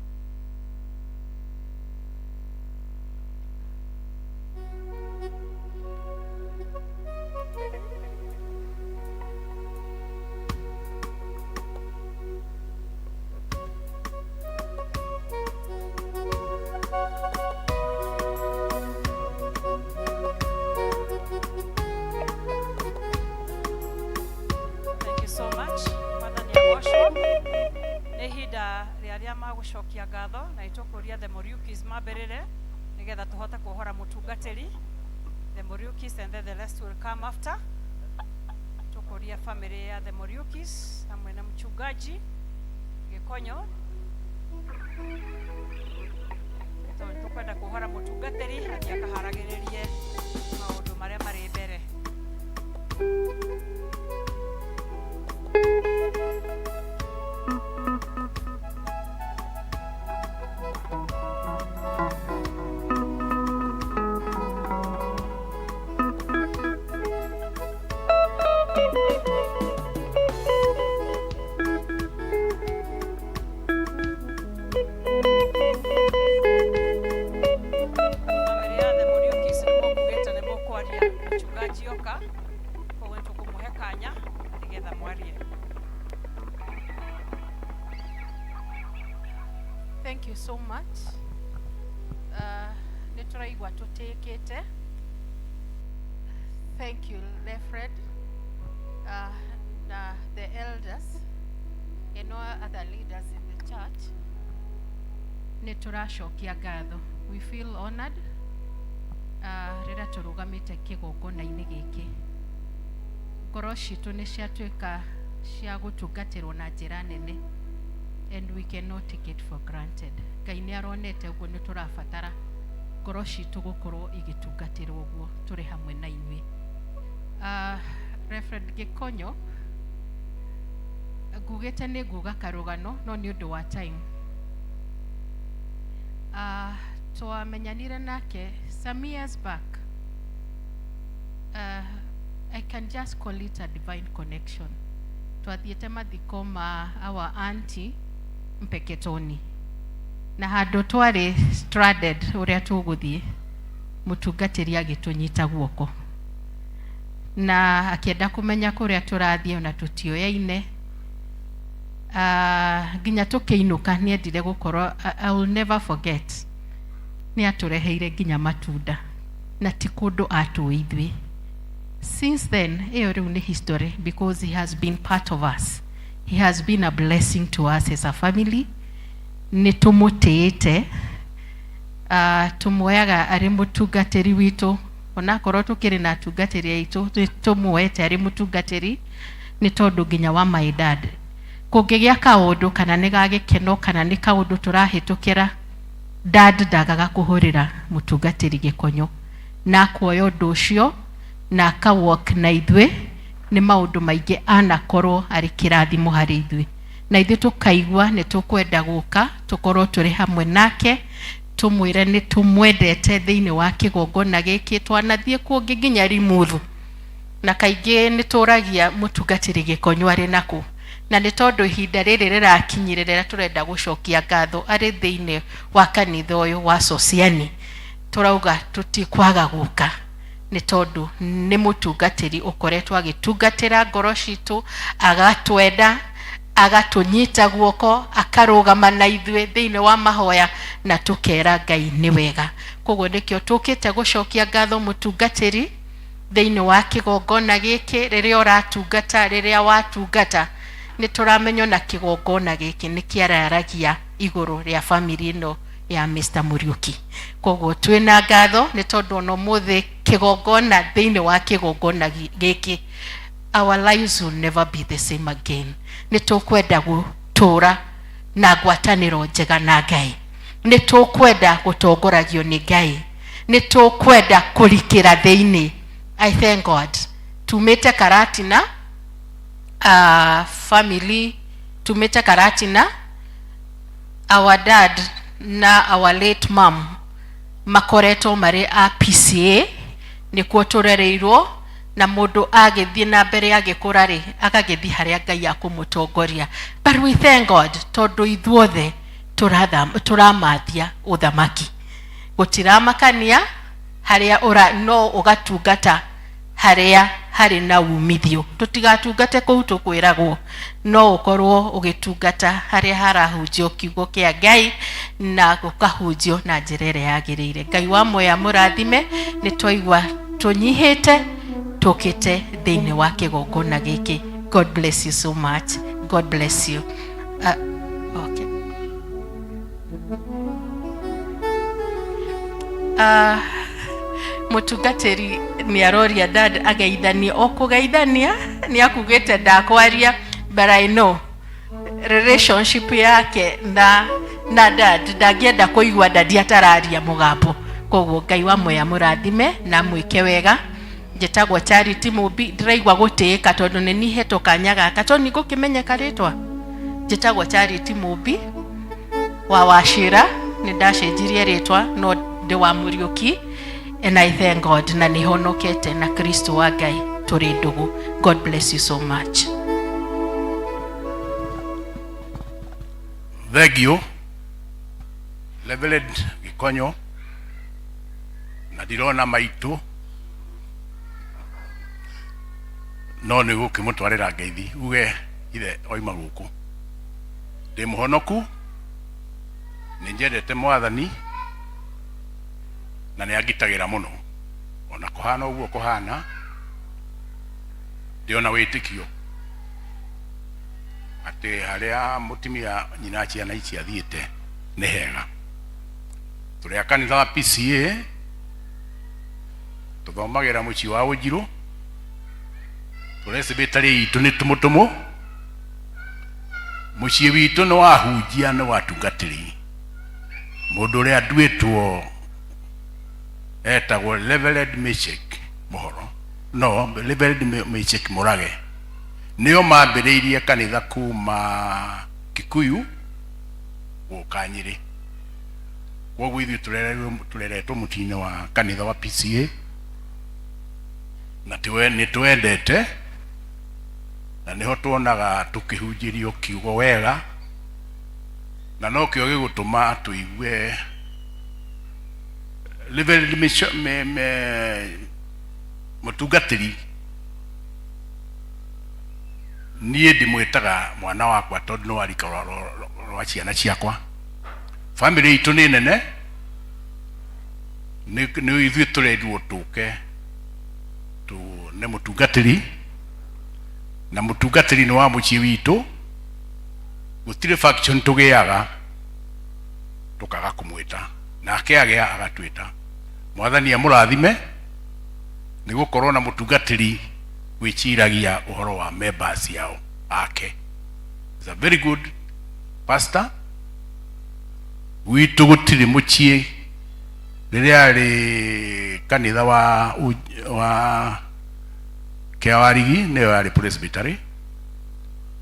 Thank you so much. Mwathani agocwo. Nĩ ihinda rĩrĩa magũcokia ngatho na itũkũria the Muriukis mambĩrĩre nĩgetha tũhote kuohora mũtungatĩri. The Muriukis and then the rest will come after. Tũkũria family ya the Muriukis hamwe na mchungaji Gĩkonyo. Tũkwenda kuohora mũtungatĩri atĩ akaharagĩrĩrie maũndũ marĩa marĩ mbere. Thank you so much. Nituraigwa tutekete. Thank you, Lefred, the elders and all other leaders in the church. Niturashokia ngatho. We feel honored. Rĩrĩa tũrũgamĩte kĩgongona-inĩ gĩkĩ. Ngoro citũ nĩ ciatuĩka cia gũtungatĩrwo na njĩra nene. And we cannot take it for granted. Ngai nĩ aronete ũguo nĩ tũrabatara ngoro citũ gũkorwo igĩtungatĩrwo ũguo tũrĩ hamwe na inyuĩ. Reverend Gĩkonyo, ngugĩte nĩ nguga karũgano no nĩ ũndũ wa time. Twamenyanire nake some years back. I can just call it a divine connection. Twathiĩte mathiko ma our auntie Mpeketoni na handũ twarĩ stranded ũrĩa tũgũthiĩ mũtungatĩri agĩtũnyita guoko na akĩenda kũmenya kũrĩa tũrathiĩ na tũtioyaine. Nginya tũkĩinũka nĩendire gũkorwo I will never forget. Nĩ atũreheire nginya matunda na ti kũndũ atũĩ ithuĩ. Since then, ĩyo rĩu nĩ history because he has been part of us. He has been a blessing to us as a family. Nĩ tũmũtĩĩte, tũmuoyaga arĩ mũtungatĩri witũ, onakorwo tũkĩrĩ na atungatĩri aitũ, tũmuoete arĩ mũtungatĩri nĩ tondũ nginya wa my dad. Kũngĩgĩa kaũndũ kana nĩ gagĩkeno kana nĩ kaũndũ tũrahĩtũkĩra, dad ndagaga kũhũrĩra mũtungatĩri Gĩkonyo na kuoya ũndũ ũcio na akawalk na ithuĩ. Nĩ maũndũ maingĩ anakorwo arĩ kĩrathimo harĩ ithuĩ na ithuĩ tũkaigua nĩ tũkwenda gũka tũkorwo tũrĩ hamwe nake, tũmwĩre nĩ tũmwendete thĩinĩ wa kĩgongona gĩkĩ. Twanathiĩ kũngĩ nginya Limuru na kaingĩ nĩ tũragia mũtungatĩri Gĩkonyo arĩ naku, na nĩ tondũ ihinda rĩrĩ rĩrakinyire rĩrĩa tũrenda gũcokia ngatho arĩ thĩinĩ wa kanitha ũyũ wa Sociani. Tũrauga tũtikwaga gũka nĩ tondũ nĩ mũtungatĩri ũkoretwo agĩtungatĩra ngoro citũ, agatwenda, agatũnyita guoko, akarũgama na ithuĩ thĩinĩ wa mahoya na tũkera Ngai nĩ wega. Koguo nĩkĩo tũkĩte gũcokia ngatho mũtungatĩri thĩinĩ wa kĩgongona gĩkĩ. Rĩrĩa ũratungata, rĩrĩa watungata, nĩ tũramenywo na kĩgongona gĩkĩ nĩ kĩararagia igũrũ rĩa family ĩno ya Mr. Muriuki. Koguo twĩna ngatho nĩ tondũ ono mũthĩ kĩgongona thĩinĩ wa kĩgongona gĩkĩ, our lives will never be the same again. Nĩ tũkwenda gũtũra na ngwatanĩro njega na Ngai. Nĩ tũkwenda gũtongoragio nĩ Ngai. Nĩ tũkwenda kũrikĩra thĩinĩ. I thank God. Tumĩte Karatina, family tumĩte Karatina. Our dad na our late mom makoretwo marĩ a PCA nĩkuo tũrereirwo na mundu agithie na mbere agikura ri agagithie haria Ngai akumutongoria. But we thank God tondu ithuothe turamathia uthamaki. Gutiramakania haria ora no ugatungata haria hari na umithio. Tutigatungate kou tukwiragwo, no ukorwo ugitungata haria harahunjio kiugo kia Ngai na gukahunjio na njira iria yagiriire. Ngai wa moya murathime, ni twaigua tunyihite tukite thiini wa kigongona giki. God bless you so much. God bless you. Okay. Mutungatiri ni aroria dad agaithania okugaithania ni akugete ndakwaria, but I know relationship yake na dad ndagienda kuigua dad atararia mugambo. Koguo Ngai wa moya murathime na mwike wega. Njitagwo Charity Mubi, ndiraigua gutiika tondu ni nihetwo kanya gaka tondu ni gukimenyeka ritwa. Njitagwo Charity Mubi wa Wachira, ni ndacenjirie ritwa no ndi wa Muriuki, and I thank God na ni honokete na Kristo wa Ngai turi ndugu. God bless you so much. Thank you Reverend Gikonyo, na ndirona maitu no ni gukimutwarira ngeithi uge ithe oima guku ndi muhonoku, ni njendete Mwathani na ni agitagira muno, ona kuhana uguo kuhana ndiona witikio ati haria mutimia nyina ciana ici athiite ni hega. Turi a kanitha wa PCA tuthomagira muci wa Unjiru, turecibitari itu ni tumutumu, muci witu no wahunjia no watungatiri. Mundu uria nduitwo etagwo Reverend Meshek Mohoro, no Reverend Meshek Murage, nio mambiriirie kanitha kuma Kikuyu guka Nyeri. Koguo ithuĩ tureretwo mutine wa kanitha wa PCA na nĩ twendete na niho tuonaga tukihunjirio kiugo wega, na no kĩo gĩgũtũma tuigue Reverend mutungatiri niĩ ndimwĩtaga mwana wakwa tondũ no arika rwa ciana ciakwa. Family itu ni nene, ni ithuĩ tũrendwo tũke ne mutungatiri, na mutungatiri ni wa muciĩ witũ, gũtirĩ faction tũgĩaga tukaga kumwĩta, nake agĩa agatwĩta. Mwathani amũrathime ni gũkorwo na mutungatiri gwĩciragia ũhoro wa members yao ake. He's a very good pastor. Witu gũtirĩ muciĩ rĩrĩa arĩ kanitha wa Kĩawarigi nĩyo yarĩ presbytery,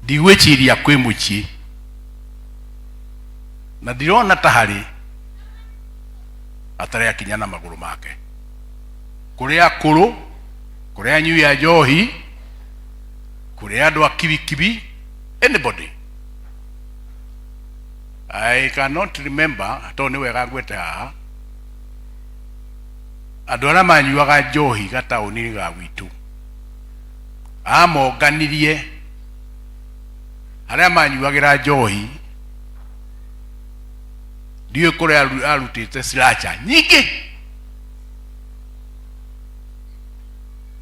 ndigwĩciria kwĩ muciĩ, na ndirona ta harĩ atarĩ akinya na magũrũ make. Kũrĩ akũrũ, kũrĩ anyui a njohi, kũrĩ andũ a kibikibi, anybody. I cannot remember, to ni wega ngwete haha, andũ arĩa manyuaga njohi gataũni ga gwitũ amonganirie arĩa manyuagĩra njohi, ndiũĩ kũrĩa arutĩte slasher nyingĩ,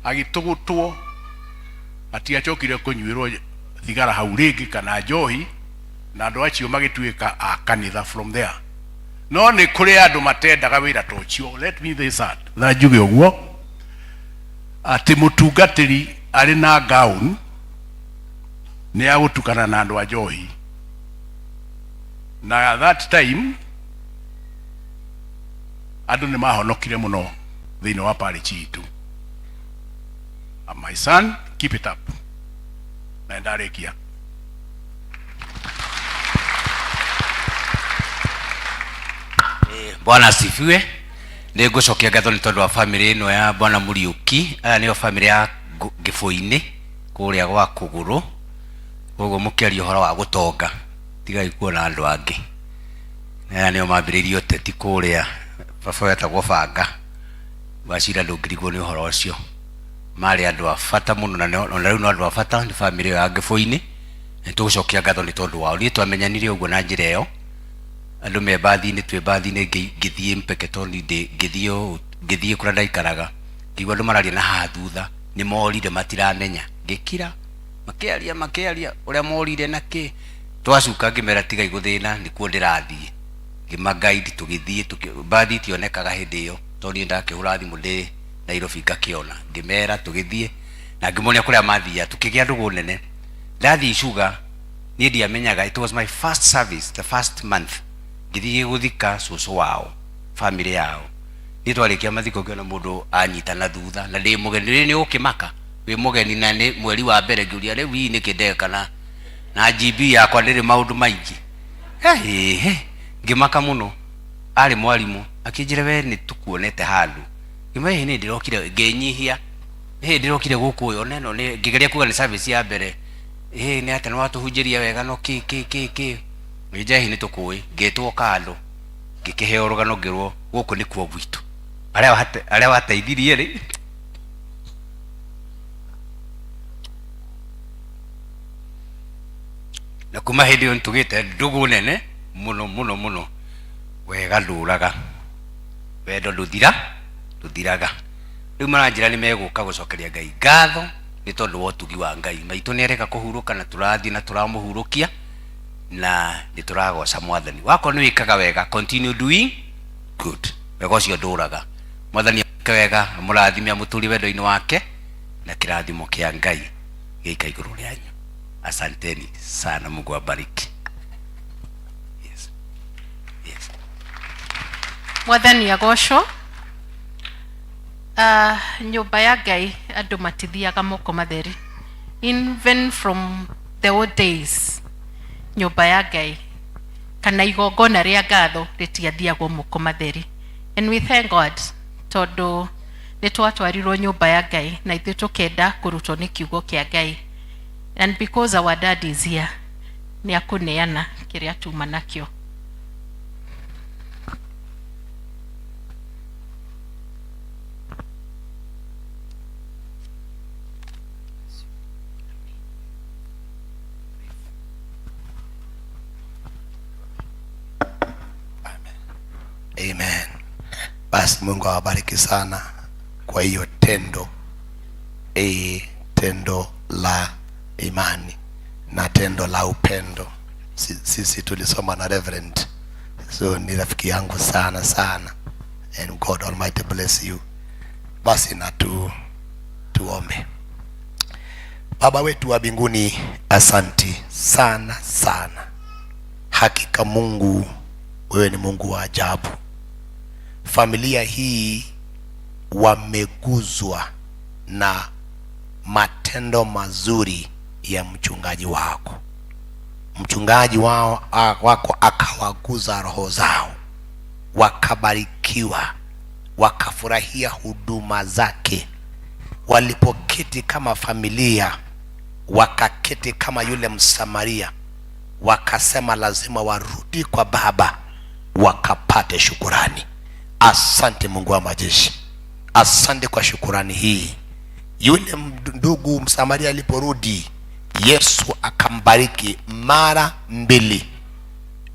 agĩtũgũtwo atiacokire kũnyuĩrwo thigara hau rĩngĩ kana njohi, na andũ acio magĩtuĩka a kanitha from there. No nĩ kũrĩ andũ matendaga wĩra ta ũcio. Let me say that na njuge ũguo atĩ mũtungatĩri arĩ na gown nĩ agũtukana na andũ a njohi, na at that time andũ nĩ mahonokire mũno thĩinĩ wa parish itũ. My son, keep it up. Na ndarĩkia. Bwana asifiwe. Nĩ ngũcokia ngatho nĩ tondũ wa family ĩno ya Bwana Muriuki. Aya nĩyo family ya Gĩbũi-inĩ kũrĩa gwa kũgũrũ, koguo mũkĩaria ũhoro wa gũtonga tigai kuona andũ angĩ. Na nĩo mambĩrĩirie ũteti kũrĩa baba wetagwo Banga, wacira ndũngĩrigwo nĩ ũhoro ũcio. Marĩ andũ a bata mũno, na rĩu no andũ a bata nĩ bamĩrĩ ya Gĩbũi-inĩ. Nĩtũgũcokia ngatho nĩ tondũ wao. Niĩ twamenyanire ũguo na njĩra ĩyo, andũ me mbathi-inĩ, twĩ mbathi-inĩ, ngĩthiĩ Mpeketoni, ngĩthiĩ kũrĩa ndaikaraga, ngĩigua andũ mararia na haha thutha, nĩ morire matiramenya, ngĩkira makĩaria ũrĩa morire na kĩ. Twacuka ngĩmera tigai gũthĩna, nĩkuo ndĩrathiĩ, ngĩmagaidi, tũgĩthiĩ, mbathi tionekaga hĩndĩ ĩyo, tondũ niĩ ndakĩhũra thimũ ndĩ Nairobi ngakĩona, ngĩmera tũgĩthiĩ, na ngĩmonia kũrĩa mathiaga, tũkĩgĩa ndũgũ nene. Ndathiĩ Icuga, niĩ ndiamenyaga, it was my first service, the first month, ngĩthiĩ gũthika cũcũ wao, family yao. Niĩ twarĩkia mathiko ngĩona mũndũ anyitana thutha, na ndĩ mũgeni, nĩ ũkĩmaka wĩ mũgeni, na nĩ mweri wa mbere, ngĩũria rĩu hii nĩ kĩndekana na GB yakwa ndĩrĩ maũndũ maingĩ. Ngĩmaka mũno. Arĩ mwarimũ akĩnjĩra, we nĩ tũkuonete handũ. Ngĩmenya nĩ ndĩrokire, ngĩnyihia, ndĩrokire gũkũ ũyũ, neno ngĩgeria kuga nĩ service ya mbere, nĩ atĩ nĩ watũhunjĩria wega, no kĩ nĩnja nĩ tũkũĩ. Ngĩtwo kando, ngĩkĩheo rũgano, ngĩrwo gũkũ nĩ kuo gwitũ, arĩa wateithirie rĩ. Na kuma hĩndĩ ĩyo nĩtũgĩte ndũgũ nene mũno. Wega ndũraga, wendo ndũthiraga. Rĩu maranjĩra nĩ megũka gũcokeria Ngai ngatho nĩ tondũ wa ũtugi wa Ngai. Maitũ nĩ areka kũhurũka, na tũrathiĩ na tũramũhurũkia, na nĩ tũragoca Mwathani. Wako nĩ wĩkaga wega, continue doing good. Wega ũcio ndũraga. Mwathani ake wega, mũrathime amũtũrie wendo-inĩ wake, na kĩrathimo kĩa Ngai gĩika igũrũ rĩanyu. Asanteni sana, Mungu abariki. Yes. Mwathani agocwo. Nyũmba ya Ngai andũ matithiaga moko matheri. Even from the old days, nyũmba ya Ngai kana igongona rĩa ngatho rĩtiathiagwo moko matheri. And we thank God tondũ nĩ twatwarirwo nyũmba ya Ngai na ithuĩ tũkenda kũrutwo nĩ kiugo kĩa Ngai. And because our dad is here, ni akuneana kĩrĩa tuma nakĩo. Amen. Basi Mungu awabariki sana kwa hiyo tendo la imani na tendo la upendo. Sisi tulisoma na Reverend, so ni rafiki yangu sana, and God Almighty bless you. Basi na tuombe. Baba wetu wa mbinguni, asanti sana, hakika Mungu wewe ni Mungu wa ajabu. Familia hii wameguzwa na matendo mazuri ya mchungaji wako. Mchungaji wako akawaguza roho zao, wakabarikiwa, wakafurahia huduma zake. Walipoketi kama familia, wakaketi kama yule Msamaria, wakasema lazima warudi kwa Baba wakapate shukurani. Asante Mungu wa majeshi, asante kwa shukurani hii. Yule ndugu Msamaria aliporudi, Yesu akambariki mara mbili,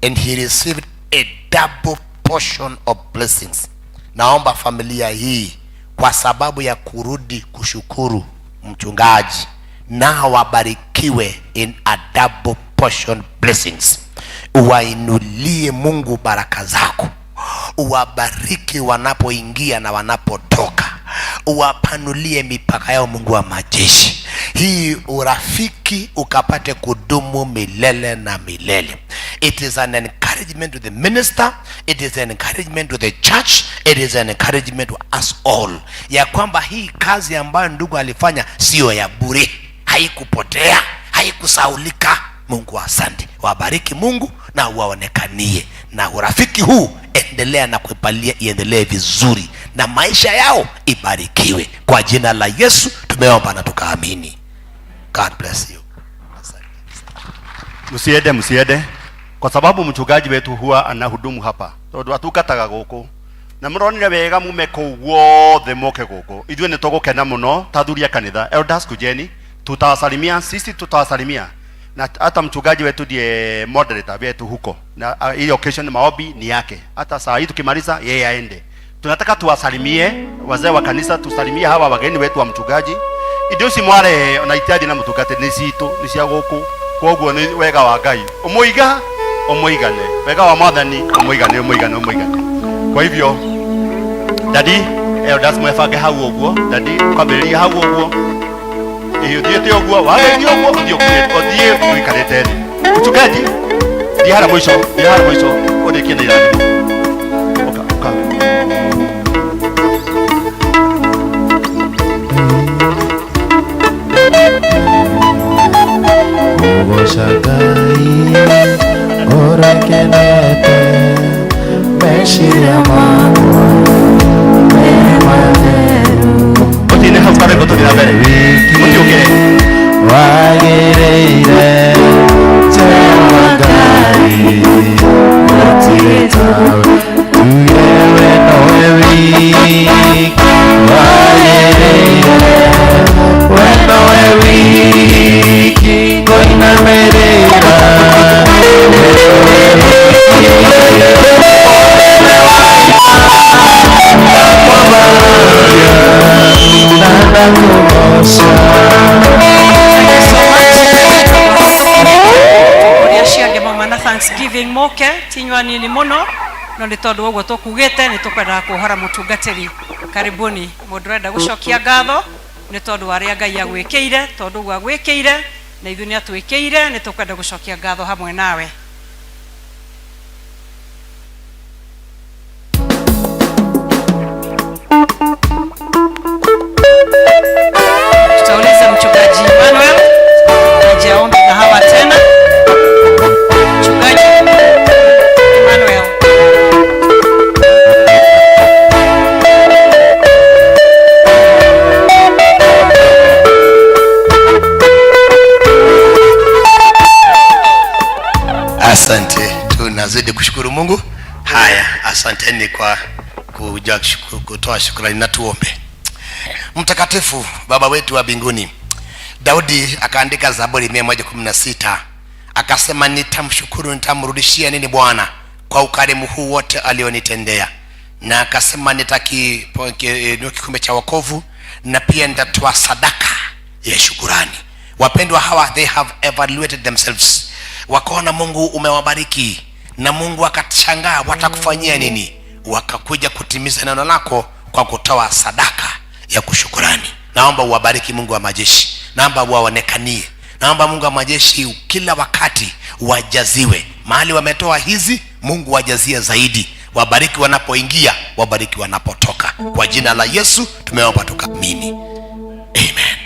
and he received a double portion of blessings. Naomba familia hii kwa sababu ya kurudi kushukuru mchungaji, na wabarikiwe in a double portion blessings. Uwainulie Mungu baraka zako, uwabariki wanapoingia na wanapotoka, uwapanulie mipaka yao Mungu wa majeshi. Hii urafiki ukapate kudumu milele na milele. It is an encouragement to the minister, it is an encouragement to the church, it is an encouragement to us all, ya kwamba hii kazi ambayo ndugu alifanya sio ya bure, haikupotea, haikusaulika. Mungu asante, wabariki Mungu na waonekanie, na urafiki huu endelea na kuipalia iendelee vizuri, na maisha yao ibarikiwe kwa jina la Yesu. tumeomba na tukaamini. God bless you. Msiende kwa sababu mchungaji wetu huwa anahudumu hapa tondu atukataga guku na muronire wega mume kuu guothe moke guku ithue ni tugukena muno tathuria kanitha elders kujeni tutawasalimia sisi tutawasalimia na hata mchungaji wetu ndiye moderator wetu huko na hiyo occasion maombi ni yake hata saa hii tukimaliza yeye aende. Tunataka tuwasalimie wazee wa kanisa, tusalimie hawa wageni wetu wa mchungaji idio si mware na itiadi na mutungate ni situ ni cia guku koguo ni wega wa Ngai umuigane wega wa mwathani umuigane. Kwa hivyo dadi elders mwefange hau uguo dadi kwambĩrĩria hau uguo iyo thiĩte uguo wagĩrĩria uguo ũthiĩ wikarĩte thĩ mchungaji thiĩ hara mũico ũrĩkie na irathimo oka Shagai orakenete meshiria mako memaneru otine hakare gotorira mbere mutioke wagereire Jewagai otireta tuyewe noewi wagereire wenoewi Goina mereka Thanksgiving moke tinywani ni muno no ni tondu uguo tukugite ni tukwenda kuhora mutungatiri. Karibuni mundu renda gucokia ngatho ni tondu aria Ngai agwikiire tondu uguo agwikiire na ithuĩ nĩ atwĩkĩire nĩ tũkwenda gũcokia ngatho hamwe nawe. Tutauliza mchungaji Emmanuel aje aombe na hawa tena. Mchungaji Emmanuel. Asante, tunazidi kushukuru Mungu. Haya, asanteni kwa kuja kutoa shukrani na tuombe. Mtakatifu Baba wetu wa mbinguni, Daudi akaandika Zaburi 116 akasema, nitamshukuru nitamrudishia nini Bwana kwa ukarimu huu wote alionitendea, na akasema nitakiinua kikombe cha wokovu na pia nitatoa sadaka ya shukurani. Wapendwa hawa, they have evaluated themselves, wakaona Mungu umewabariki na Mungu akashangaa watakufanyia nini, wakakuja kutimiza neno lako kwa kutoa sadaka ya kushukurani. Naomba uwabariki Mungu wa majeshi, naomba uwaonekanie, naomba Mungu wa majeshi kila wakati wajaziwe mahali wametoa hizi. Mungu wajazie zaidi, wabariki wanapoingia, wabariki wanapotoka. Kwa jina la Yesu tumeomba tukaamini, amen.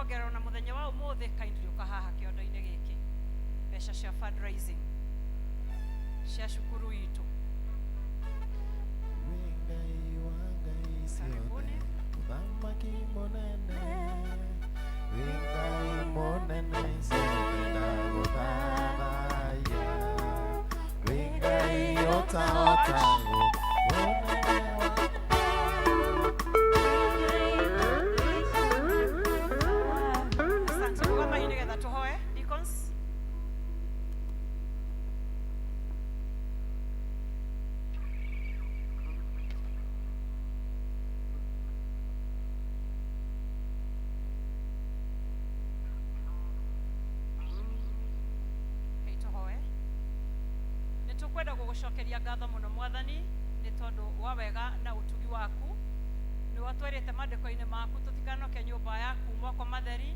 kuongerera na muthenya wa umuthi kindly ukahaha kiondo-ini giki mbeca cia fundraising cia cukuru itu. Karibuni. Asante kwa mahini getha tuhoe deacons. Nitukwenda gugucokeria ngatho muno mwathani ni tondu wa wega na utugi waku ni watwerete mandiko-ini maku tutikanoke nyumba yaku moko matheri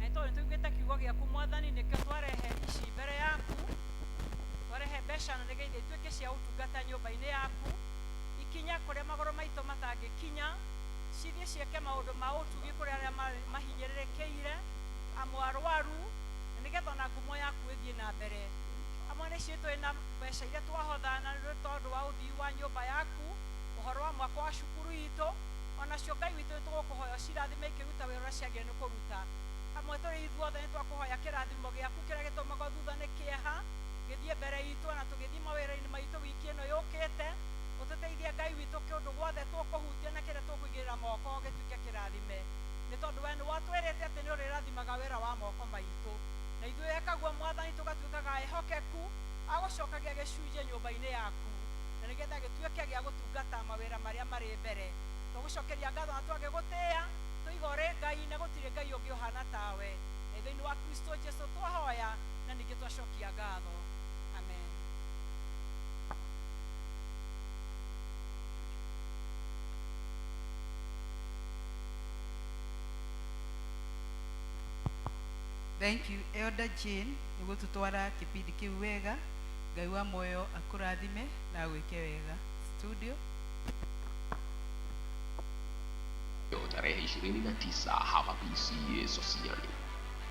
na tondu nituiguite kiugo giaku mwathani nikio twarehe ici mbere yaku twarehe mbeca na nigeithe ituike cia utungata nyumba-ini yaku ikinya kuria magoro maitu matangikinya cithie cieke maundu ma utugi kuria aria mahinyirirekeire amwe arwaru na nigetha na ngumo yaku ithie na mbere amwe nĩ ciĩtwo na mbeca iria twahothana nĩ tondũ wa ũthii wa nyũmba yaku ũhoro wa mwaka wa cukuru itũ onacio Ngai witũ nĩ tũgũkũhoya cirathime ikĩruta wĩra ũrĩa ciagĩrĩire nĩ kũruta amwe tũrĩ ithuothe nĩ twakũhoya kĩrathimo gĩaku kĩrĩa gĩtũmaga thutha nĩ kĩeha gĩthiĩ mbere itũ na tũgĩthiĩ mawĩra-inĩ maitũ wiki ĩno yũkĩte ũtũteithie Ngai witũ kĩũndũ guothe tũkũhutia na kĩrĩa tũkũigĩrĩra moko gĩtuĩke kĩrathime nĩ tondũ we nĩ watwĩrĩte atĩ nĩ ũrĩrathimaga wĩra wa moko maitũ na ithuĩ ekaguo mwathani tũgatuĩkaga ehokeku agũcokagia gĩcunjĩ nyũmba-inĩ yaku na nĩgetha gĩtuĩke gĩa gũtungata mawĩra marĩa marĩ mbere tũgũcokeria ngatho na twagĩgũtĩĩa tũiga ũrĩ Ngai na gũtirĩ Ngai ũngĩ ũhana tawe na thĩinĩ wa Kristo Jesũ twahoya na ningĩ twacokia ngatho amen. Thank you Elder Jane niguo tutwara kipindi kiu wega Ngai wa moyo akurathime na gwike wega studio. Tarehe 29 hapa PCEA Sosiani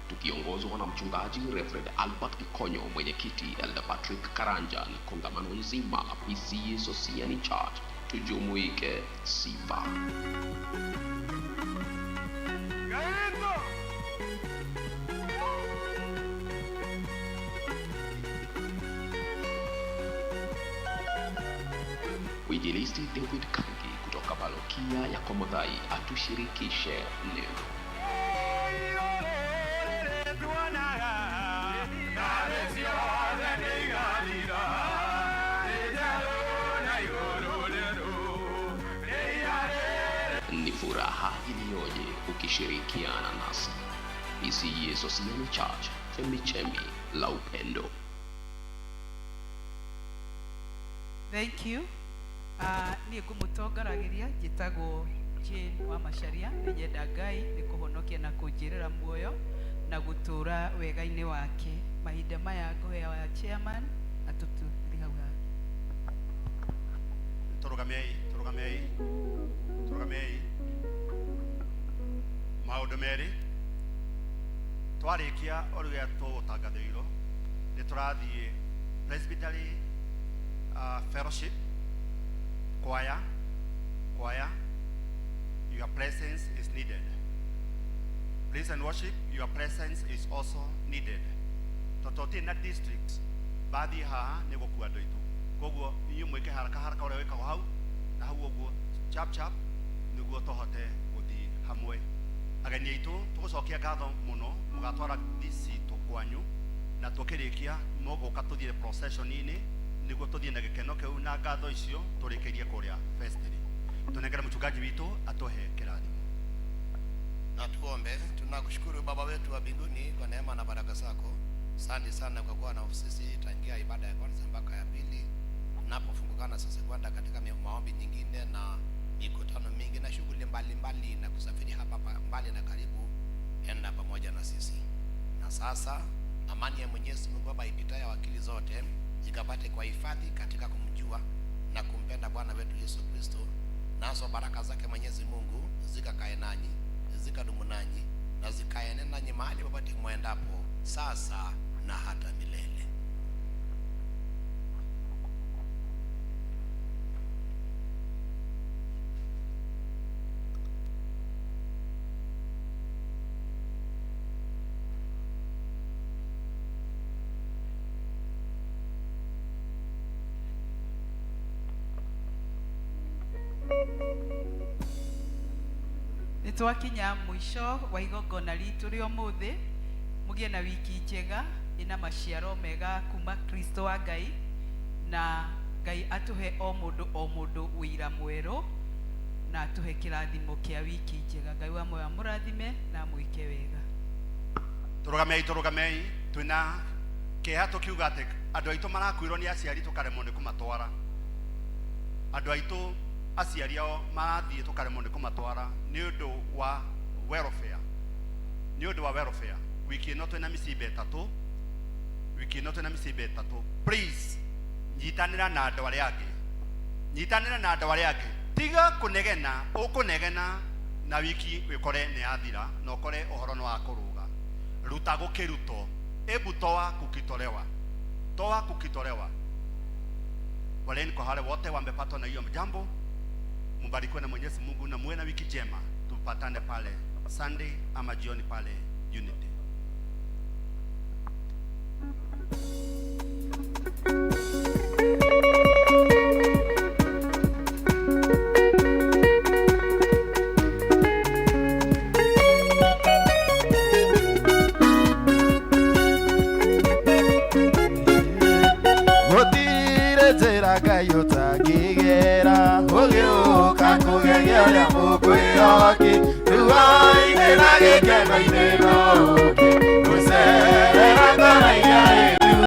tukiongozwa na mchungaji Reverend Albert Kikonyo, mwenyekiti Elder Patrick Karanja na kongamano nzima la PCEA Sosiani Church. Tujumuike sifa. Mwinjilisti David Kangi kutoka parokia ya Komodhai atushirikishe neno. Ni furaha iliyoje ukishirikiana nasi. PCEA Sosiani Church, chemchemi la upendo. Thank you. Niĩ ngũmũtongoragĩria njĩtagwo Jane wa Macharia nĩ nyenda Ngai nĩ kũhonokia na kũnjĩrĩra muoyo na gũtũra wega-inĩ wake. Mahinda maya ngũhea wa chairman atũtũrie hau hake. Tũrũgamei maũndũ merĩ twarĩkia ũrĩa tũgũtangathĩirwo nĩ tũrathiĩ Presbytery Fellowship choir, your presence is needed. Praise and worship, your presence is also needed. Tototi na district baadhi haha nĩ gũkua andũ aitũ koguo inyuĩ mwĩke haraka ũrĩa wĩkagwo hau na hau ũguo chap nĩguo tũhote gũthiĩ hamwe. Ageni aitũ tũgũcokia ngatho mũno mũgatwara DC kwanyu na tũkĩrĩkia mũgũka tũthiĩ procession-inĩ niguo tuthie na gikeno kiu na ngatho icio turikirie kuria festival. Tunengera mchungaji witu atohe kirathimo. Na tuombe. Tunakushukuru Baba wetu wa mbinguni kwa neema na baraka zako. Asante sana kwa kuwa na sisi tangia ibada ya kwanza mpaka ya pili tunapofungukana sasa kwenda katika maombi nyingine na mikutano mingi na shughuli mbalimbali na kusafiri hapa mbali na karibu, enda pamoja na sisi. Na sasa amani ya Mwenyezi Mungu Baba ipitayo akili zote ikapate kwa hifadhi katika kumjua na kumpenda Bwana wetu Yesu Kristo, nazo baraka zake Mwenyezi Mungu zikakae nanyi, zikadumu nanyi na zikaene nanyi mahali popote mwendapo, sasa na hata milele. Nitwakinya mwisho wa igongona ritu ria umuthi. Mugie na wiki njega ina maciaro mega kuma Kristo wa Ngai, na Ngai atuhe o mundu wira mweru, na atuhe kirathimo kia wiki njega. Ngai wa moyo murathime na mwike wega. Turugamei twina keha tukiuga ati andu aitu marakwirwo ni aciari tukaremwo ni kumatwara. Andu aitu aciari ao marathie tukaremwo ni kumatwara ni undu wa welfare. Ni undu wa welfare. Wiki ino twina misiba itatu. Please nyitanira na andu aria angi. Tiga kunegena, ukunegena na wiki wikore ni athira na ukore uhoro ni wa kuruga. Ruta gukiruto. Ebu toa kukitolewa. Waleni kwa wale wote wamepatwa na hiyo jambo, mbarikiwe na Mwenyezi Mungu na muwe na wiki njema. Tupatane pale Sunday ama jioni pale Unity. Utangigera ugiuka kugegeria mukwihoki ruai nena gikeno-ini no uki gucerera ngoro-inĩ